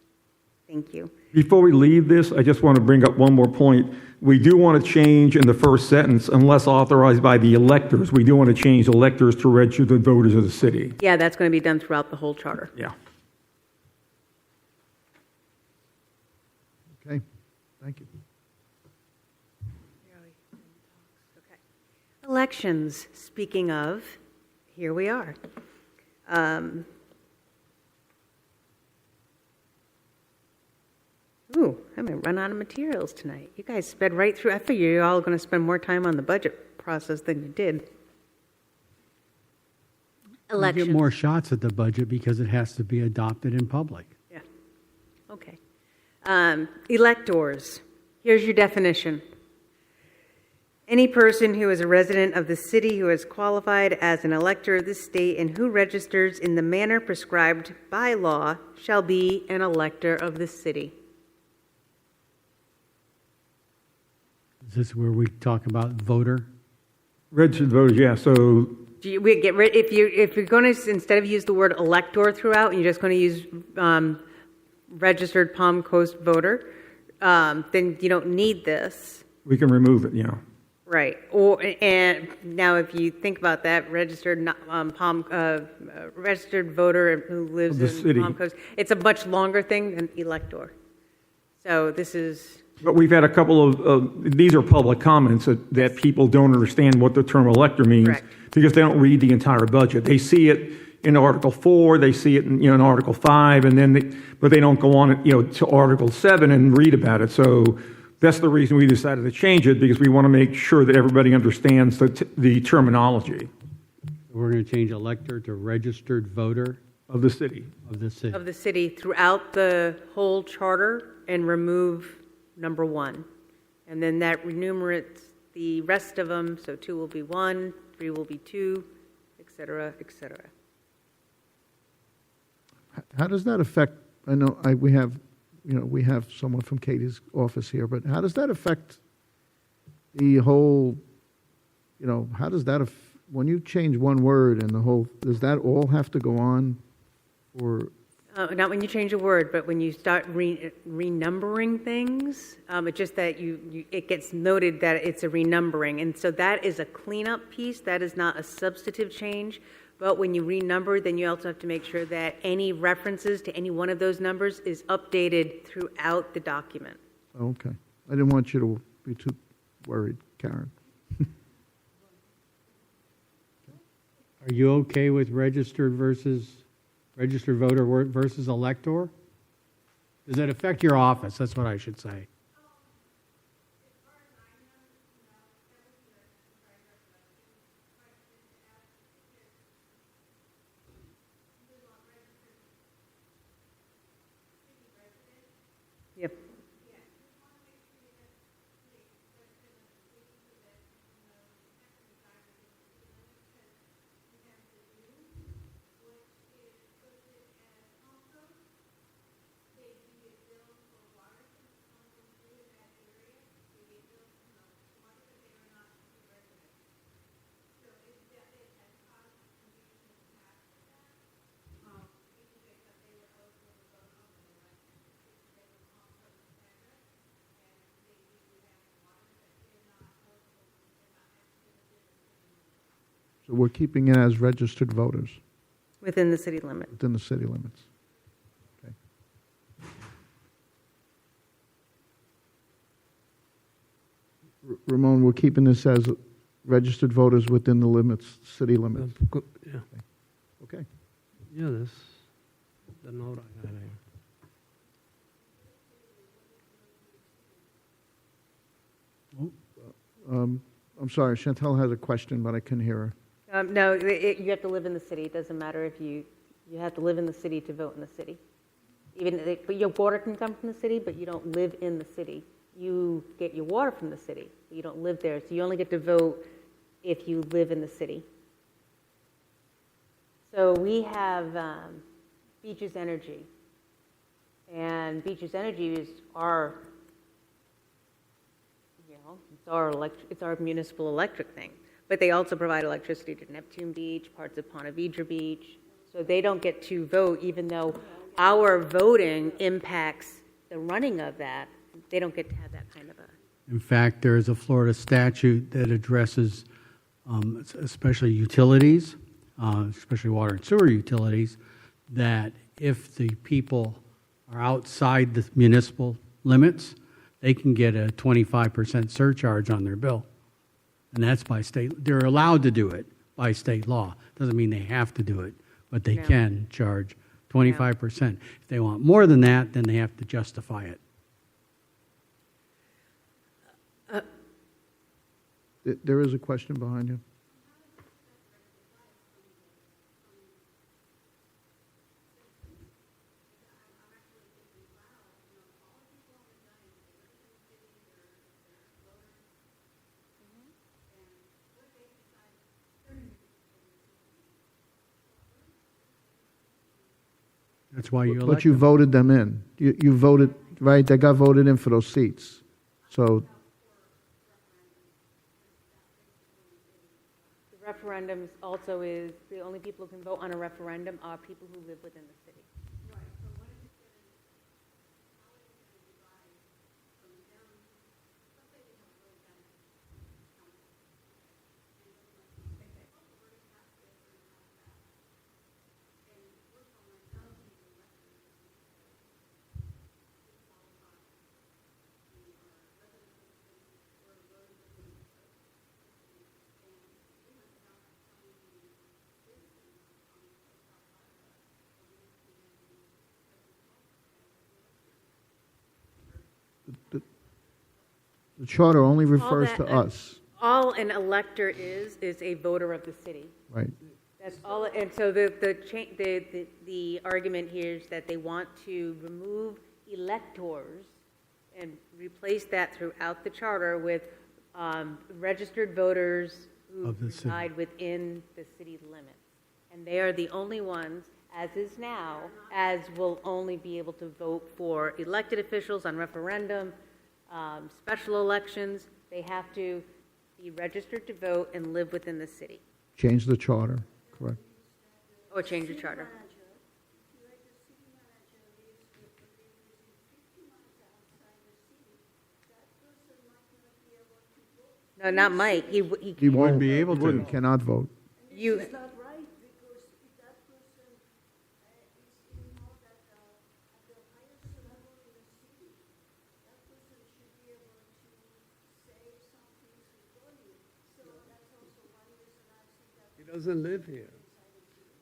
Thank you. Before we leave this, I just want to bring up one more point. We do want to change in the first sentence, unless authorized by the electors, we do want to change electors to registered voters of the city. Yeah, that's going to be done throughout the whole charter. Yeah. Okay, thank you. Okay. Elections, speaking of, here we are. I'm going to run out of materials tonight. You guys sped right through. I figure you're all going to spend more time on the budget process than you did. You Elections. get more shots at the budget because it has to be adopted in public. Yeah. Okay. Electors. Here's your definition. Any person who is a resident of the city who is qualified as an elector of the state and who registers in the manner prescribed by law shall be an elector of the city. Is this where we talk about voter? Registered voters, yeah, so We get rid if you're going to, instead of use the word elector throughout, and you're just going to use registered Palm Coast voter, then you don't need this. we can remove it, Right. And now, if you think about that, registered voter who lives in city. Palm Coast, it's a much longer thing than elector. So this is. But we've had a couple of, these are public comments that people don't understand what the term elector means. Correct. Because they don't read the entire budget. They see it in Article 4, they see it in Article 5, and then but they don't go on to Article 7 and read about it. So that's the reason we decided to change it, because we want to make sure that everybody understands the terminology We're going to change elector to registered voter of the city. of the city. Of the city throughout the whole charter and remove number 1. And then that enumerates the rest of them, so 2 will be 1, 3 will be 2, et cetera, et cetera. How does that affect, I know we have someone from Katie's office here, but how does that affect the whole, how does that, when you change one word and the whole, does that all have to go on? Or Not when you change a word, but when you start renumbering things, it's just that it gets noted that it's a renumbering. And so that is a cleanup piece. That is not a substantive change. But when you renumber, then you also have to make sure that any references to any one of those numbers is updated throughout the document. Okay. I didn't want you to be too worried, Karen. Are you okay with registered voter versus elector? Does it affect your office? That's what I should say. Yep. So we're keeping it as registered voters Within the city limit. within the city limits. Okay. Ramon, we're keeping this as registered voters within the limits, city limits. Yeah, Okay. yeah, that's the note I got here. I'm sorry, Chantel has a question, but I couldn't hear her. No, you have to live in the city. It doesn't matter if you have to live in the city to vote in the city. But your water can come from the city, but you don't live in the city. You get your water from the city, but you don't live there. So you only get to vote if you live in the city. So we have Beaches Energy. And Beaches Energy is our, it's our municipal electric thing. But they also provide electricity to Neptune Beach, parts of Ponte Vedra Beach. So they don't get to vote, even though our voting impacts the running of that. They don't get to have that kind of a... In fact, there is a Florida statute that addresses especially utilities, especially water and sewer utilities, that if the people are outside the municipal limits, they can get a 25% surcharge on their bill. And that's by state. They're allowed to do it by state law. Doesn't mean they have to do it, but they can charge 25%. If they want more than that, then they have to justify it. There is a question behind you. That's why you elect But you them. voted them in. You voted, right? They got voted in for those seats. So The referendums also is, the only people who can vote on a referendum are people who live within the city. the charter only refers to us, All an elector is a voter of the city. right? That's all, and so the argument here is that they want to remove electors and replace that throughout the charter with registered voters who Of the city. reside within the city limits. And they are the only ones, as is now, as will only be able to vote for elected officials on referendum, special elections. They have to be registered to vote and live within the city, Change the charter, correct? or change the charter. No, not Mike. He won't be able to. He cannot vote. You, It's not right, because if that person is involved at the highest level in the city, that person should be able to say some things before you. So that's also one reason I think that. He doesn't live here.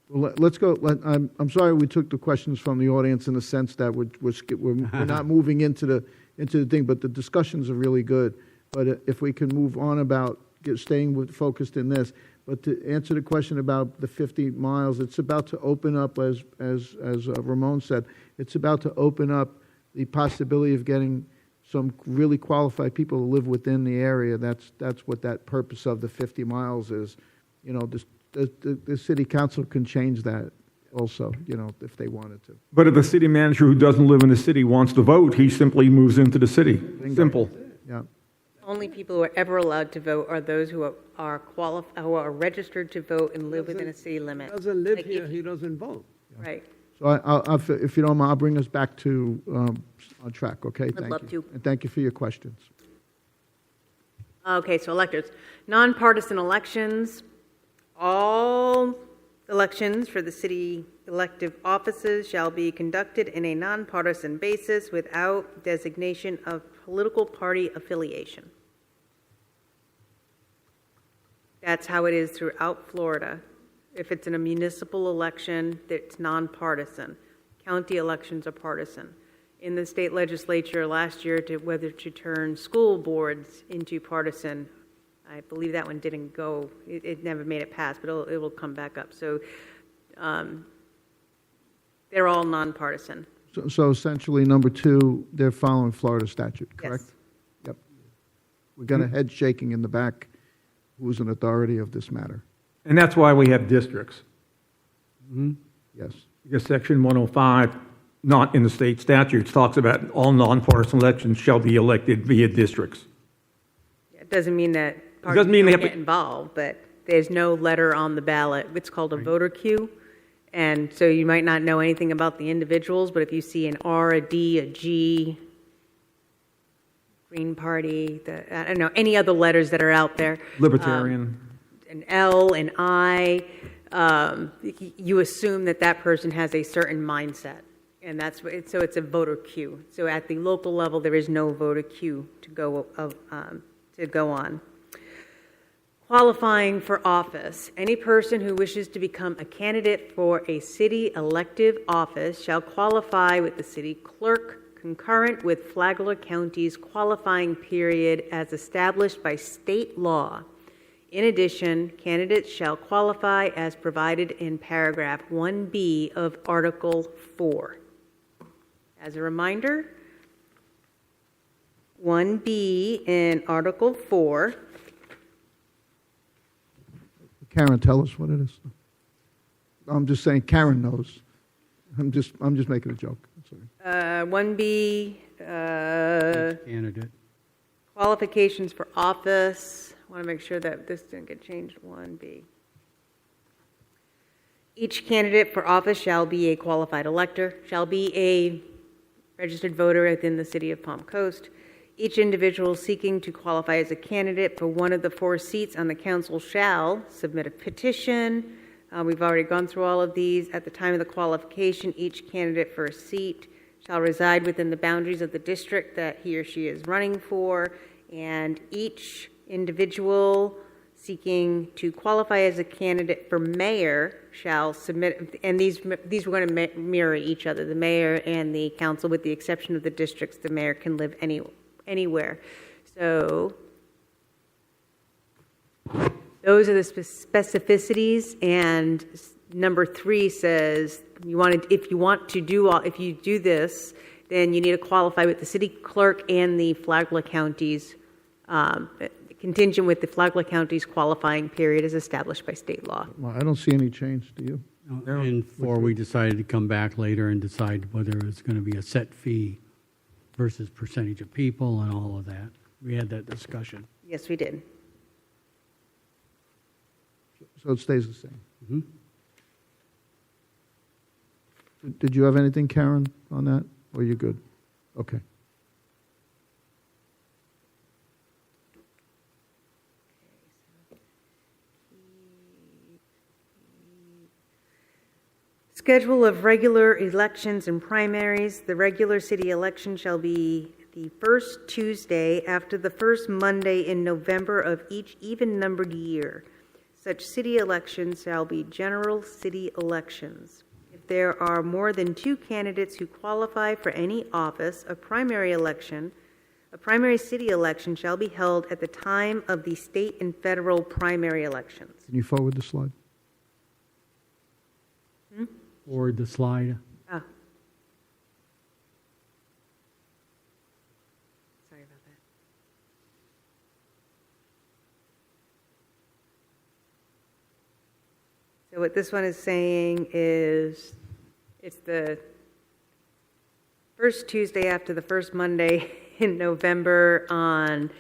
Well, let's go, I'm sorry we took the questions from the audience in the sense that we're not moving into the thing, but the discussions are really good. But if we can move on about staying focused in this, but to answer the question about the 50 miles, it's about to open up, as Ramon said, it's about to open up the possibility of getting some really qualified people to live within the area. That's what that purpose of the 50 miles is. You know, the city council can change that also, you know, if they wanted to. But if the city manager who doesn't live in the city wants to vote, he simply moves into the city. Bingo. Simple. Yeah. only people who are ever allowed to vote are those who who are registered to vote and live within a city limit. Doesn't live Like here, if- he doesn't vote. Right. So if you don't mind, I'll bring us back to on track, okay? Thank love you. to. And thank you for your questions. Okay, so electors. Nonpartisan elections. All elections for the city elective offices shall be conducted in a nonpartisan basis without designation of political party affiliation. That's how it is throughout Florida. If it's in a municipal election, it's nonpartisan. County elections are partisan. In the state legislature last year, whether to turn school boards into partisan, I believe that one didn't go, it never made it past, but it will come back up. So they're all nonpartisan. So essentially, number two, they're following Florida statute, correct? Yes. Yep. We got a head shaking in the back. Who's an authority of this matter? And that's why we have districts. Yes. Because Section 105, not in the state statutes, talks about all nonpartisan elections shall be elected via districts. It doesn't mean that parties doesn't mean they don't have get to- involved, but there's no letter on the ballot. It's called a voter queue. And so you might not know anything about the individuals, but if you see an R, a D, a G, Green Party, I don't know, any other letters that are out there. Libertarian. An L, an I, you assume that that person has a certain mindset. And that's what, so it's a voter queue. So at the local level, there is no voter queue to go on. Qualifying for office. Any person who wishes to become a candidate for a city elective office shall qualify with the city clerk concurrent with Flagler County's qualifying period as established by state law. In addition, candidates shall qualify as provided in paragraph 1B of Article 4. As a reminder, 1B in Article 4. Karen, tell us what it is. I'm just saying Karen knows. I'm just making a joke. Sorry. 1B, Candidate. qualifications for office. I want to make sure that this didn't get changed. 1B. Each candidate for office shall be a qualified elector, shall be a registered voter within the city of Palm Coast. Each individual seeking to qualify as a candidate for one of the 4 seats on the council shall submit a petition. We've already gone through all of these. At the time of the qualification, each candidate for a seat shall reside within the boundaries of the district that he or she is running for, and each individual seeking to qualify as a candidate for mayor shall submit, and these were going to mirror each other, the mayor and the council, with the exception of the districts. The mayor can live anywhere. So those are the specificities, and number 3 says if you do this, then you need to qualify with the city clerk and the Flagler County's contingent with the Flagler County's qualifying period as established by state law. Well, I don't see any change. Do you? In 4, we decided to come back later and decide whether it's going to be a set fee versus percentage of people and all of that. We had that discussion. Yes, we did. So it stays the same. Did you have anything, Karen, on that? Or you good? Okay. Schedule of regular elections and primaries. The regular city election shall be the first Tuesday after the first Monday in November of each even-numbered year. Such city elections shall be general city elections. If there are more than 2 candidates who qualify for any office, a primary city election shall be held at the time of the state and federal primary elections. Can you forward the slide? Forward the slide. Ah. Sorry about that. So what this one is saying is it's the first Tuesday after the first Monday in November on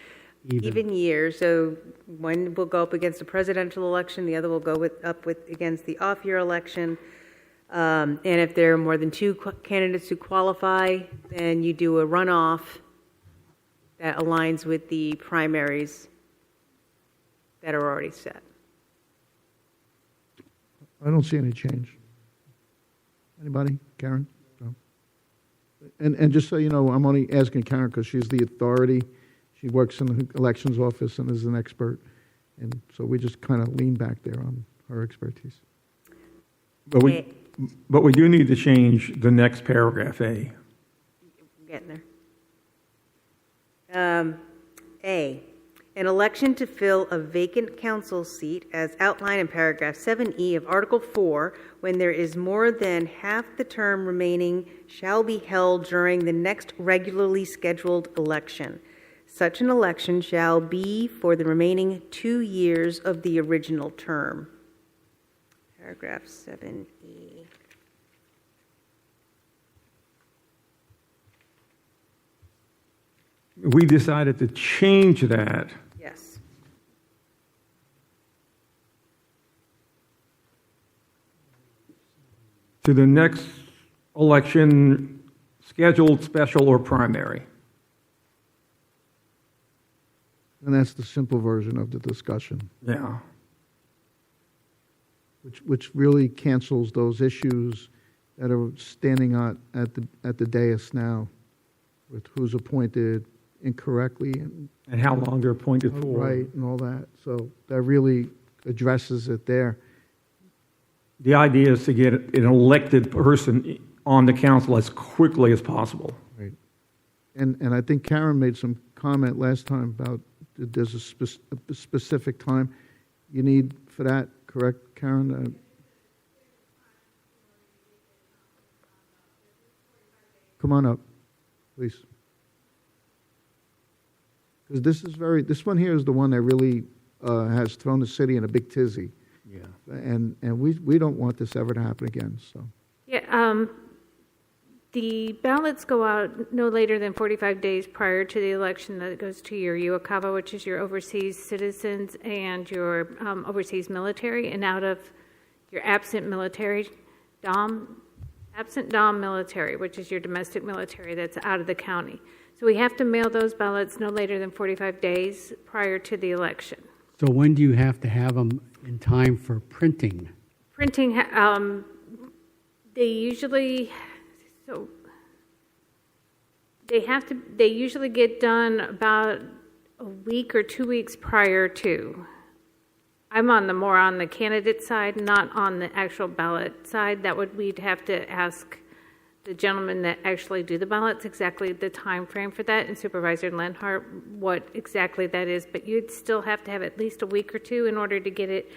even years. So one will go up against the presidential election, the other will go against the off-year election. And if there are more than 2 candidates who qualify, then you do a runoff that aligns with the primaries that are already set. I don't see any change. Anybody? Karen? No. And just so you know, I'm only asking Karen because she's the authority. She works in the elections office and is an expert. And so we just kind of lean back there on her expertise. But we do need to change the next paragraph, A. I'm getting there. A, an election to fill a vacant council seat as outlined in paragraph 7E of Article 4, when there is more than half the term remaining, shall be held during the next regularly scheduled election. Such an election shall be for the remaining 2 years of the original term. Paragraph 7E. We decided to change that. Yes. To the next election, scheduled, special, or primary. And that's the simple version of the discussion, Yeah. which really cancels those issues that are standing out at the dais now with who's appointed incorrectly and how long they're appointed for. Right, and all that. So that really addresses it there. The idea is to get an elected person on the council as quickly as possible. Right. And I think Karen made some comment last time about there's a specific time you need for that, correct, Karen? Come on up, please. Because this one here is the one that really has thrown the city in a big tizzy. Yeah. And we don't want this ever to happen again, so. Yeah, the ballots go out no later than 45 days prior to the election. That goes to your UOCAVA, which is your overseas citizens and your overseas military, and out of your absent military, absent DOM military, which is your domestic military that's out of the county. So we have to mail those ballots no later than 45 days prior to the election. So when do you have to have them in time for printing? Printing, they usually get done about a week or 2 weeks prior to. I'm more on the candidate side, not on the actual ballot side. We'd have to ask the gentlemen that actually do the ballots exactly the time frame for that, and Supervisor Lenhart what exactly that is. But you'd still have to have at least a week or 2 in order to get it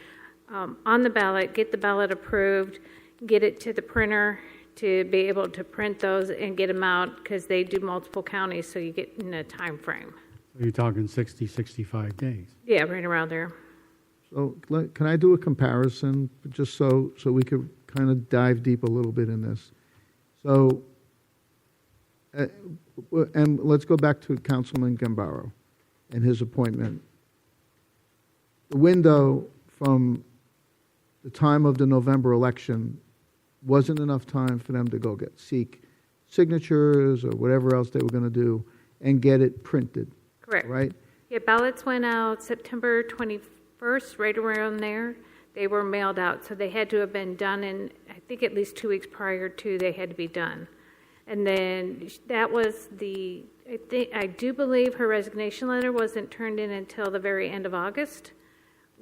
on the ballot, get the ballot approved, get it to the printer to be able to print those and get them out, because they do multiple counties, so you get in a time frame. So you're talking 60, 65 days. Yeah, right around there. So can I do a comparison, just so we could kind of dive deep a little bit in this? So, and let's go back to Councilman Gambaro and his appointment. The window from the time of the November election wasn't enough time for them to seek signatures or whatever else they were going to do and get it printed. Correct. Right? Yeah, ballots went out September 21st, right around there. they were mailed out, so they had to have been done in, I think at least 2 weeks prior to they had to be done. And then that was I do believe her resignation letter wasn't turned in until the very end of August,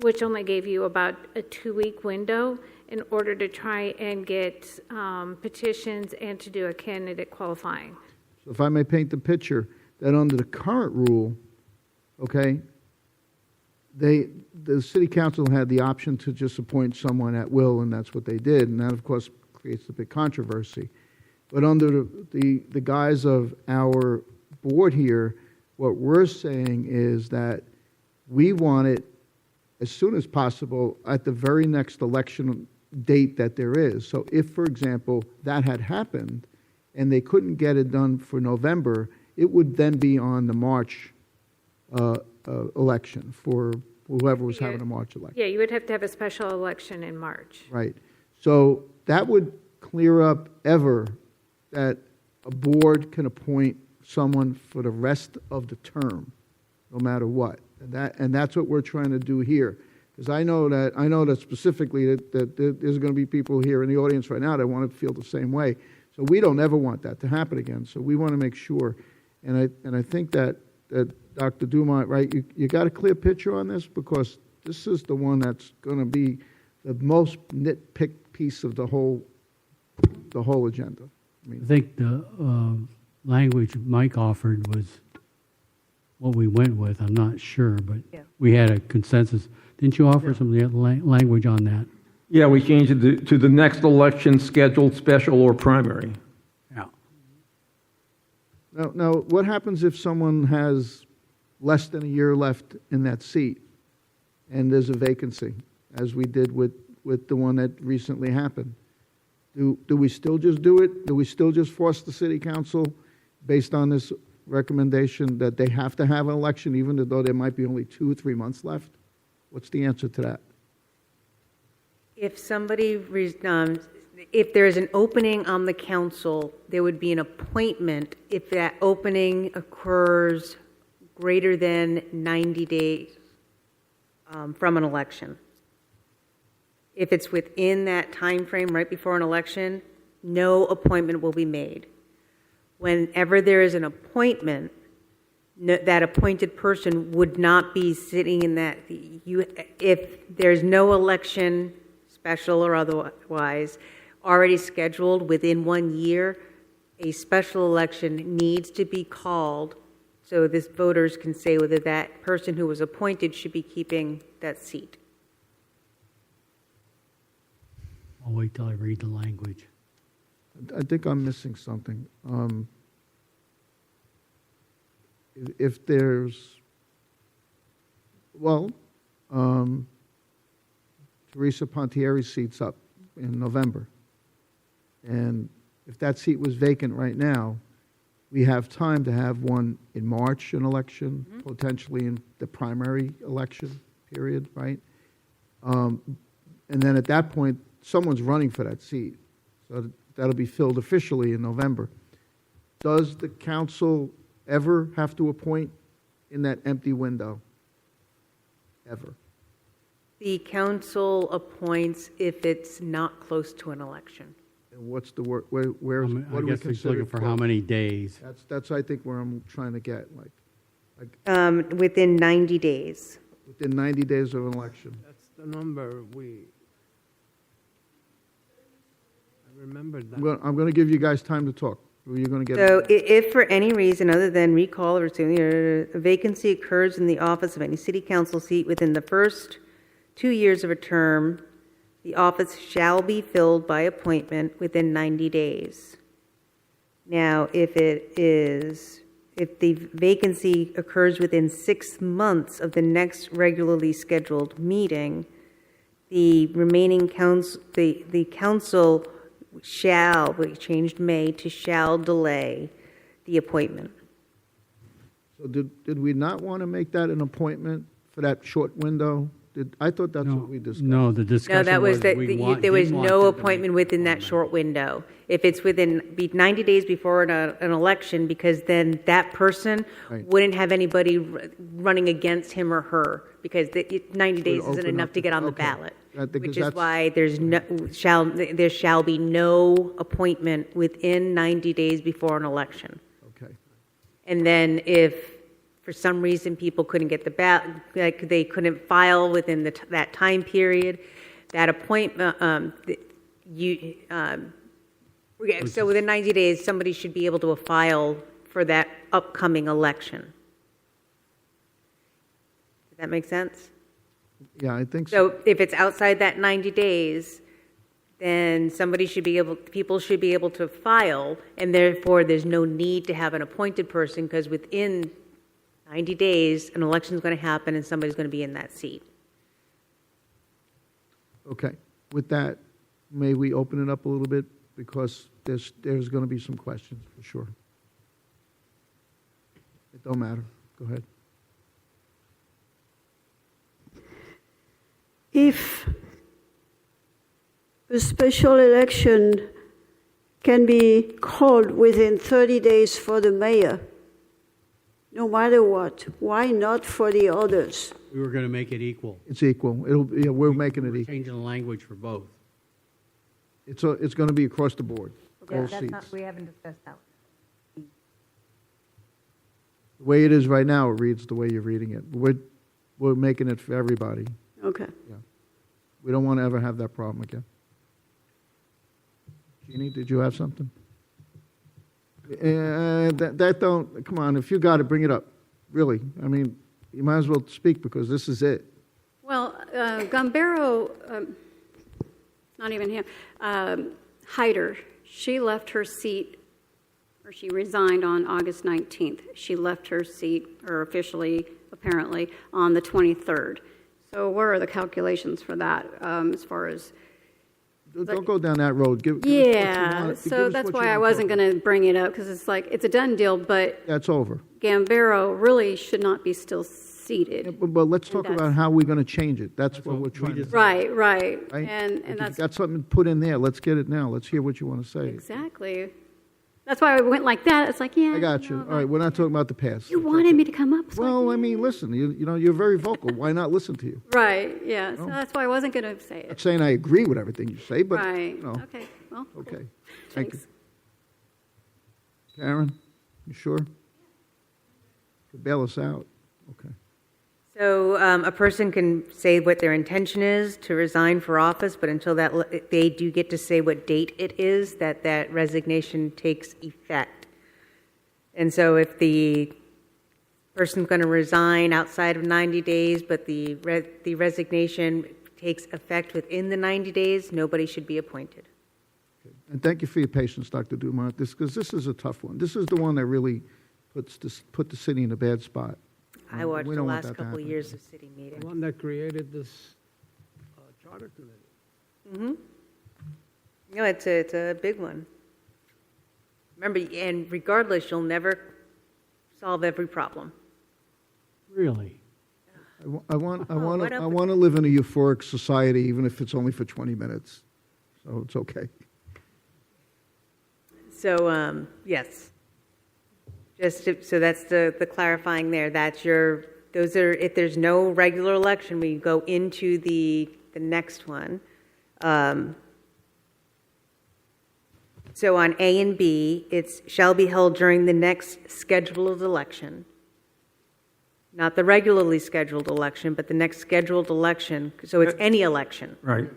which only gave you about a 2-week window in order to try and get petitions and to do a candidate qualifying. So if I may paint the picture, that under the current rule, okay, the city council had the option to just appoint someone at will, and that's what they did, and that, of course, creates a big controversy. But under the guise of our board here, what we're saying is that we want it as soon as possible at the very next election date that there is. So if, for example, that had happened and they couldn't get it done for November, it would then be on the March election for whoever was having a March election. Yeah, you would have to have a special election in March. Right. So that would clear up ever that a board can appoint someone for the rest of the term, no matter what. And that's what we're trying to do here. Because I know that specifically that there's going to be people here in the audience right now that want to feel the same way. So we don't ever want that to happen again. So we want to make sure. And I think that Dr. Dumont, right, you got a clear picture on this, because this is the one that's going to be the most nitpicked piece of the whole agenda. I think the language Mike offered was what we went with. I'm not sure, but we had a consensus. Didn't you offer some language on that? Yeah, we changed it to the next election scheduled special or primary. Yeah. Now, what happens if someone has less than a year left in that seat and there's a vacancy, as we did with the one that recently happened? Do we still just do it? Do we still just force the city council, based on this recommendation, that they have to have an election even though there might be only 2 or 3 months left? What's the answer to that? If somebody, if there's an opening on the council, there would be an appointment if that opening occurs greater than 90 days from an election. If it's within that time frame right before an election, no appointment will be made. Whenever there is an appointment, that appointed person would not be sitting in that. If there's no election, special or otherwise, already scheduled within 1 year, a special election needs to be called so this voters can say whether that person who was appointed should be keeping that seat. I'll wait till I read the language. I think I'm missing something. If there's, Teresa Pontieri's seat's up in November. And if that seat was vacant right now, we have time to have one in March, an election, potentially in the primary election period, right? And then at that point, someone's running for that seat. So that'll be filled officially in November. Does the council ever have to appoint in that empty window? Ever? The council appoints if it's not close to an election. And what's the word? What do I we guess he's consider looking for close? how many days. That's I think where I'm trying to get, Within 90 days. within 90 days of an election. That's the number I remember that. I'm going to give you guys time to talk. You're going to get. So if for any reason other than recall or a vacancy occurs in the office of any city council seat within the first 2 years of a term, the office shall be filled by appointment within 90 days. Now, if the vacancy occurs within 6 months of the next regularly scheduled meeting, the remaining council, the council shall, we changed may to shall delay the appointment. So did we not want to make that an appointment for that short window I thought that's what we discussed. No, the discussion No, that was that we there was didn't want no them to appointment make within that comment. short window. If it's within 90 days before an election, because then that person Right. wouldn't have anybody running against him or her, because 90 days would isn't open enough up to get on the okay. ballot. I think Which is that's- why there shall be no appointment within 90 days before an election. Okay. And then if for some reason people couldn't get the ballot, like they couldn't file within that time period, that appointment, so within 90 days, somebody should be able to file for that upcoming election. Does that make sense? Yeah, I think so. So if it's outside that 90 days, then people should be able to file, and therefore there's no need to have an appointed person, because within 90 days, an election's going to happen and somebody's going to be in that seat. Okay. With that, may we open it up a little bit, because there's going to be some questions for sure. It don't matter. Go ahead. If a special election can be called within 30 days for the mayor, no matter what, why not for the others? We were going to make it equal. It's equal. We're making it equal. Changing the language for both. It's going to be across the board, Yeah, all that's seats. not, we haven't discussed that. The way it is right now, it reads the way you're reading it. We're making it for everybody. Okay. We don't want to ever have that problem again. Jeannie, did you have something? That don't, come on, if you got it, bring it up. Really. I mean, you might as well speak, because this is it. Well, Gambaro, not even him, Hyder, she left her seat, or she resigned on August 19th. She left her seat, or officially, apparently, on the 23rd. So where are the calculations for that, as far as... Don't go down that road. Give us what you Yeah, want. so Give us that's what why you I want wasn't going to bring it up, because it's like, it's a done deal, but That's over. Gambaro really should not be still seated. Yeah, but let's talk that's- about how we're going to change it. That's what we're trying to do. Right, Right? and If that's you've got something put in there, let's get it now. Let's hear what you want to say. exactly. That's why I went like that. It's like, yeah. I got you. no, All right, we're not talking about the past. You wanted me to come up. so Well, I mean, listen, you know, you're very vocal. Why not listen to you? Right, yeah. Oh. So that's why I wasn't going to say Not it. saying I agree with everything you say, but, Right. you know, Okay, well. okay. Thank you. Thanks. Karen, you sure? Could bail us out. Okay. So a person can say what their intention is to resign for office, but until they do get to say what date it is that resignation takes effect. And so if the person's going to resign outside of 90 days, but the resignation takes effect within the 90 days, nobody should be appointed. And thank you for your patience, Dr. Dumont, because this is a tough one. This is the one that really put the city in a bad spot. I watched We the don't want last that to couple happen. years of city meetings. The one that created this charter committee. No, it's a big one. Remember, and regardless, you'll never solve every problem. Really? I want what to up- live in a euphoric society, even if it's only for 20 minutes. So it's okay. So, yes. So that's the clarifying there. If there's no regular election, we go into the next one. So on A and B, it's shall be held during the next scheduled election. Not the regularly scheduled election, but the next scheduled election. So it's any election. Right.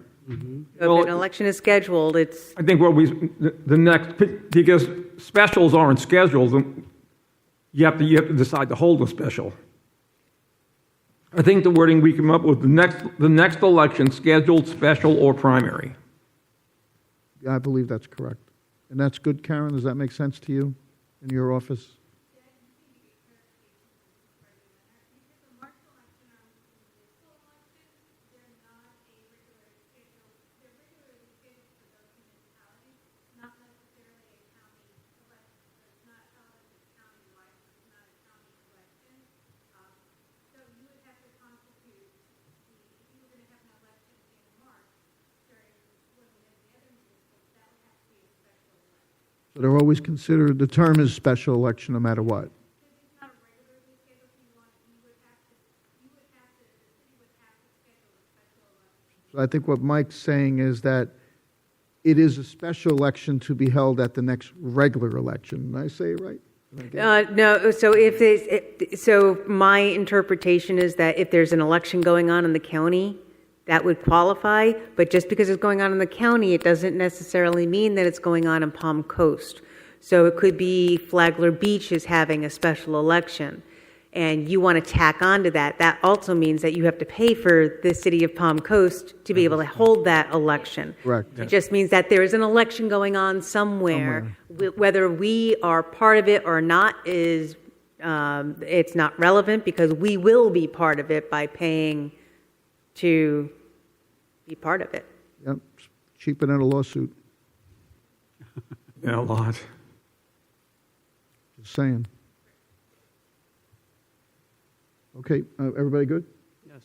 So if an election is scheduled, it's, I think the next, because specials aren't scheduled, you have to decide to hold a special. I think the wording we come up with, the next election, scheduled, special, or primary. I believe that's correct. And that's good, Karen? Does that make sense to you in your office? So they're always considered, the term is special election no matter what. So I think what Mike's saying is that it is a special election to be held at the next regular election. Did I say it right? Did I get it? No, so so my interpretation is that if there's an election going on in the county, that would qualify, but just because it's going on in the county, it doesn't necessarily mean that it's going on in Palm Coast. So it could be Flagler Beach is having a special election, and you want to tack on to that. That also means that you have to pay for the city of Palm Coast to be able to hold that election. Correct. It just means that there is an election going on somewhere. Whether we are part of it or not is, it's not relevant because we will be part of it by paying to be part of it. Yep, cheaper than a lawsuit, Yeah, a lot. just saying. Okay, everybody good? Yes.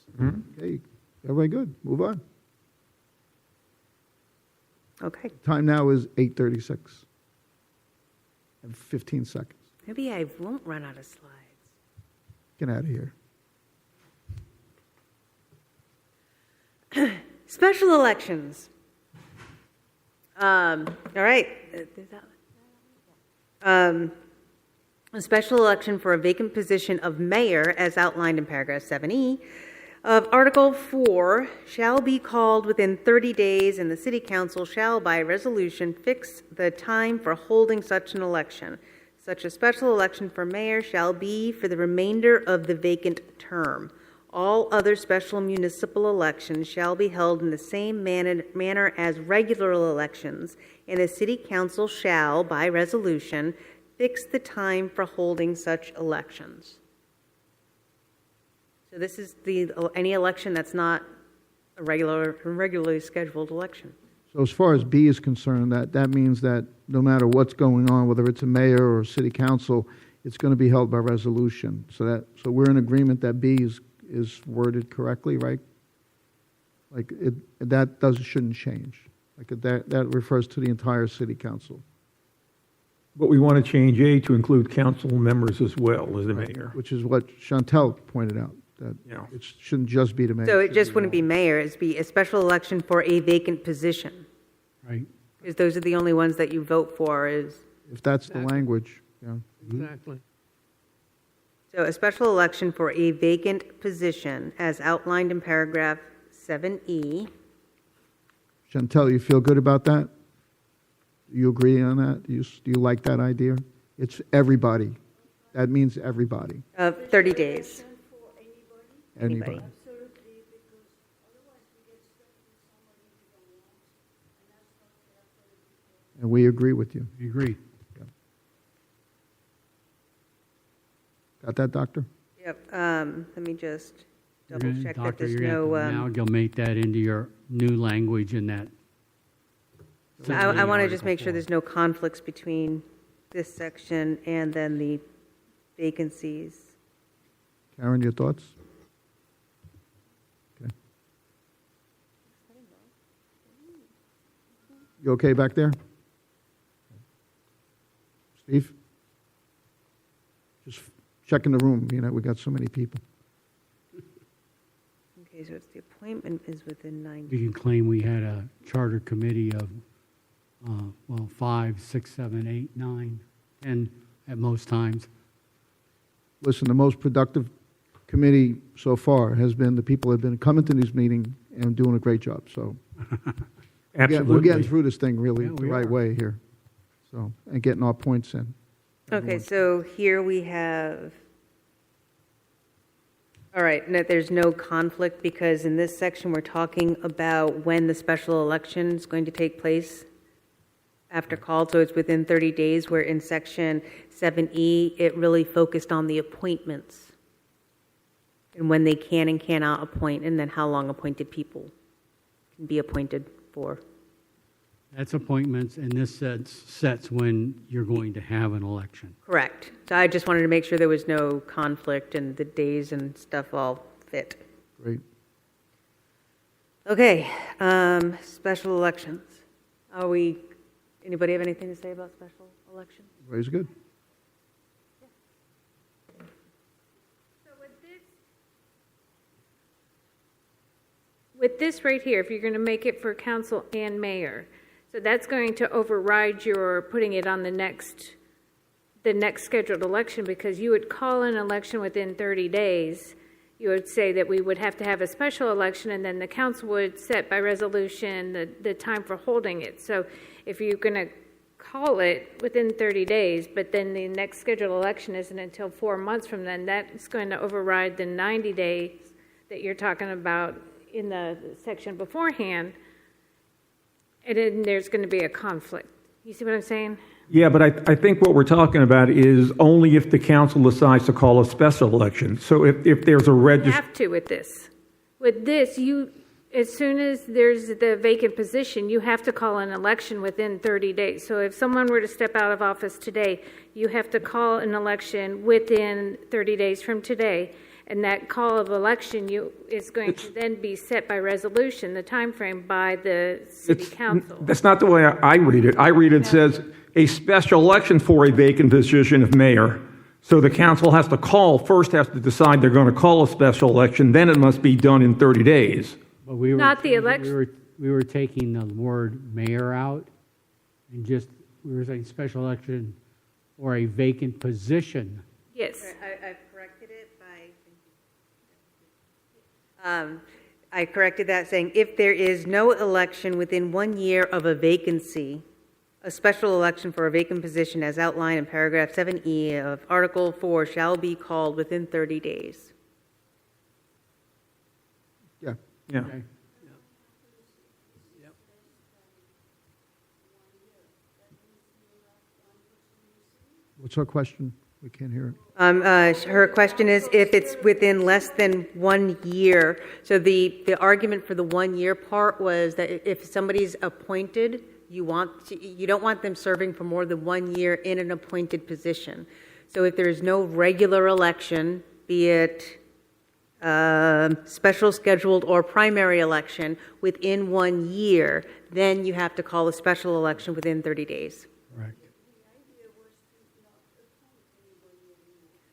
Okay, everybody good, move on. Okay. Time now is 8:36 and 15 seconds. Maybe I won't run out of slides. Get out of here. Special elections. All right. A special election for a vacant position of mayor, as outlined in paragraph 7E of Article 4, shall be called within 30 days, and the city council shall, by resolution, fix the time for holding such an election. Such a special election for mayor shall be for the remainder of the vacant term. All other special municipal elections shall be held in the same manner as regular elections, and the city council shall, by resolution, fix the time for holding such elections. So this is any election that's not a regularly scheduled election. So as far as B is concerned, that means that no matter what's going on, whether it's a mayor or city council, it's going to be held by resolution. So we're in agreement that B is worded correctly, right? Like shouldn't change. Like that refers to the entire city council. But we want to change A to include council members as well as the mayor. Which is what Chantel pointed out, that Yeah. it shouldn't just be the mayor. So it just wouldn't be mayor, it'd be a special election for a vacant position. Right. Because those are the only ones that you vote for is. If that's the language, yeah. Exactly. So a special election for a vacant position, as outlined in paragraph 7E. Chantel, you feel good about that? Do you agree on that? Do you like that idea? It's everybody. That means everybody. 30 days. Anybody. And we agree with you. We agree. Got that, Doctor? Yep, let me just double check that Doctor, there's you're going to no. have to amalgamate that into your new language in that. I want to just make sure there's no conflicts between this section and then the vacancies. Karen, your thoughts? Okay. You okay back there? Steve? Just checking the room, we got so many people. Okay, so it's the appointment is within 90. We can claim we had a charter committee of, 5, 6, 7, 8, 9, 10 at most times. Listen, the most productive committee so far has been the people that have been coming to these meetings and doing a great job, so. Absolutely. We're getting through this thing really Yeah, the we right are. way here, so, and getting our points in. Okay, so here we have, all right, no, there's no conflict because in this section, we're talking about when the special election is going to take place after call, so it's within 30 days, where in section 7E, it really focused on the appointments and when they can and cannot appoint, and then how long appointed people can be appointed for. That's appointments, and this sets when you're going to have an election. Correct. So I just wanted to make sure there was no conflict and the days and stuff all fit. Great. Okay, special elections. Anybody have anything to say about special election. Very good. With this right here, if you're going to make it for council and mayor, so that's going to override your putting it on the next scheduled election, because you would call an election within 30 days. You would say that we would have to have a special election, and then the council would set by resolution the time for holding it. So if you're going to call it within 30 days, but then the next scheduled election isn't until 4 months from then, that's going to override the 90 days that you're talking about in the section beforehand, and then there's going to be a conflict. You see what I'm saying? Yeah, but I think what we're talking about is only if the council decides to call a special election. So if there's a You register... have to with this. With this, you, as soon as there's the vacant position, you have to call an election within 30 days. So if someone were to step out of office today, you have to call an election within 30 days from today. And that call of election is going to then be set by resolution, the time frame by the city council. That's not the way I read it. I read it says a special election for a vacant position of mayor. So the council has to first has to decide they're going to call a special election, then it must be done in 30 days. But we were Not the election. We were taking the word mayor out, and we were saying special election or a vacant position. Yes. I've corrected it by, I corrected that saying, if there is no election within 1 year of a vacancy, a special election for a vacant position as outlined in paragraph 7E of Article 4 shall be called within 30 days. Yeah. Yeah. Okay. What's our question? We can't hear it. Her question is if it's within less than 1 year. So the argument for the 1 year part was that if somebody's appointed, you don't want them serving for more than 1 year in an appointed position. So if there's no regular election, be it special, scheduled, or primary election within 1 year, then you have to call a special election within 30 days. Correct.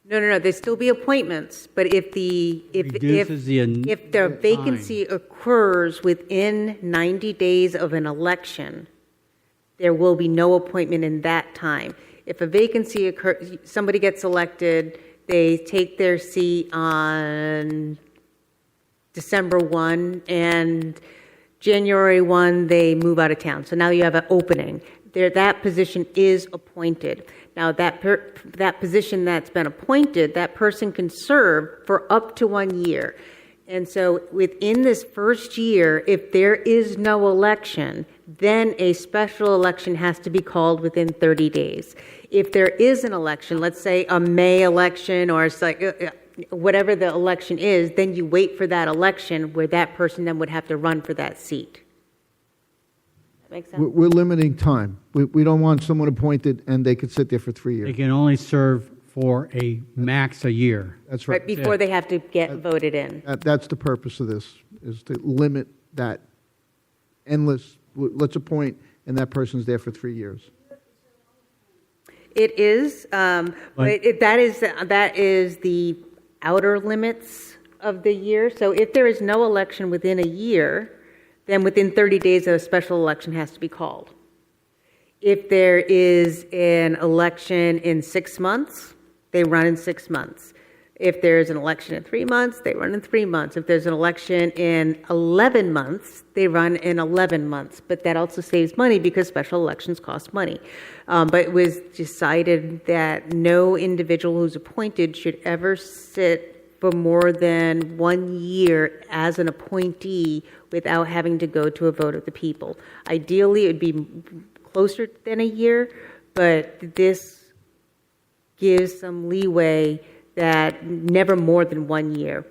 No. There still be appointments, but if the vacancy occurs within 90 days of an election, there will be no appointment in that time. If a vacancy occurs, somebody gets elected, they take their seat on December 1, and January 1, they move out of town. So now you have an opening. That position is appointed. Now, that position that's been appointed, that person can serve for up to 1 year. And so within this first year, if there is no election, then a special election has to be called within 30 days. If there is an election, let's say a May election or it's like whatever the election is, then you wait for that election where that person then would have to run for that seat. Make sense? We're limiting time. We don't want someone appointed and they could sit there for 3 They years. can only serve for a max a year. That's right. Right before they have to get voted in. That's the purpose of this, is to limit that endless, let's appoint, and that person's there for 3 years. It is, that is the outer limits of the year. So if there is no election within a year, then within 30 days a special election has to be called. If there is an election in 6 months, they run in 6 months. If there's an election in 3 months, they run in 3 months. If there's an election in 11 months, they run in 11 months. But that also saves money because special elections cost money. But it was decided that no individual who's appointed should ever sit for more than 1 year as an appointee without having to go to a vote of the people. Ideally, it would be closer than a year, but this gives some leeway that never more than 1 year.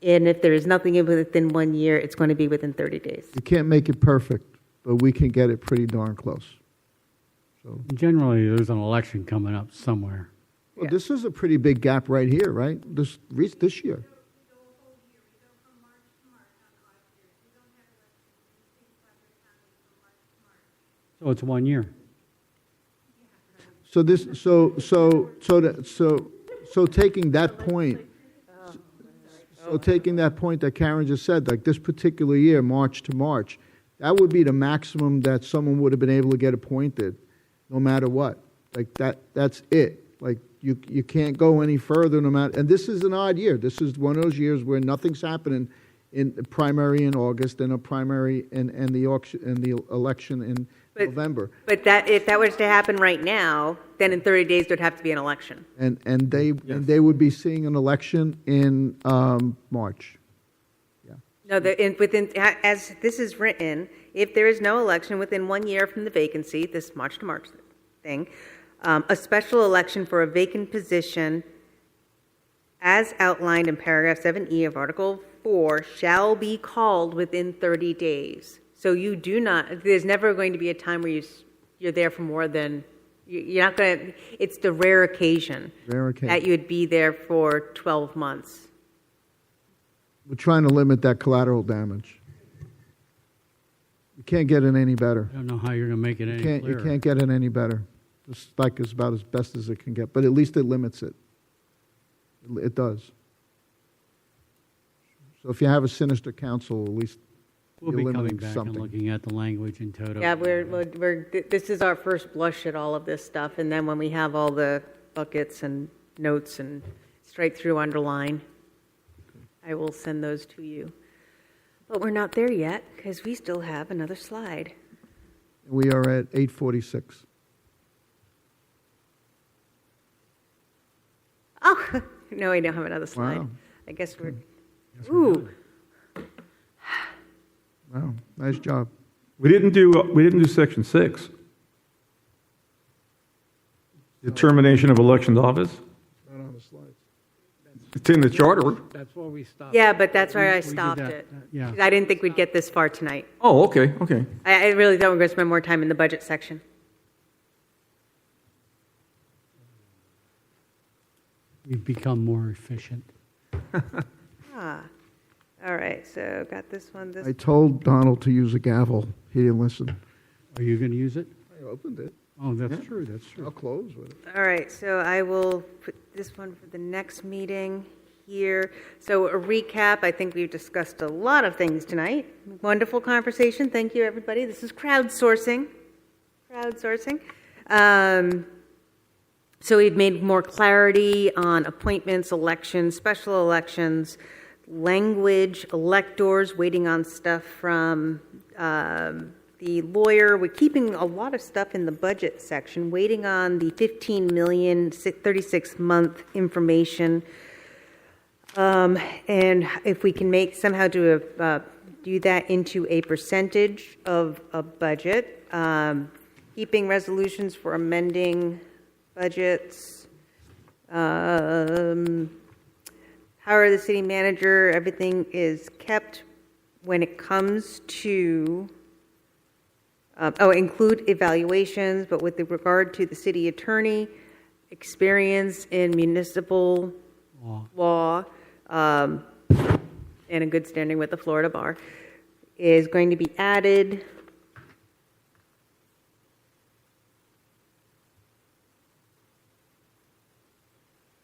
And if there is nothing within 1 year, it's going to be within 30 days. You can't make it perfect, but we can get it pretty darn close. So, Generally, there's an election coming up somewhere. well, this is a pretty big gap right here, right? This year. So it's 1 year. So this, so taking that point, so taking that point that Karen just said, like this particular year, March to March, that would be the maximum that someone would have been able to get appointed, no matter what. Like that's it. Like you can't go any further no matter, and this is an odd year. This is one of those years where nothing's happening in the primary in August and a primary and the auction and the election in November. But that, if that was to happen right now, then in 30 days there'd have to be an election. And they would be seeing an election in March. No, as this is written, if there is no election within 1 year from the vacancy, this March to March thing, a special election for a vacant position as outlined in paragraph 7E of Article 4 shall be called within 30 days. So you do not, there's never going to be a time where you're there for more than, you're not going to, it's the rare occasion that you would be there for 12 months. We're trying to limit that collateral damage. You can't get it any better. I don't know how you're going to make it any clearer. You can't get it any better. It's like it's about as best as it can get, but at least it limits it. It does. So if you have a sinister council, at least We'll you're be coming limiting back something. and looking at the language in total. Yeah, this is our first blush at all of this stuff, and then when we have all the buckets and notes and strike through underline, I will send those to you. But we're not there yet, because we still have another slide. We are at 8:46. Oh, no, I don't have another slide. Wow. I guess we're, Yes, ooh. Wow, nice job. We didn't do section 6. Determination of elections office. Not on the slides. It's in the charter. That's where we stopped. Yeah, but that's why I We did stopped that, it. yeah. 'Cause I didn't think we'd get this far tonight. Oh, okay, okay. I really thought we were going to spend more time in the budget section. We've become more efficient. All right, so got this one, I told Donald to use a gavel. He didn't listen. Are you going to use it? I opened it. Oh, that's true, that's true. I'll close with it. All right, so I will put this one for the next meeting here. So a recap, I think we've discussed a lot of things tonight. Wonderful conversation. Thank you, everybody. This is crowdsourcing. So we've made more clarity on appointments, elections, special elections, language, electors, waiting on stuff from the lawyer. We're keeping a lot of stuff in the budget section, waiting on the 15 million, 36-month information. And if we can somehow do that into a percentage of a budget, keeping resolutions for amending budgets, power of the city manager, everything is kept when it comes to, include evaluations, but with regard to the city attorney, experience in municipal law, and a good standing with the Florida Bar, is going to be added.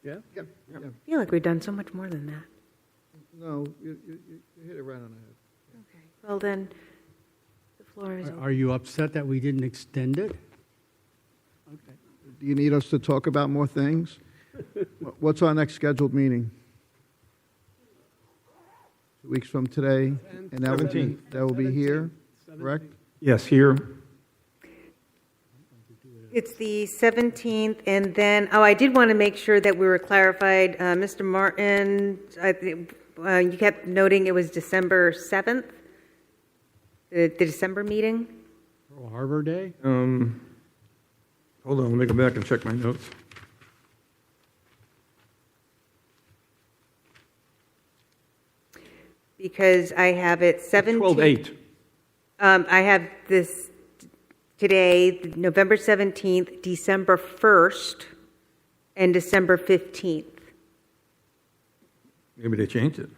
Yeah? Yeah. I feel like we've done so much more than that. No, you hit it right on the head. Okay. Well, then, the floor is open. Are you upset that we didn't extend it? Okay. Do you need us to talk about more things? What's our next scheduled meeting? 2 weeks from today, and that will be here, correct? Yes, here. It's the 17th, and then, I did want to make sure that we were clarified. Mr. Martin, you kept noting it was December 7th, the December meeting? Pearl Harbor Day? Hold on, let me go back and check my notes. Because I have it 17th. 12/8. I have this today, November 17th, December 1st, and December 15th. Maybe they changed it.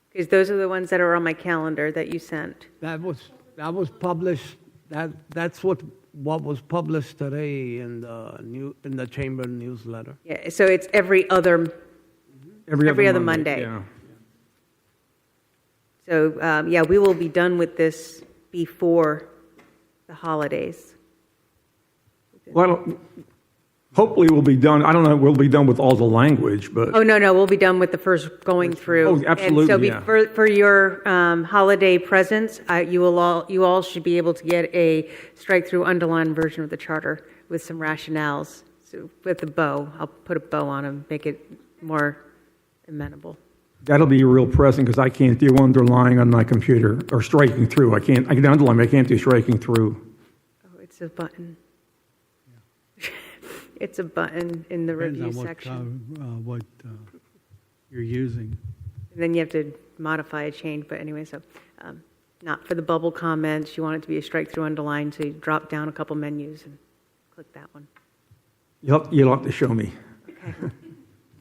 Because those are the ones that are on my calendar that you sent. That was published That's what was published today in the chamber newsletter. Yeah, so it's every other Every other Monday. Yeah. So, yeah, we will be done with this before the holidays. Well, hopefully we'll be done, I don't know, we'll be done with all the language, but. Oh, no, we'll be done with the first going through. Oh, absolutely, yeah. And so for your holiday presents, you all should be able to get a strike-through underlined version of the charter with some rationales. So with a bow, I'll put a bow on them, make it more amenable. That'll be a real present, because I can't do underlying on my computer, or striking through. I can underline, but I can't do striking through. Oh, it's a button. It's a button in the review Depends on section. what you're using. And then you have to modify a change, but anyway, so not for the bubble comments. You want it to be a strike-through underline, so you drop down a couple menus and click that one. You'll have to show me.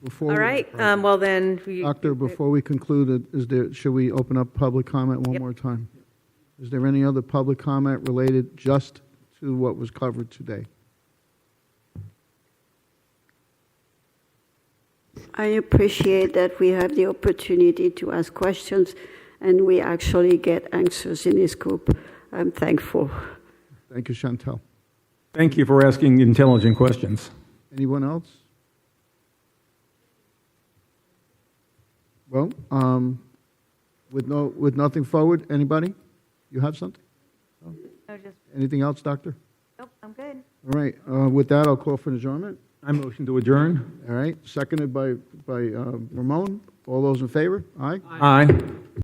Before All right, well then. Doctor, before we conclude, should we open up public comment one more time? Is there any other public comment related just to what was covered today? I appreciate that we have the opportunity to ask questions and we actually get answers in this group. I'm thankful. Thank you, Chantel. Thank you for asking intelligent questions. Anyone else? Well, with nothing forward, anybody? You have something? No, just, Anything else, Doctor? nope, I'm good. All right, with that, I'll call for an adjournment. I motion to adjourn. All right, seconded by Ramon. All those in favor? Aye? Aye.